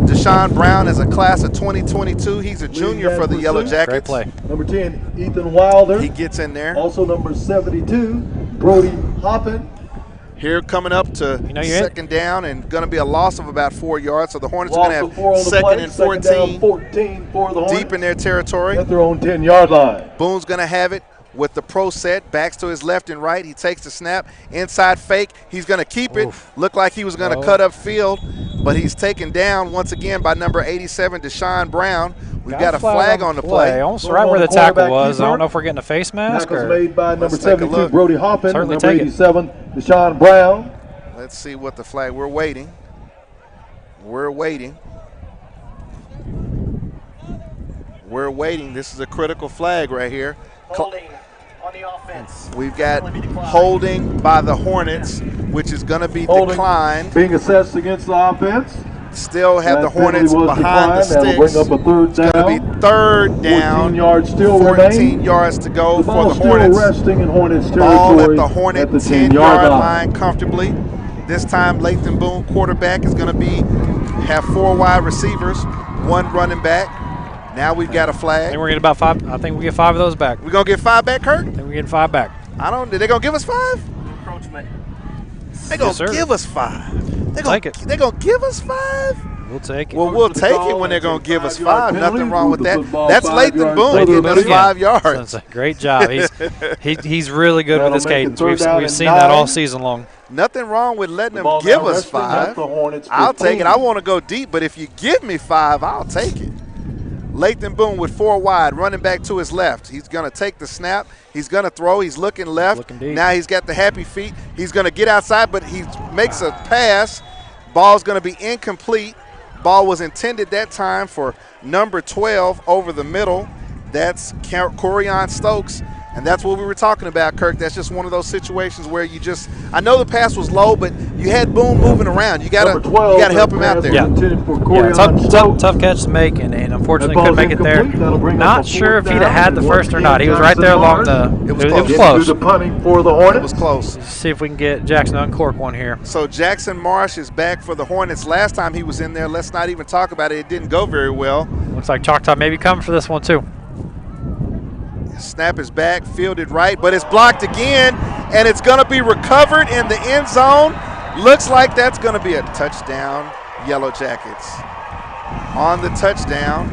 Deshaun Brown is a class of 2022. He's a junior for the Yellow Jackets. Great play. Number 10, Ethan Wilder. He gets in there. Also number 72, Brody Hoppin. Here coming up to second down and going to be a loss of about 4 yards. So the Hornets are going to have second and 14 for the Hornets. Deep in their territory. At their own 10-yard line. Boone's going to have it with the pro set. Backs to his left and right. He takes the snap. Inside fake. He's going to keep it. Looked like he was going to cut up field, but he's taken down once again by number 87, Deshaun Brown. We've got a flag on the play. Almost right where the tackle was. I don't know if we're getting a face mask. Tackle's made by number 72, Brody Hoppin. Certainly number 87, Deshaun Brown. Let's see what the flag. We're waiting. We're waiting. We're waiting. This is a critical flag right here. Holding on the offense. We've got holding by the Hornets, which is going to be declined. Being assessed against the offense. Still have the Hornets behind the sticks. Bring up a third down. It's going to be third down. 14 yards still 14 yards to go for the Hornets. Resting in Hornets Ball territory at the Hornet 10-yard line comfortably. This time, Lathan Boone, quarterback, is going to have 4 wide receivers, 1 running back. Now we've got a flag. I think we're getting about 5. I think we get 5 of those back. We're going to get 5 back, Kurt? I think we're getting 5 back. They're going to give us 5? Encroachment. They're going to give us 5. They're going to give us 5? We'll take it. Well, we'll take it when they're going to give us 5. Nothing wrong with that. That's Lathan Boone giving us 5 yards. Great job. He's really good with his cadence. We've seen that all season long. Nothing wrong with letting them give us 5. I'll take it. I want to go deep, but if you give me 5, I'll take it. Lathan Boone with 4 wide, running back to his left. He's going to take the snap. He's going to throw. He's looking left. Now he's got the happy feet. He's going to get outside, but he makes a pass. Ball's going to be incomplete. Ball was intended that time for number 12 over the middle. That's Corian Stokes. And that's what we were talking about, Kirk. That's just one of those situations where I know the pass was low, but you had Boone moving around. You gotta help him out there. Tough catch to make, and unfortunately couldn't make it there. Not sure if he'd have had the first or not. He was right there along the. It was close. It was close. Let's see if we can get Jackson to uncork one here. So Jackson Marsh is back for the Hornets. Last time he was in there, let's not even talk about it. It didn't go very well. Looks like Choctaw may be coming for this one too. Snap is back, fielded right, but it's blocked again, and it's going to be recovered in the end zone. Looks like that's going to be a touchdown, Yellow Jackets. on the touchdown.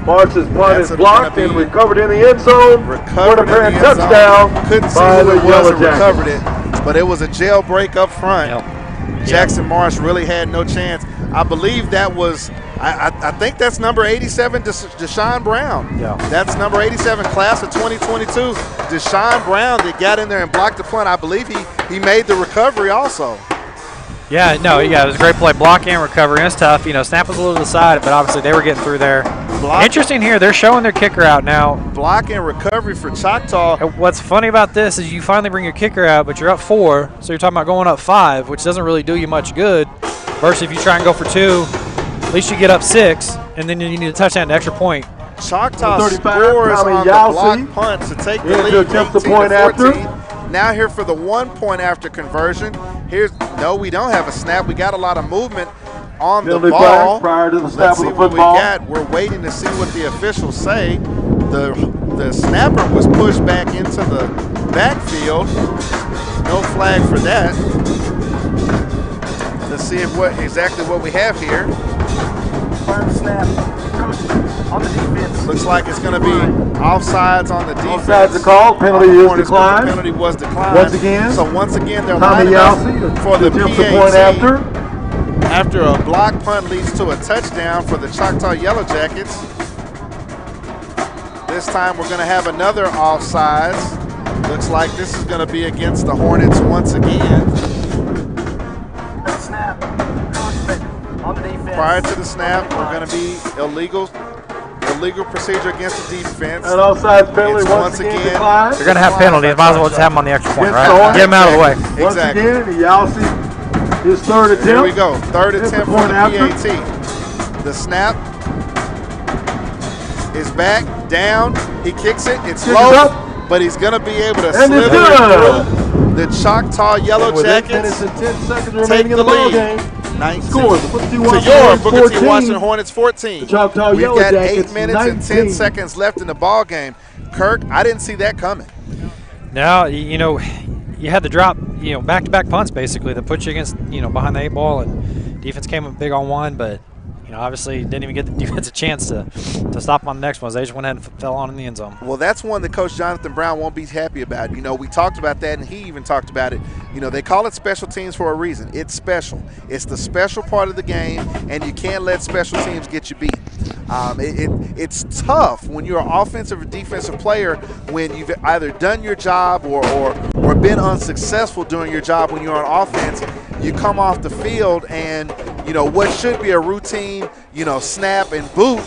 Marsh's punt is blocked and recovered in the end zone. Recovered in the end touchdown zone. Couldn't see by who the it was Yellow that Jackets. recovered it, but it was a jailbreak up front. Yep. Jackson Marsh really had no chance. I believe that was, I think that's number 87, Deshaun Brown. Yeah. That's number 87, class of 2022. Deshaun Brown that got in there and blocked the punt. I believe he made the recovery also. Yeah, no, it was a great play. Block and recovery. It's tough. Snap was a little to the side, but obviously they were getting through there. Interesting here, they're showing their kicker out now. Block and recovery for Choctaw. And what's funny about this is you finally bring your kicker out, but you're up 4, so you're talking about going up 5, which doesn't really do you much good. Versus if you try and go for 2, at least you get up 6, and then you need a touchdown, an extra point. Choctaw scores on the block punt to take the lead, 18-14. Now here for the 1-point after conversion. No, we don't have a snap. We got a lot of movement on the ball. Prior to the snap Let's see of the what we football. got. We're waiting to see what the officials say. The snapper was pushed back into the backfield. No flag for that. Let's see exactly what we have here. Firm snap. On the defense. Looks like it's going to be offsides on the defense. Offsides are called. Penalty is Hornets, declined. The penalty was declined. Once again. So once again, they're Tommy lining up Yelsey for the attempts PAT. a point After a block punt leads to a touchdown for the Choctaw Yellow Jackets. This time we're going to have another offsides. Looks like this is going to be against the Hornets once again. Snap. On the defense. Prior to the snap, we're going to be illegal procedure against the defense. An offsides penalty It's once again declined. They're going to have penalties. Might as well just have them on the extra point, Against right? Hornets. Get them out of the way. Once Exactly. again, Yelsey, his third attempt. Here we go. Third It's attempt a for point the after. PAT. The snap is back, down. He kicks it. It's Kicks low, up. but he's going to be able to And it's slither it good. through. The Choctaw Yellow With 8 Jackets minutes and 10 seconds take remaining in the the ball lead. game. 19 Scores the Booker T. to Washington your Hornets Booker T. 14. Washington Hornets 14. The Choctaw We've Yellow got Jackets 8 minutes and 10 19. seconds left in the ball game. Kirk, I didn't see that coming. Now, you had to drop, back-to-back punts basically that put you against, behind the 8 ball, and defense came up big on one, but obviously didn't even get the defense a chance to stop on the next ones. They just went ahead and fell on in the end zone. Well, that's one that Coach Jonathan Brown won't be happy about. We talked about that, and he even talked about it. They call it special teams for a reason. It's special. It's the special part of the game, and you can't let special teams get you beat. It's tough when you're an offensive or defensive player when you've either done your job or been unsuccessful doing your job when you're on offense. You come off the field and, what should be a routine, snap and boot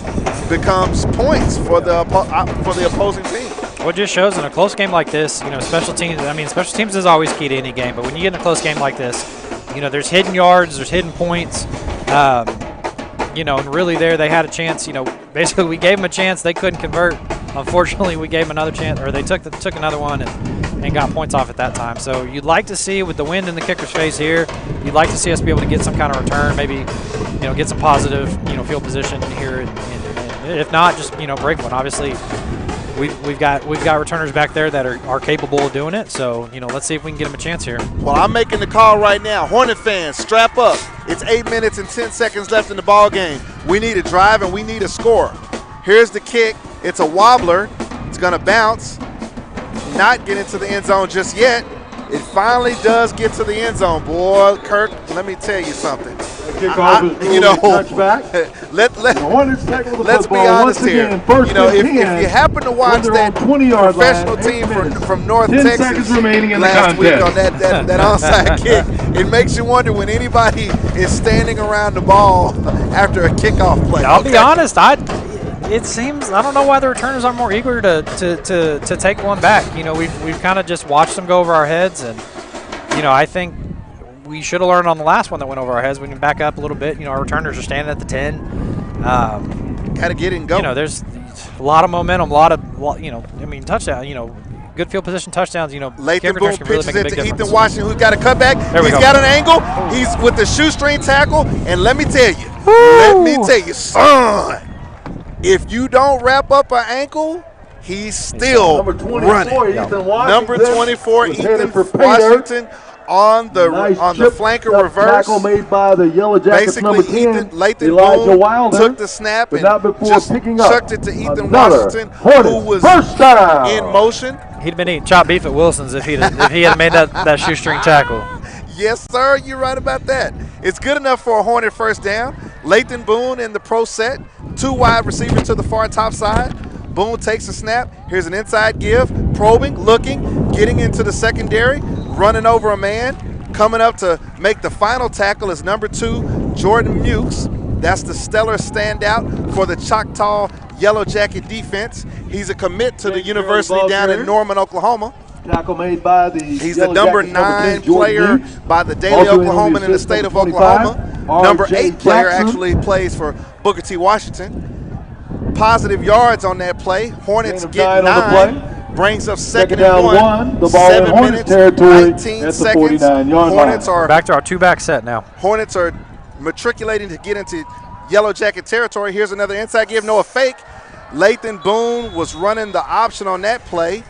becomes points for the opposing team. Well, it just shows in a close game like this, special teams is always key to any game, but when you get in a close game like this, there's hidden yards, there's hidden points, and really there they had a chance, basically we gave them a chance, they couldn't convert. Unfortunately, we gave them another chance, or they took another one and got points off at that time. So you'd like to see, with the wind in the kicker's face here, you'd like to see us be able to get some kind of return, maybe, get some positive, field position here, and if not, just, break one. Obviously, we've got returners back there that are capable of doing it. So, let's see if we can get them a chance here. Well, I'm making the call right now. Hornet fans, strap up. It's 8 minutes and 10 seconds left in the ball game. We need a drive and we need a score. Here's the kick. It's a wobbler. It's going to bounce. Not get into the end zone just yet. It finally does get to the end zone. Boy, Kirk, let me tell you something. Kickoff is touchback. Let's be honest here. Again, first if you happen to watch that professional team from North Texas last week on that onside kick, it makes you wonder when anybody is standing around the ball after a kickoff play. I'll be honest, it seems, I don't know why the returners aren't more eager to take one back. We've kind of just watched them go over our heads, and I think we should have learned on the last one that went over our heads. We can back up a little bit. Our returners are standing at the 10. Got to get it and go. There's a lot of momentum, touchdown. Good field position touchdowns. Lathan Boone pitches really it to Ethan Washington, who's got a cutback. He's got an angle. He's with the shoestring tackle, and let me tell you, son. If you don't wrap up an ankle, he's still running. Ethan Washington Number 24, Ethan Washington, on the flanker reverse. Tackle made by the Yellow Jackets, Basically, number 10, Lathan Elijah Boone Wilder, took the snap but and not before just picking up chucked it to Ethan another Washington, Hornets who was first down. in motion. He'd been eating chopped beef at Wilson's if he had made that shoestring tackle. Yes, sir, you're right about that. It's good enough for a Hornet first down. Lathan Boone in the pro set, 2 wide receivers to the far top side. Boone takes a snap. Here's an inside give, probing, looking, getting into the secondary, running over a man. Coming up to make the final tackle is number 2, Jordan Mukes. That's the stellar standout for the Choctaw Yellow Jacket defense. He's a commit to the university down in Norman, Oklahoma. Tackle made by the He's the number 9 player by the Daily Oklahoman in the state of Oklahoma. Number 8 player actually plays for Booker T. Washington. Positive yards on that play. Hornets get 9. Brings up second and 1. The ball 7 in Hornets minutes, territory 19 at the seconds. 49-yard Hornets line. are Back to our 2-back set now. Hornets are matriculating to get into Yellow Jacket territory. Here's another inside give, no a fake. Lathan Boone was running the option on that play.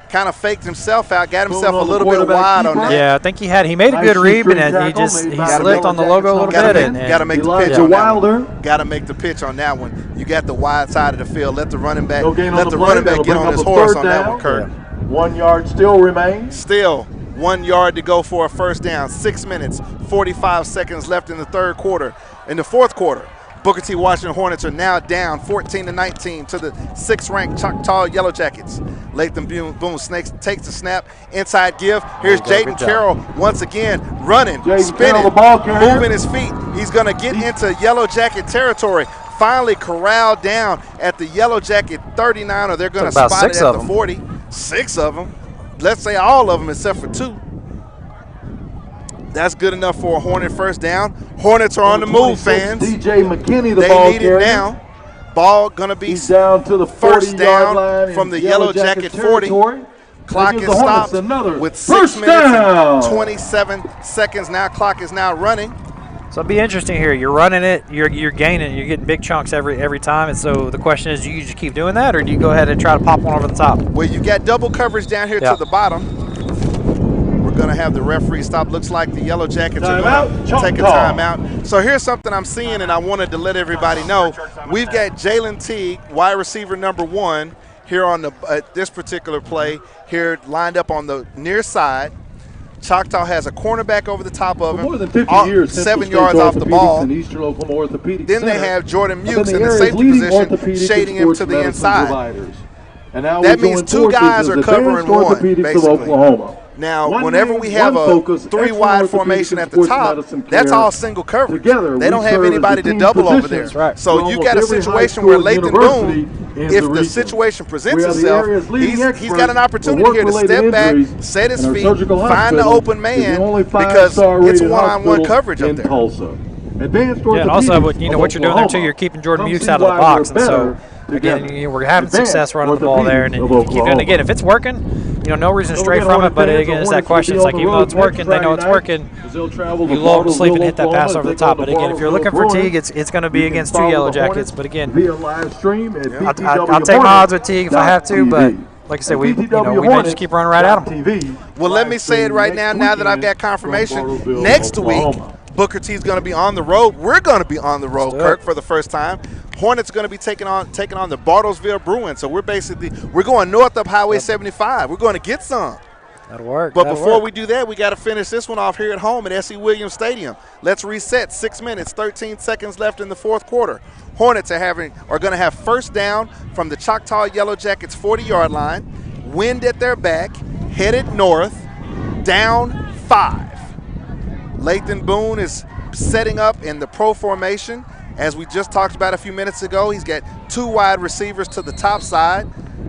Kind of faked himself out, got himself a little bit wide on that. Yeah, I think he made a good read, and he slipped on the logo a little bit. Got to make the pitch on that one. Got to make the pitch on that one. You got the wide side of the field. Let the running back get on his horse on that one, Kurt. 1 yard still remains. Still 1 yard to go for a first down. 6 minutes, 45 seconds left in the third quarter. In the fourth quarter, Booker T. Washington Hornets are now down 14-19 to the 6th-ranked Choctaw Yellow Jackets. Lathan Boone takes the snap, inside give. Here's Jaden Carroll once again running, spinning, moving his feet. He's going to get into Yellow Jacket territory. Finally corralled down at the Yellow Jacket 39, or they're going to spot it at the 40. 6 of them. Let's say all of them except for 2. That's good enough for a Hornet first down. Hornets are on the move, fans. DJ McKinney, the they ball need carrier. it now. Ball going to be down to the first down line from the Yellow Jacket 40. Clock is stopped with 6 minutes and 27 seconds. Now clock is now running. So it'll be interesting here. You're running it, you're gaining, you're getting big chunks every time. And so the question is, do you just keep doing that, or do you go ahead and try to pop one over the top? Well, you got double coverage down here to the bottom. We're going to have the referee stop. Looks like the Yellow Jackets are going to take a timeout. So here's something I'm seeing, and I wanted to let everybody know. We've got Jalen Teague, wide receiver number 1, here on this particular play, here lined up on the near side. Choctaw has a cornerback over the top of him, more than 50 years, 7 yards off the ball. And Eastern Oklahoma Orthopedic Then they Center have Jordan Mukes in the safety position, shading him to the inside. And now that means 2 guys are covering 1, basically. Now, whenever we have a 3-wide formation at the top, that's all single coverage. They don't have anybody to double over there. Right. So you got a situation where Lathan Boone, if the situation presents itself, he's got an opportunity here to step back, set his feet, find the open man, because it's one-on-one coverage up there. Yeah, and also, what you're doing there too, you're keeping Jordan Mukes out of the box, and so again, we're having success running the ball there, and you keep doing it again. If it's working, no reason to stray from it. But again, it's that question. It's like, even though it's working, they know it's working. You lull them to sleep and hit that pass over the top. But again, if you're looking for Teague, it's going to be against 2 Yellow Jackets. But again, I'll take my odds with Teague if I have to. But like I said, we may just keep running right at them. Well, let me say it right now. Now that I've got confirmation, next week Booker T is going to be on the road. We're going to be on the road, Kirk, for the first time. Hornets are going to be taking on the Bartlesville Bruins. So we're going north up Highway 75. We're going to get some. That'll work. But before we do that, we got to finish this one off here at home at S.E. Williams Stadium. Let's reset. 6 minutes, 13 seconds left in the fourth quarter. Hornets are going to have first down from the Choctaw Yellow Jackets 40-yard line. Wind at their back, headed north, down 5. Lathan Boone is setting up in the pro formation. As we just talked about a few minutes ago, he's got 2 wide receivers to the top side.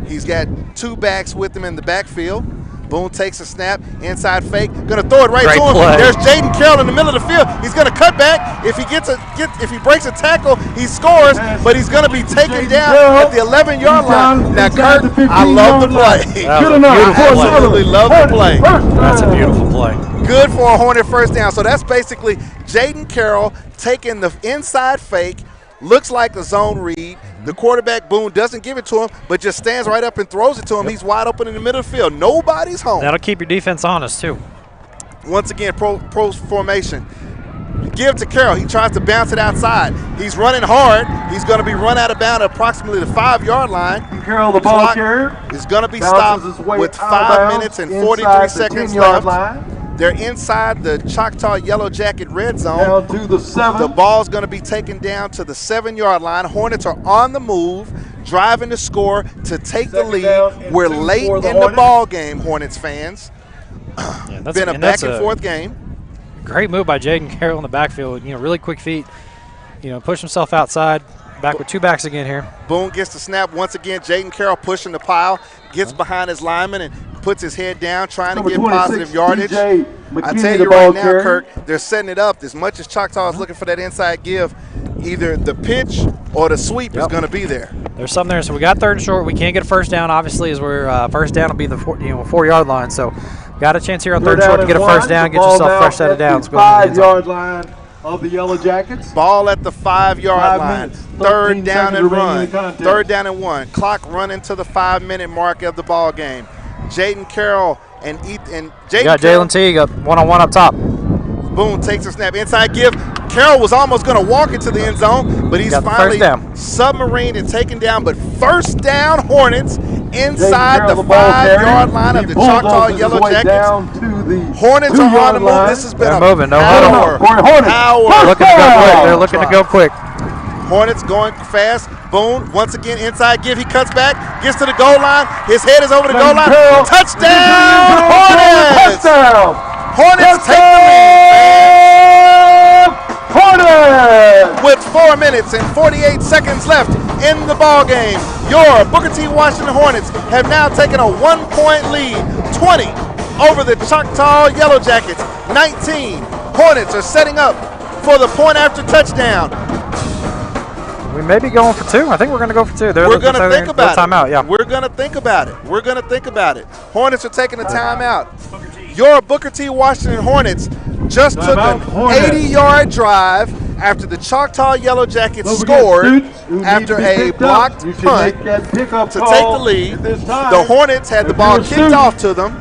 He's got 2 backs with him in the backfield. Boone takes a snap, inside fake, gonna throw it right to him. There's Jaden Carroll in the middle of the field. He's gonna cut back. If he breaks a tackle, he scores, but he's gonna be taken down at the 11-yard line. Now, Kurt, I love the play. Absolutely love the play. That's a beautiful play. Good for a Hornet first down. So that's basically Jaden Carroll taking the inside fake. Looks like a zone read. The quarterback, Boone, doesn't give it to him, but just stands right up and throws it to him. He's wide open in the middle of the field. Nobody's home. That'll keep your defense honest, too. Once again, pro formation. Give to Carroll. He tries to bounce it outside. He's running hard. He's going to be run out of bounds at approximately the 5-yard line. Carroll, the ball carrier, is going to be stopped with 5 minutes and 43 seconds left. They're inside the Choctaw Yellow Jacket red zone. Down to the 7. The ball's going to be taken down to the 7-yard line. Hornets are on the move, driving to score to take the lead. We're late in the ball game, Hornets fans. Yeah, been a back and forth game. Great move by Jaden Carroll in the backfield. Really quick feet. Push himself outside. Back with 2 backs again here. Boone gets the snap once again. Jaden Carroll pushing the pile, gets behind his lineman and puts his head down, trying to get positive yardage. I tell you right now, Kirk, they're setting it up. As much as Choctaw is looking for that inside give, either the pitch or the sweep is going to be there. There's some there. So we got 3rd and short. We can't get a first down, obviously, as we're first down will be the 4-yard line. So got a chance here on 3rd and short to get a first down, get yourself a fresh set of downs. 5-yard line of the Yellow Jackets. Ball at the 5-yard line. 3rd down and run. 3rd down and 1. Clock running to the 5-minute mark of the ball game. Jaden Carroll and Jaden. You got Jalen Teague up one-on-one up top. Boone takes a snap. Inside give. Carroll was almost going to walk into the end zone, but he's finally submarined and taken down. But first down, Hornets inside the 5-yard line of the Choctaw Yellow Jackets. Hornets are on the move. This has been a power. They're looking to go quick. Hornets going fast. Boone once again inside give. He cuts back, gets to the goal line. His head is over the goal line. Touchdown, Hornets! Hornets take the lead. Hornets! With 4 minutes and 48 seconds left in the ball game, your Booker T. Washington Hornets have now taken a 1-point lead, 20 over the Choctaw Yellow Jackets. 19. Hornets are setting up for the point after touchdown. We may be going for 2. I think we're going to go for 2. We're going to think about it. Timeout, yeah. We're going to think about it. We're going to think about it. Hornets are taking a timeout. Your Booker T. Washington Hornets just took an 80-yard drive after the Choctaw Yellow Jackets scored after a blocked punt to take the lead. The Hornets had the ball kicked off to them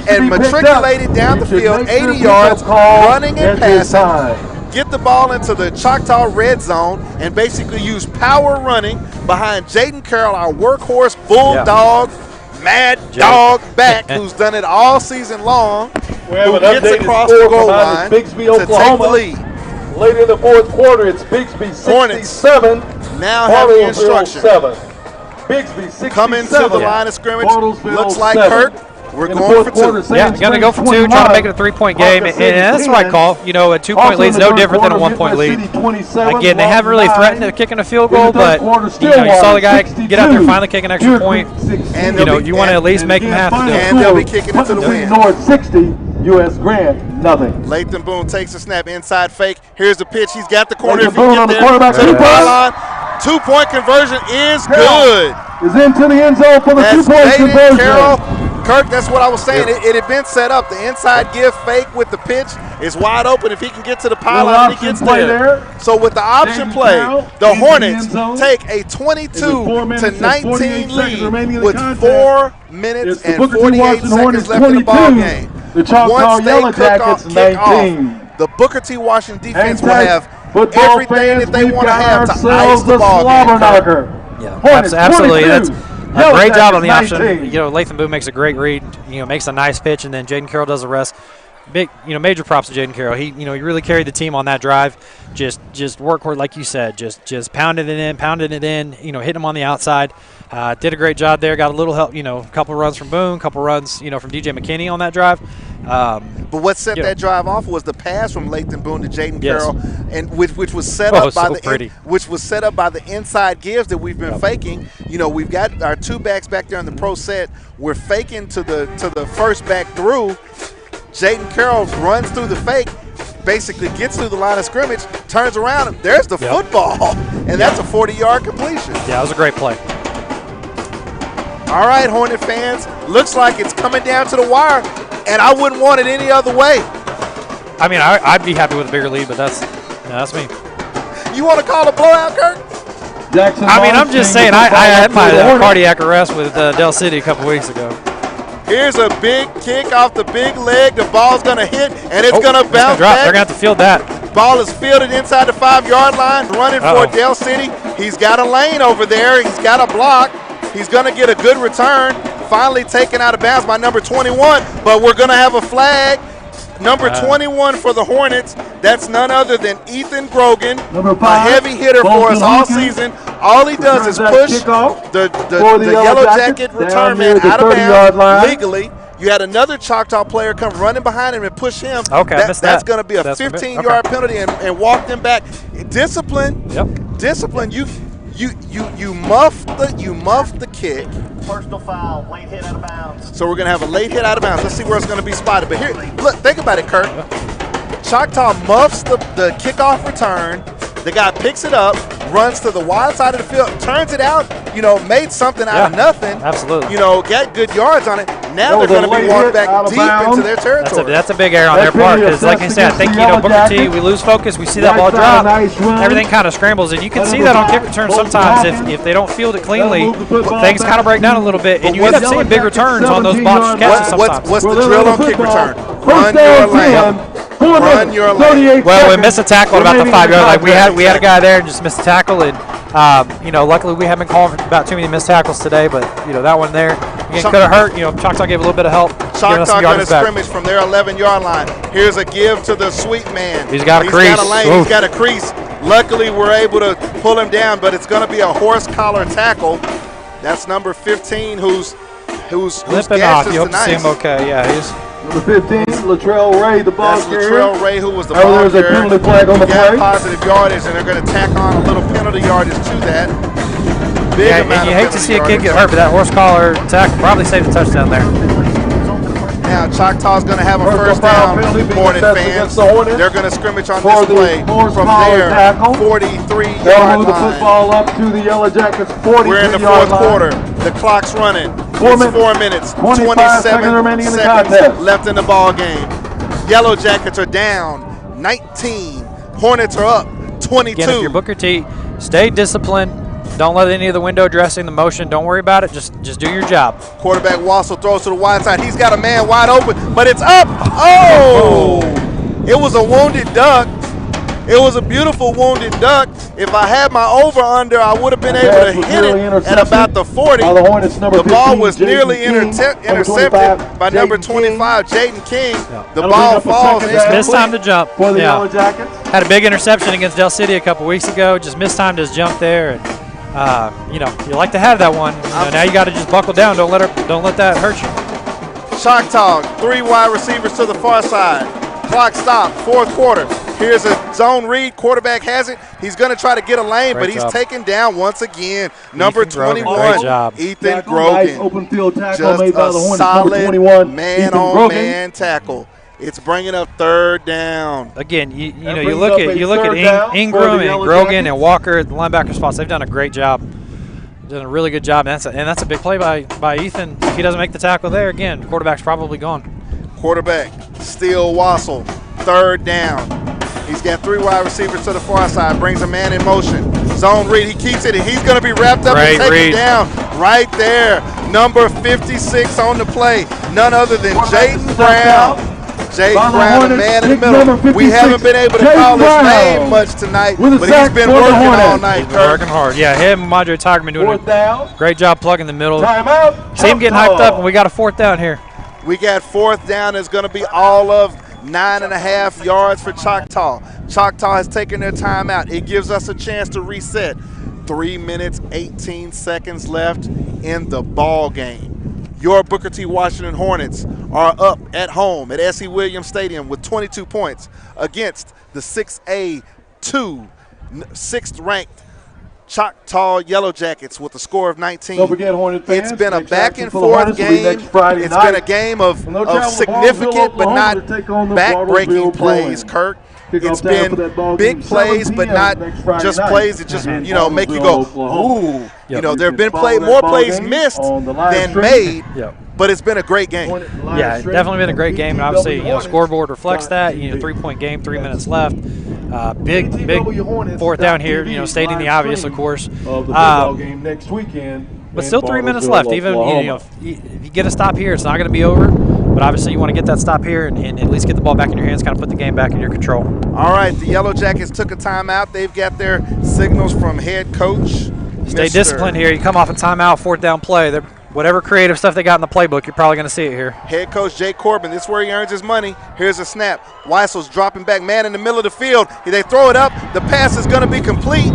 and matriculated down the field 80 yards, running and passing. Get the ball into the Choctaw red zone and basically use power running behind Jaden Carroll, our workhorse, bulldog, mad dog back, who's done it all season long, who gets across the goal line to take the lead. Late in the 4th quarter, it's Bigsby 67. Now have the instruction. Bigsby 67. Come into the line of scrimmage. Looks like 7. Kirk. We're going for 2. Yeah, got to go for 2, trying to make it a 3-point game. And that's the right call. A 2-point lead is no different than a 1-point lead. Again, they haven't really threatened kicking a field goal, but you saw the guy get out there finally kick an extra point. And you want to at least make him have to do it. And they'll be kicking it to the win. North 60, U.S. Grant, nothing. Lathan Boone takes a snap, inside fake. Here's the pitch. He's got the corner. If he get there to the line, 2-point conversion is good. Is into the end zone for the 2-point conversion. Carroll. Kirk, that's what I was saying. It had been set up. The inside give fake with the pitch is wide open if he can get to the pylon and he gets there. So with the option play, the Hornets take a 22-19 lead with 4 minutes and 48 seconds left in the ball game. Once they kick off, the Booker T. Washington defense will have everything that they want to have to ice the ball game. Yeah, absolutely. That's a great job on the option. Lathan Boone makes a great read. Makes a nice pitch, and then Jaden Carroll does the rest. Big, major props to Jaden Carroll. He really carried the team on that drive. Just work hard, like you said. Just pounded it in. Hit him on the outside. Did a great job there. Got a little help. A couple runs from Boone, couple runs, from DJ McKinney on that drive. But what set that drive off was the pass from Lathan Boone to Jaden Carroll, and which was set up by the inside gives that we've been faking. We've got our 2 backs back there in the pro set. We're faking to the first back through. Jaden Carroll runs through the fake, basically gets through the line of scrimmage, turns around, and there's the football, and that's a 40-yard completion. Yeah, that was a great play. All right, Hornet fans, looks like it's coming down to the wire, and I wouldn't want it any other way. I mean, I'd be happy with a bigger lead, but that's me. You want to call a blowout, Kirk? Jackson I'm just saying, I had my cardiac arrest with Del City a couple weeks ago. Here's a big kick off the big leg. The ball's going to hit, and it's going to bounce drop. back. They're going to have to field that. Ball is fielded inside the 5-yard line, running for Dale City. He's got a lane over there. He's got a block. He's going to get a good return. Finally taken out of bounds by number 21, but we're going to have a flag. Number 21 for the Hornets. That's none other than Ethan Grogan, Number 5, a heavy hitter for us all season. All he does is push the Yellow Jacket return man out of bounds legally. You had another Choctaw player come running behind him and push him. Okay, that's going to be a 15-yard penalty and walk them back. Discipline. Yep. Discipline. You muff the kick. Personal foul, late hit out of bounds. So we're going to have a late hit out of bounds. Let's see where it's going to be spotted. But here, look, think about it, Kirk. Choctaw muffs the kickoff return. The guy picks it up, runs to the wide side of the field, turns it out, made something out of nothing. Absolutely. Got good yards on it. Now they're going to be walked back deep into their territory. That's a big error on their part because, like I said, I think, Booker T, we lose focus, we see that ball drop, everything kind of scrambles, and you can see that on kick returns sometimes. If they don't field it cleanly, things kind of break down a little bit, and you end up seeing big returns on those botched catches sometimes. What's the drill on kick return? Run your lane. Run your lane. Well, we missed a tackle at about the 5-yard line. We had a guy there and just missed a tackle, and luckily we haven't been calling for about too many missed tackles today, but that one there again could have hurt. Choctaw gave a little bit of help. Choctaw going to scrimmage from their 11-yard line. Here's a give to the sweet man. He's got a crease. He's got a lane. He's got a crease. Luckily, we're able to pull him down, but it's going to be a horse collar tackle. That's number 15, who's limping off. You hope to see him okay. Yeah, he's. Number 15, Latrell Ray, the ball carrier. Latrell Ray, who was the ball carrier. There's a penalty flag on the play. Positive yardage, and they're going to tack on a little penalty yardage to that. And you hate to see a kid get hurt, but that horse collar tackle probably saved a touchdown there. Now Choctaw's going to have a first down, Hornet fans. They're going to scrimmage on this play from their 43-yard line. Move the football up to the Yellow Jackets' 43-yard line. We're in the fourth quarter. The clock's running. It's 4 minutes, 27 seconds left in the ball game. Yellow Jackets are down 19. Hornets are up 22. Again, if you're Booker T, stay disciplined. Don't let any of the window dressing, the motion, don't worry about it. Just do your job. Quarterback Wassel throws to the wide side. He's got a man wide open, but it's up. Oh! It was a wounded duck. It was a beautiful wounded duck. If I had my over-under, I would have been able to hit it at about the 40. The ball was nearly intercepted by number 25, Jaden King. The ball falls. Just missed time to jump. For the Yellow Jackets. Had a big interception against Del City a couple weeks ago. Just missed time to his jump there. And, you like to have that one. Now you got to just buckle down. Don't let that hurt you. Choctaw, 3 wide receivers to the far side. Clock stopped, fourth quarter. Here's a zone read. Quarterback has it. He's going to try to get a lane, but he's taken down once again. Number 21, Ethan Grogan. Nice open field tackle just made by a the Hornets. solid man-on-man tackle. It's bringing up third down. Again, you look at Ingram and Grogan and Walker at the linebacker spots. They've done a great job. Done a really good job, and that's a big play by Ethan. If he doesn't make the tackle there, again, quarterback's probably gone. Quarterback, still Wassel, third down. He's got 3 wide receivers to the far side, brings a man in motion. Zone read, he keeps it, and he's going to be wrapped up and taken down right there. Number 56 on the play, none other than Jaden Brown. Jaden Brown, a man in the middle. We haven't been able to call his name much tonight, but he's been working all night. He's been working hard. Yeah, him and Madre Tigerman doing a great job plugging the middle. See him getting hyped up, and we got a fourth down here. We got fourth down. It's going to be all of 9.5 yards for Choctaw. Choctaw has taken their time out. It gives us a chance to reset. 3 minutes, 18 seconds left in the ball game. Your Booker T. Washington Hornets are up at home at S.E. Williams Stadium with 22 points against the 6A2, 6th-ranked Choctaw Yellow Jackets with a score of 19. Don't forget, Hornet fans, it's been a back-and-forth game. It's been a game of significant but not back-breaking plays, Kirk. It's been big plays, but not just plays that just, make you go, ooh. There have been more plays missed than made, but it's been a great game. Yeah, definitely been a great game. And obviously, scoreboard reflects that. 3-point game, 3 minutes left. Big fourth down here, stating the obvious, of course. Of the football game next weekend. But still 3 minutes left. Even if you get a stop here, it's not going to be over. But obviously, you want to get that stop here and at least get the ball back in your hands, kind of put the game back in your control. All right, the Yellow Jackets took a timeout. They've got their signals from head coach. Stay disciplined here. You come off a timeout, 4th down play. Whatever creative stuff they got in the playbook, you're probably going to see it here. Head coach Jay Corbin, this is where he earns his money. Here's a snap. Weisel's dropping back, man in the middle of the field. They throw it up. The pass is going to be complete.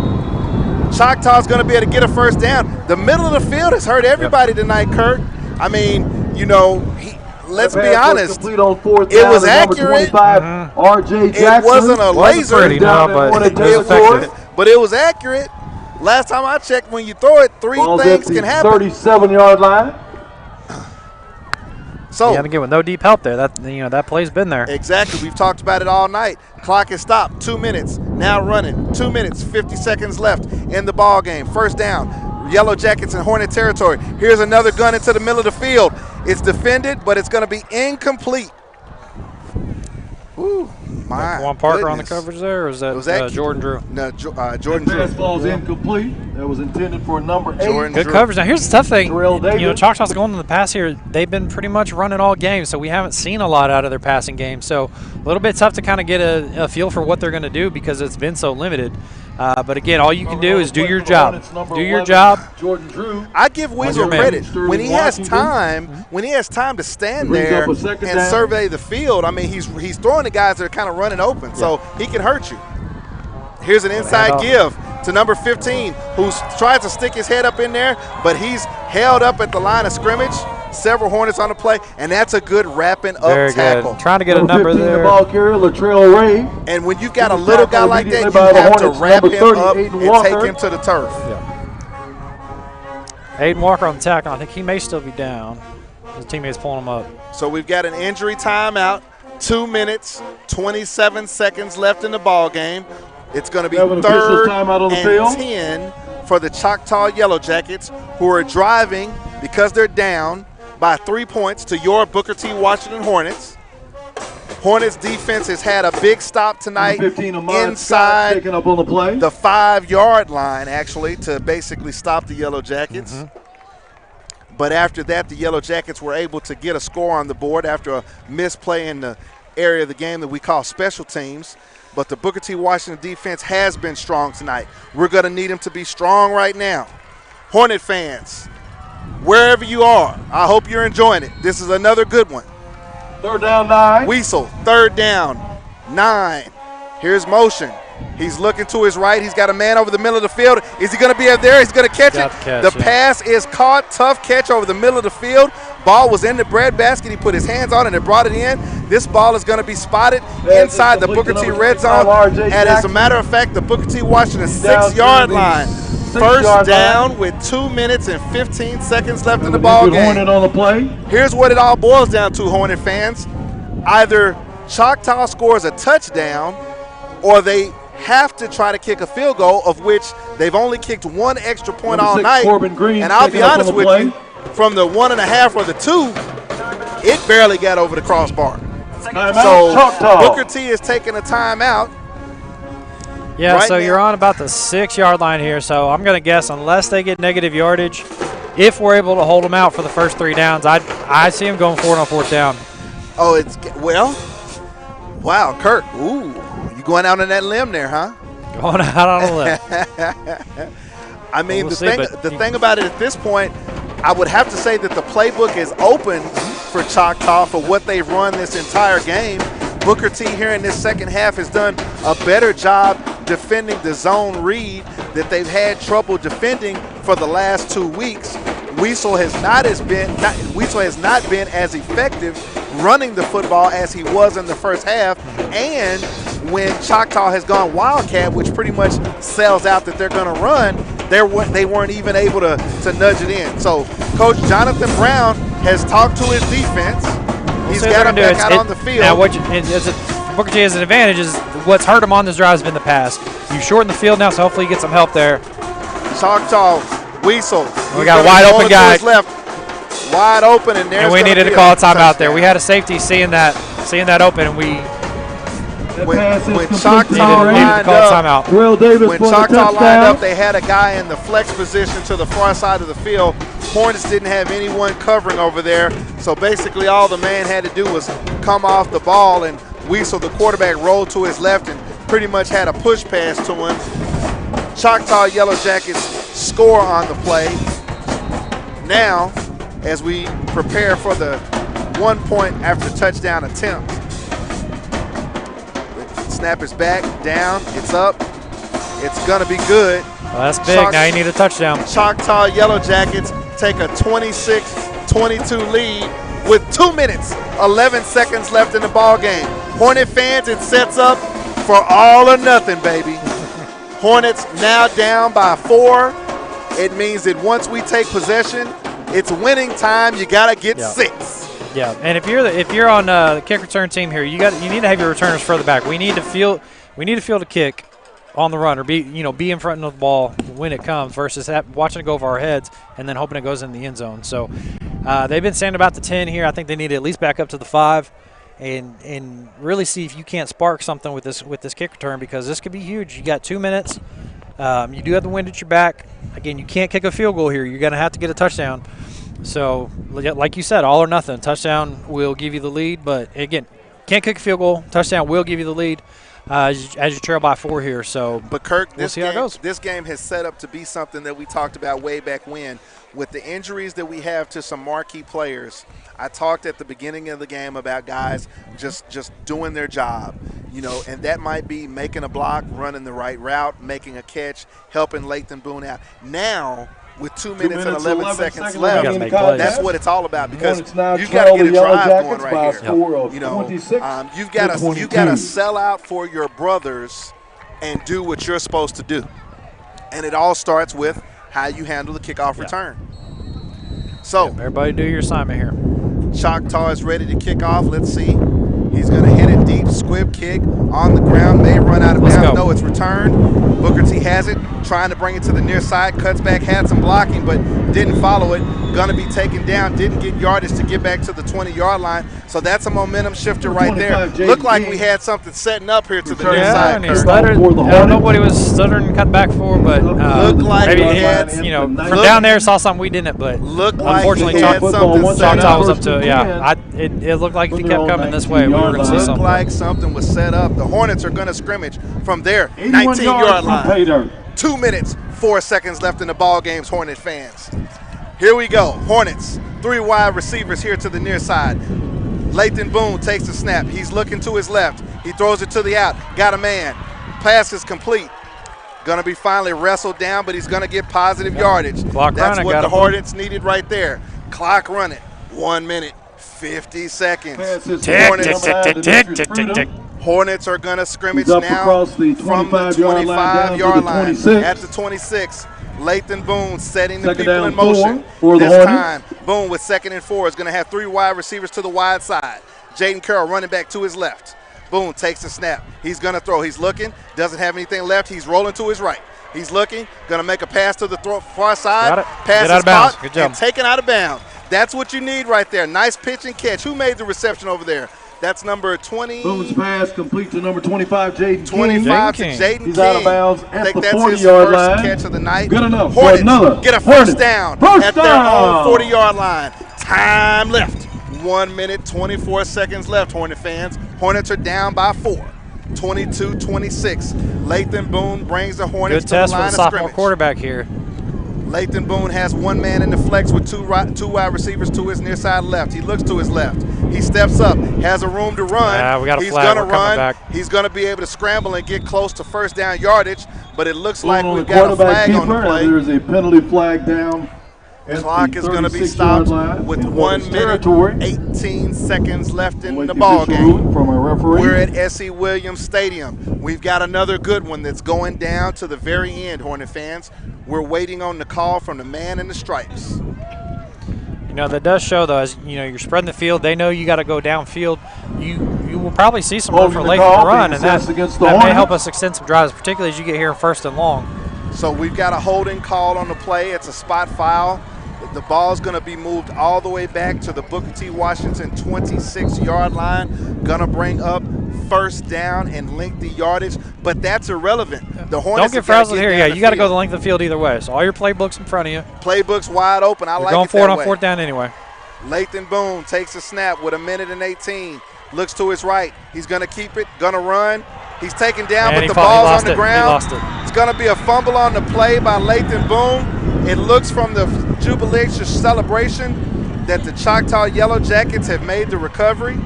Choctaw's going to be able to get a first down. The middle of the field has hurt everybody tonight, Kurt. I mean, you know, let's be honest. Complete on 4th it down was number accurate. 25, R.J. Jackson. It wasn't a laser. Pretty, no, but it was effective. But it was accurate. Last time I checked, when you throw it, three Ball's things at the can happen. 37-yard line. So you got to get with no deep help there. That play's been there. Exactly. We've talked about it all night. Clock is stopped. 2 minutes. Now running. 2 minutes, 50 seconds left in the ball game. First down. Yellow Jackets in Hornet territory. Here's another gun into the middle of the field. It's defended, but it's going to be incomplete. Ooh, my Juan Parker goodness. on the coverage there, or is that Jordan Drew? No, Jordan Drew. Fastball's incomplete. That was intended for number 8. Jordan Good Drew. coverage. Now, here's the tough thing. Davis. Choctaw's going in the pass here. They've been pretty much running all game, so we haven't seen a lot out of their passing game. So a little bit tough to kind of get a feel for what they're going to do because it's been so limited. But again, all you can do is do your job. Do your job. Jordan Drew. I give Weasel credit when he has time. When he has time to stand there and survey the field. I mean, he's throwing the guys that are kind of running open, so he can hurt you. Here's an inside give to number 15, who tries to stick his head up in there, but he's held up at the line of scrimmage. Several Hornets on the play, and that's a good wrapping up Very tackle. Good. Trying to get a number there. The ball carrier, Latrell Ray. And when you got a little guy like that, you have to wrap him up and take him to the turf. Yeah. Aiden Walker on the tackle. I think he may still be down. His teammates pulling him up. So we've got an injury timeout. 2 minutes, 27 seconds left in the ball game. It's going to be 3rd and 10 for the Choctaw Yellow Jackets, who are driving because they're down by 3 points to your Booker T. Washington Hornets. Hornets defense has had a big stop tonight inside taken up on the play. the 5-yard line, actually, to basically stop the Yellow Jackets. But after that, the Yellow Jackets were able to get a score on the board after a misplay in the area of the game that we call special teams. But the Booker T. Washington defense has been strong tonight. We're going to need them to be strong right now. Hornet fans, wherever you are, I hope you're enjoying it. This is another good one. 3rd down 9. Weasel, 3rd down, 9. Here's motion. He's looking to his right. He's got a man over the middle of the field. Is he going to be up there? He's going to catch it. The pass is caught. Tough catch over the middle of the field. Ball was in the breadbasket. He put his hands on it and brought it in. This ball is going to be spotted inside the Booker T. red zone. And as a matter of fact, the Booker T. Washington 6-yard line. First down with 2 minutes and 15 seconds left in the ball game. Hornet on the play. Here's what it all boils down to, Hornet fans. Either Choctaw scores a touchdown or they have to try to kick a field goal, of which they've only kicked one extra point all night. And I'll be honest with you, from the 1.5 or the 2, it barely got over the crossbar. So Booker T is taking a timeout. Yeah, right so now. You're on about the 6-yard line here. So I'm going to guess unless they get negative yardage, if we're able to hold them out for the first 3 downs, I see them going forward on 4th down. Oh, wow, Kurt. Ooh, you going out on that limb there, huh? Going out on a limb. I mean, the thing about it at this point, I would have to say that the playbook is open for Choctaw for what they've run this entire game. Booker T here in this second half has done a better job defending the zone read that they've had trouble defending for the last 2 weeks. Weasel has not been as effective running the football as he was in the first half. And when Choctaw has gone Wildcat, which pretty much sells out that they're going to run, they weren't even able to nudge it in. So Coach Jonathan Brown has talked to his defense. He's got him back out on the field. Now, Booker T has an advantage is what's hurt him on this drive has been the pass. You shorten the field now, so hopefully you get some help there. Choctaw, Weasel. We got a wide open guy. Left, wide open, and there's. And we needed to call a timeout there. We had a safety seeing that open, and we When Choctaw lined up, they had a guy in the flex position to the far side of the field. Hornets didn't have anyone covering over there, so basically all the man had to do was come off the ball, and Weasel, the quarterback, rolled to his left and pretty much had a push pass to him. Choctaw Yellow Jackets score on the play. Now, as we prepare for the 1 point after touchdown attempt, the snap is back, down, it's up, it's gonna be good. Well, that's big. Now you need a touchdown. Choctaw Yellow Jackets take a 26-22 lead with 2 minutes, 11 seconds left in the ball game. Hornet fans, it sets up for all or nothing, baby. Hornets now down by 4. It means that once we take possession, it's winning time. You gotta get 6. Yeah, and if you're on the kick return team here, you need to have your returners further back. We need to field a kick on the run, or be in front of the ball when it comes, versus watching it go over our heads and then hoping it goes in the end zone. So they've been saying about the 10 here. I think they need to at least back up to the 5 and really see if you can't spark something with this kick return, because this could be huge. You got 2 minutes. You do have the wind at your back. Again, you can't kick a field goal here. You're going to have to get a touchdown. So, like you said, all or nothing. Touchdown will give you the lead, but again, can't kick a field goal. Touchdown will give you the lead. As you trail by 4 here. So, but Kirk, we'll see how it goes. This game has set up to be something that we talked about way back when. With the injuries that we have to some marquee players, I talked at the beginning of the game about guys just doing their job, and that might be making a block, running the right route, making a catch, helping Lathan Boone out. Now, with 2 minutes and 11 seconds left, that's what it's all about, because you've got to get a drive going right here. You've got to sell out for your brothers and do what you're supposed to do. And it all starts with how you handle the kickoff return. So everybody do your assignment here. Choctaw is ready to kick off. Let's see. He's going to hit it deep, squib kick on the ground, may run out of bounds. No, it's returned. Booker T has it, trying to bring it to the near side, cuts back, had some blocking, but didn't follow it. Going to be taken down, didn't get yardage to get back to the 20-yard line. So that's a momentum shifter right there. Looked like we had something setting up here to the near side. And he stuttered. I don't know what he was stuttering and cut back for, but looked like maybe he had, from down there saw something we didn't, but unfortunately Choctaw was up to it. It looked like if he kept coming this way, we were going to see something. Looked like something was set up. The Hornets are going to scrimmage from their 19-yard line. 2 minutes, 4 seconds left in the ball games, Hornet fans. Here we go. Hornets, 3 wide receivers here to the near side. Lathan Boone takes the snap. He's looking to his left. He throws it to the out. Got a man. Pass is complete. Going to be finally wrestled down, but he's going to get positive yardage. That's what the Hornets needed right there. Clock running. 1 minute, 50 seconds. Hornets are going to scrimmage now from the 25-yard line at the 26. Lathan Boone setting the people in motion. This time, Boone with 2nd and 4 is going to have 3 wide receivers to the wide side. Jaden Carroll running back to his left. Boone takes the snap. He's going to throw. He's looking. Doesn't have anything left. He's rolling to his right. He's looking. Going to make a pass to the far side. Pass is caught and taken out of bounds. That's what you need right there. Nice pitch and catch. Who made the reception over there? That's number 20. Boone's pass complete to number 25, Jaden King. 25 to Jaden King. He's out of bounds at the 40-yard line. That's his first catch of the night. Good enough. Hornets get a first down at their own 40-yard line. Time left. 1 minute, 24 seconds left, Hornet fans. Hornets are down by 4. 22-26. Lathan Boone brings the Hornets to the line of scrimmage. Good test for the sophomore quarterback here. Lathan Boone has 1 man in the flex with two wide receivers to his near side left. He looks to his left. He steps up, has a room to run. We got a He's flag. going to run. He's going to be able to scramble and get close to first down yardage, but it looks like we've got a flag on the play. There's a penalty flag down. The clock is going to be stopped with 1 minute, 18 seconds left in the ball game. From our referee. We're at S.E. Williams Stadium. We've got another good one that's going down to the very end, Hornet fans. We're waiting on the call from the man in the stripes. That does show, though, as you're spreading the field. They know you got to go downfield. You will probably see some room for Lathan to run, and that may help us extend some drives, particularly as you get here in 1st and long. So we've got a holding call on the play. It's a spot foul. The ball's going to be moved all the way back to the Booker T. Washington 26-yard line. Going to bring up first down and lengthy yardage, but that's irrelevant. The Hornets don't get frazzled here. Yeah, you got to go the length of the field either way. So all your playbooks in front of you. Playbooks wide open. I like going it for it that on way. fourth down anyway. Lathan Boone takes a snap with 1:18. Looks to his right. He's going to keep it, going to run. He's taken down, And but the ball's on the ground. He lost it. It's going to be a fumble on the play by Lathan Boone. It looks from the jubilation celebration that the Choctaw Yellow Jackets have made the recovery.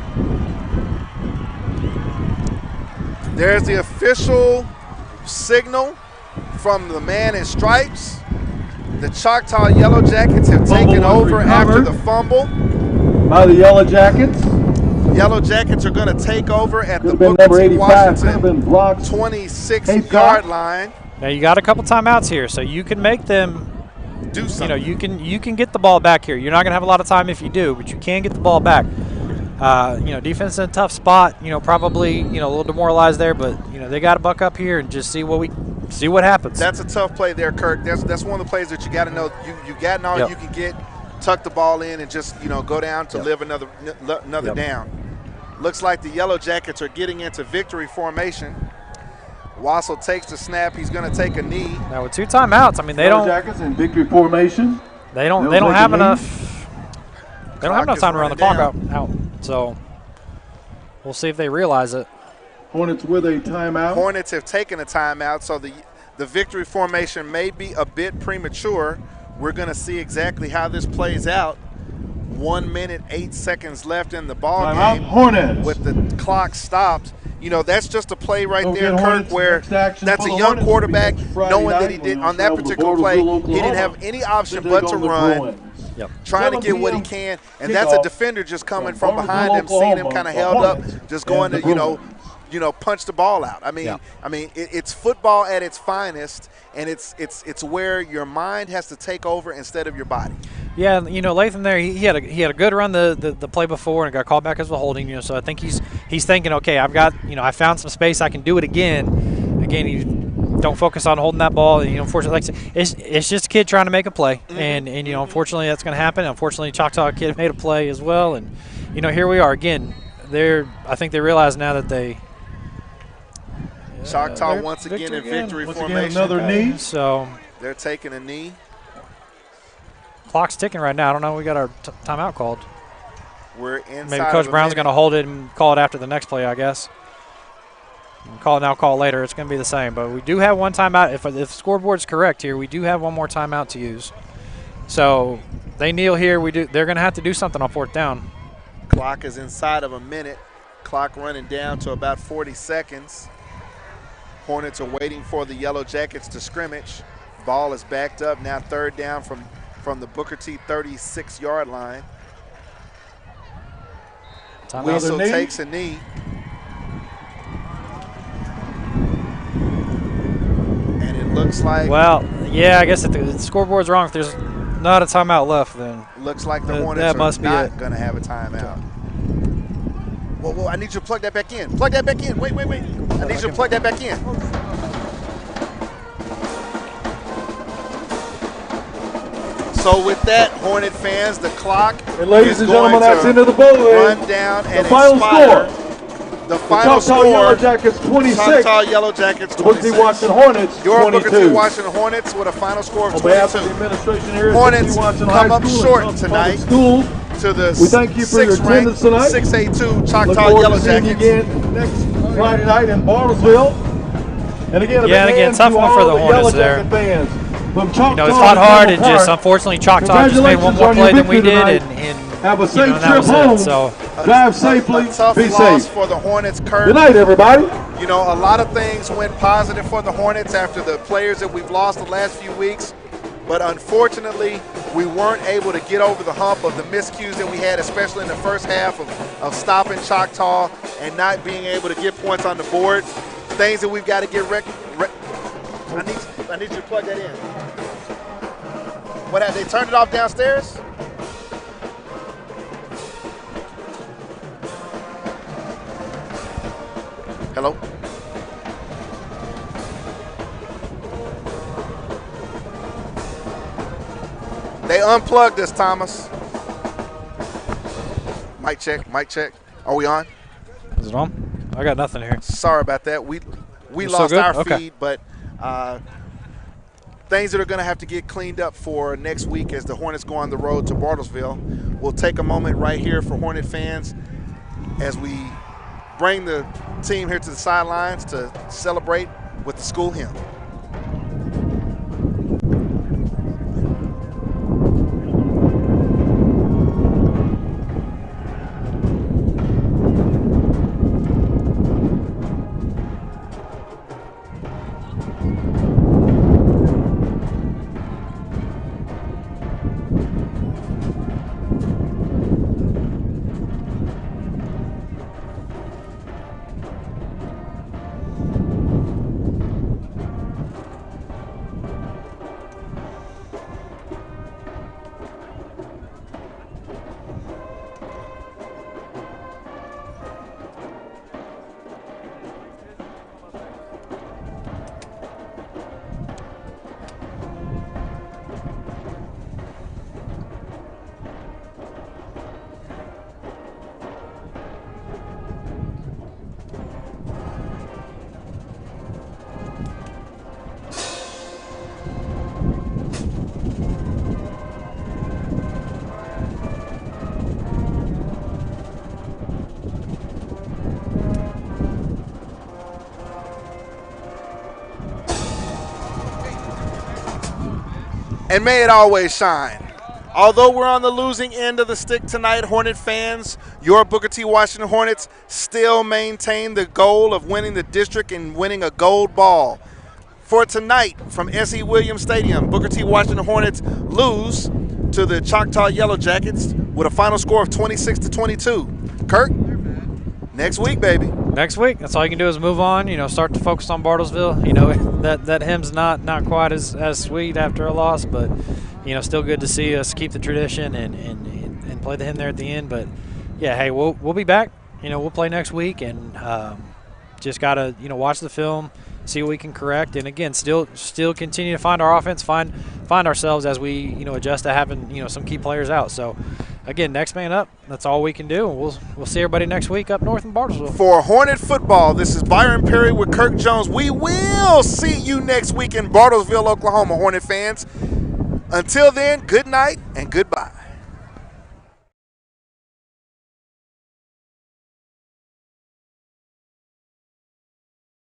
There's the official signal from the man in stripes. The Choctaw Yellow Jackets have taken over after the fumble. By the Yellow Jackets. Yellow Jackets are going to take over at the Booker Booker T. T. Washington Washington 26-yard line. Now you got a couple timeouts here, so you can make them Do something. you can get the ball back here. You're not going to have a lot of time if you do, but you can get the ball back. Defense in a tough spot. Probably a little demoralized there, but they got to buck up here and just see what happens. That's a tough play there, Kirk. That's one of the plays that you got to know. You got all Yep. you can get. Tuck the ball in and just go down to live another Yep. down. Looks like the Yellow Jackets are getting into victory formation. Wassel takes the snap. He's going to take a knee. Now with 2 timeouts, they Yellow don't Jackets in victory formation. they don't They'll take have a knee. enough. They don't have enough Clock is time to run the running clock out. So we'll see if they realize it. Hornets with a timeout. Hornets have taken a timeout, so the victory formation may be a bit premature. We're going to see exactly how this plays out. 1 minute, 8 seconds left in the ball Timeout, game. Hornets. With the clock stopped. That's just a play right Don't there, get Kirk, Hornets. where Next action that's for a the young Hornets quarterback, will be next Friday knowing that night he when did they on that travel to particular play, Bartlesville, he didn't have Oklahoma. any option Then but take to on the run. Bruins. Yep. Trying to 7 get what he p.m. can, and that's a kickoff defender just coming from from behind him, Bartlesville, seeing him Oklahoma, kind of the held up, Hornets just going and to the Bruins. punch the ball out. Yeah. It's football at its finest, and it's where your mind has to take over instead of your body. Yeah, Lathan there, he had a good run the play before and got called back as a holding. So I think he's thinking, okay, I've got I found some space, I can do it again. Again, you don't focus on holding that ball. Unfortunately, like I said, it's just a kid trying to make a play, and unfortunately that's going to happen. Unfortunately, Choctaw kid made a play as well, and here we are again. I think they realize now that they. Choctaw once again in victory Once formation. again, another knee. So They're taking a knee. clock's ticking right now. I don't know. We got our timeout called. We're inside. Maybe Coach of a Brown's minute. going to hold it and call it after the next play, I guess. Call it now, call it later. It's going to be the same. But we do have one timeout. If the scoreboard's correct here, we do have one more timeout to use. So they kneel here. They're going to have to do something on fourth down. Clock is inside of a minute. Clock running down to about 40 seconds. Hornets are waiting for the Yellow Jackets to scrimmage. Ball is backed up. Now third down from the Booker T 36-yard line. Weasel takes a knee. And it looks like. Well, yeah, I guess if the scoreboard's wrong, if there's not a timeout left, then. Looks like the Hornets that must are be not going to have a timeout. Whoa, I need you to plug that back in. Plug that back in. Wait. I need you to plug that back in. So with that, Hornet fans, the clock And ladies is and going gentlemen, that's to into the ball run game. down The and final expire. score. The final Choctaw Yellow score. Jackets 26. Choctaw Yellow Jackets Booker T. 26. Washington Hornets Your Booker T. 22. Washington Hornets with a final score of On behalf of the 22. administration here at Hornets Booker T. Washington come High up School short and Choctaw tonight. Public School. To the We thank you for your attendance tonight. 682 Look Choctaw forward Yellow to seeing you Jackets. again next Friday night in Bartlesville. And again, a Yeah, and big again, hand tough to one all for the the Hornets Yellow there. Jacket fans. From Choctaw It's fought to hard, and Temple just Park. unfortunately Choctaw just made one more Congratulations on play your than we victory did, tonight. and Have a safe that was trip home. it. So Drive safely. A tough Be loss safe. for the Hornets, Kirk. Good night, everybody. A lot of things went positive for the Hornets after the players that we've lost the last few weeks. But unfortunately, we weren't able to get over the hump of the miscues that we had, especially in the first half of stopping Choctaw and not being able to get points on the board. Things that we've got to get I need you to plug that in. What have they turned it off downstairs? Hello? They unplugged us, Thomas. Mic check. Are we on? is it on? I got nothing here. Sorry about that. We You're lost still good? our Okay. feed, but things that are going to have to get cleaned up for next week as the Hornets go on the road to Bartlesville. We'll take a moment right here for Hornet fans as we bring the team here to the sidelines to celebrate with the school hymn. And may it always shine. Although we're on the losing end of the stick tonight, Hornet fans, your Booker T. Washington Hornets still maintain the goal of winning the district and winning a gold ball. For tonight, from S.E. Williams Stadium, Booker T. Washington Hornets lose to the Choctaw Yellow Jackets with a final score of 26-22. Kirk, next week, baby. Next week, that's all you can do is move on. Start to focus on Bartlesville. That hymn's not quite as sweet after a loss, but still good to see us keep the tradition and play the hymn there at the end. But yeah, hey, we'll be back. We'll play next week, and just gotta watch the film, see what we can correct, and again, still continue to find our offense, find ourselves as we adjust to having some key players out. So. Again, next man up. That's all we can do. And we'll see everybody next week up north in Bartlesville. For Hornet football, this is Byron Perry with Kirk Jones. We will see you next week in Bartlesville, Oklahoma, Hornet fans. Until then, good night and goodbye.